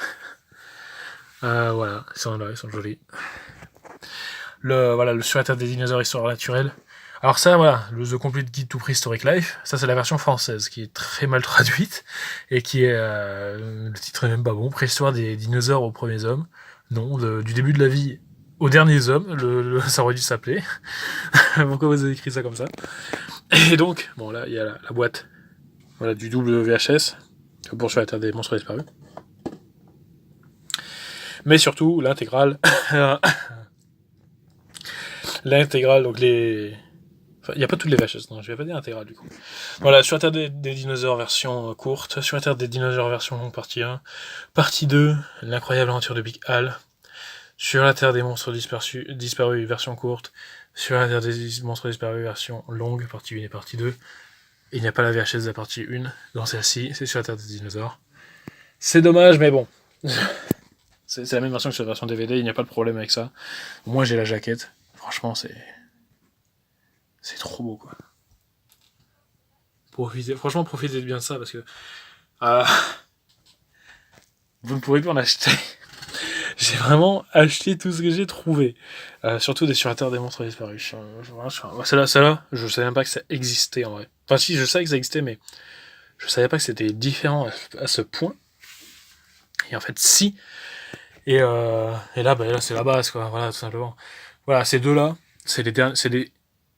Voilà, ils sont là, ils sont jolis. Le sur la Terre des dinosaures, histoire naturelle. Alors ça, voilà, le The Complete Guide to Prehistoric Life, ça c'est la version française, qui est très mal traduite, et qui est, le titre est même pas bon, Préhistoire des dinosaures aux premiers hommes. Non, du début de la vie aux derniers hommes, ça aurait dû s'appeler. Pourquoi vous avez écrit ça comme ça? Et donc, bon là, il y a la boîte, voilà, du double VHS, pour sur la Terre des monstres disparus. Mais surtout, l'intégrale, donc les... Enfin, il n'y a pas toutes les VHS, non, je vais pas dire intégrale du coup. Voilà, sur la Terre des dinosaures version courte, sur la Terre des dinosaures version longue partie 1, partie 2, l'incroyable aventure de Big Al, sur la Terre des monstres disparus version courte, sur la Terre des monstres disparus version longue, partie 1 et partie 2. Il n'y a pas la VHS de la partie 1 dans celle-ci, c'est sur la Terre des dinosaures. C'est dommage, mais bon. C'est la même version que sur la version DVD, il n'y a pas de problème avec ça. Moi j'ai la jaquette, franchement c'est trop beau quoi. Franchement profitez bien de ça parce que vous ne pourrez plus en acheter. J'ai vraiment acheté tout ce que j'ai trouvé. Surtout des sur la Terre des monstres disparus. Celle-là, je savais même pas que ça existait en vrai. Enfin si, je savais que ça existait, mais je savais pas que c'était différent à ce point. Et en fait si. Et là, là c'est la base quoi, voilà, tout simplement. Voilà, ces deux-là, c'est les derniers.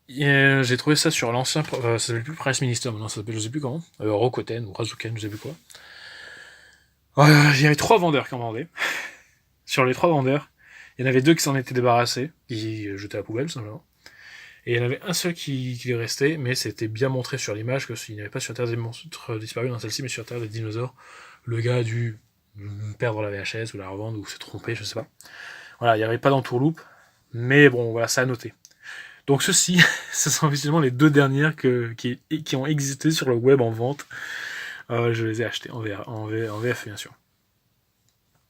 J'ai trouvé ça sur l'ancien. Ça s'appelle plus Price Minister, maintenant ça s'appelle, je sais plus comment. Rokoten ou Razuken, je sais plus quoi. Il y avait 3 vendeurs qui en vendaient. Sur les 3 vendeurs, il y en avait 2 qui s'en étaient débarrassés, qui jetaient à la poubelle, simplement. Et il y en avait un seul qui restait, mais c'était bien montré sur l'image que s'il n'y avait pas sur Terre des monstres disparus dans celle-ci, mais sur Terre des dinosaures. Le gars a dû perdre la VHS ou la revendre ou se tromper, je sais pas. Voilà, il n'y avait pas d'entourloupe, mais bon, voilà, ça a noté. Donc ceux-ci, ce sont officiellement les 2 dernières qui ont existé sur le web en vente. Je les ai achetées en VF, bien sûr.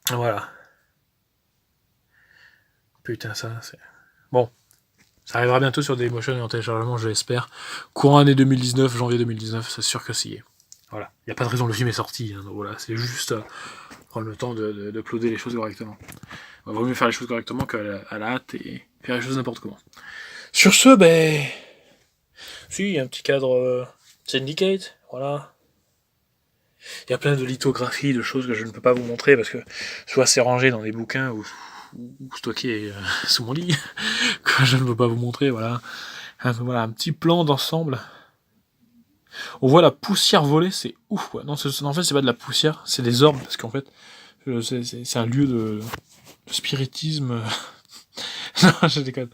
Voilà. Putain, ça, c'est... Bon. Ça arrivera bientôt sur Dailymotion et en téléchargement, je l'espère. Courant année 2019, janvier 2019, c'est sûr que s'y est. Voilà. Il n'y a pas de raison, le film est sorti. Hein, donc voilà, c'est juste prendre le temps de ploder les choses correctement. Il vaut mieux faire les choses correctement qu'à la hâte et faire les choses n'importe comment. Sur ce, ben... Si, il y a un petit cadre Syndicate, voilà. Il y a plein de lithographies, de choses que je ne peux pas vous montrer parce que soit c'est rangé dans des bouquins ou stocké sous mon lit, que je ne peux pas vous montrer, voilà. Voilà, un petit plan d'ensemble. On voit la poussière voler, c'est ouf, quoi. Non, en fait, c'est pas de la poussière, c'est des orbes, parce qu'en fait, c'est un lieu de spiritisme. Non, je déconne.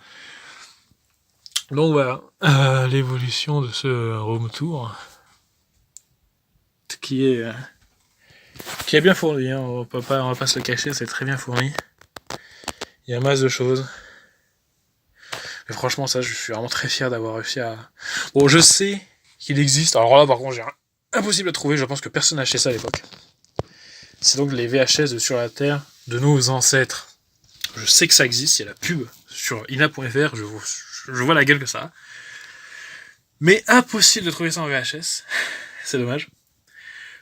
Donc voilà, l'évolution de ce room tour, qui est bien fourni, hein. On va pas se le cacher, c'est très bien fourni. Il y a masse de choses. Mais franchement, ça, je suis vraiment très fier d'avoir réussi à... Bon, je sais qu'il existe. Alors là, par contre, j'ai impossible à trouver. Je pense que personne n'a acheté ça à l'époque. C'est donc les VHS de Sur la Terre de nos ancêtres. Je sais que ça existe. Il y a la pub sur ina.fr. Je vois la gueule que ça a. Mais impossible de trouver ça en VHS. C'est dommage.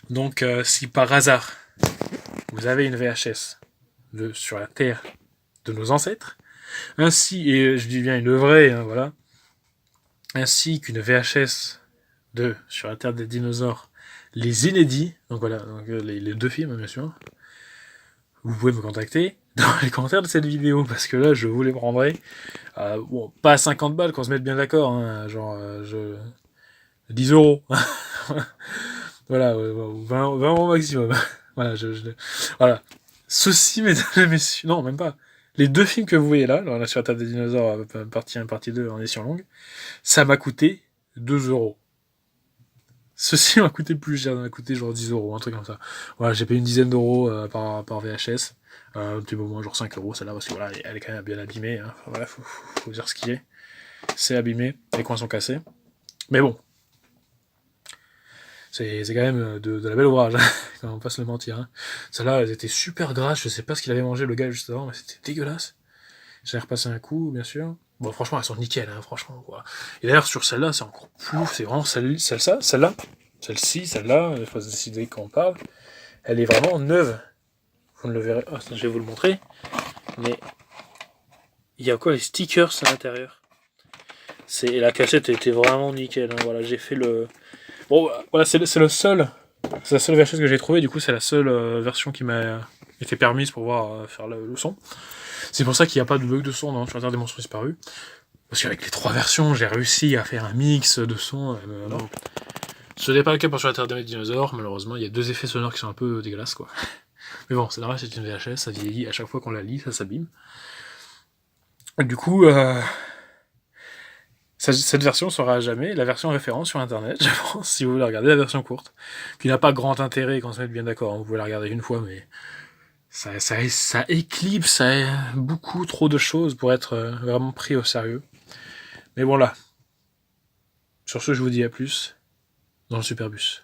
Donc, si par hasard, vous avez une VHS de Sur la Terre de nos ancêtres, ainsi, et je dis bien une vraie, hein, voilà, ainsi qu'une VHS de Sur la Terre des dinosaures, les inédits, donc voilà, donc les 2 films, bien sûr, vous pouvez me contacter, dans les commentaires de cette vidéo, parce que là, je vous les prendrai. Bon, pas à 50 balles, qu'on se mette bien d'accord, hein, genre, 10 euros. Voilà, 20 euros maximum. Voilà, voilà. Ceci, mesdames et messieurs, non, même pas. Les 2 films que vous voyez là, on a sur la table des dinosaures, partie 1, partie 2, en édition longue, ça m'a coûté 2 euros. Ceci m'a coûté plus cher, ça m'a coûté genre 10 euros, un truc comme ça. Voilà, j'ai payé une dizaine d'euros par VHS. Un petit peu moins, genre 5 euros, celle-là, parce que voilà, elle est quand même bien abîmée. Hein. Enfin, voilà, faut dire ce qui est. C'est abîmé, les coins sont cassés. Mais bon, c'est quand même de la belle ouvrage, hein, quand on va pas se le mentir. Hein. Celle-là, elles étaient super grasses, je sais pas ce qu'il avait mangé le gars juste avant, mais c'était dégueulasse. J'ai repassé un coup, bien sûr. Bon, franchement, elles sont nickel, hein, franchement, quoi. Et d'ailleurs, sur celle-là, c'est encore plus, c'est vraiment celle-là, celle-ci, celle-là, il faut se décider quand on parle. Elle est vraiment neuve. Vous ne le verrez, je vais vous le montrer. Mais, il y a quoi, les stickers à l'intérieur. Et la cassette était vraiment nickel, hein, voilà, j'ai fait le... Bon, voilà, c'est la seule VHS que j'ai trouvée, du coup, c'est la seule version qui m'a été permise pour pouvoir faire le son. C'est pour ça qu'il n'y a pas de bug de son sur la Terre des monstres disparus. Parce qu'avec les 3 versions, j'ai réussi à faire un mix de sons. Non. Ce n'est pas le cas pour sur la Terre des dinosaures, malheureusement, il y a 2 effets sonores qui sont un peu dégueulasses, quoi. Mais bon, c'est normal, c'est une VHS, ça vieillit, à chaque fois qu'on la lit, ça s'abîme. Du coup, cette version sera à jamais la version référence sur internet, je pense, si vous voulez regarder la version courte, qui n'a pas grand intérêt quand on se met bien d'accord, hein. Vous pouvez la regarder une fois, mais ça éclipse, ça a beaucoup trop de choses pour être vraiment pris au sérieux. Mais bon là, sur ce je vous dis à plus dans le Superbus.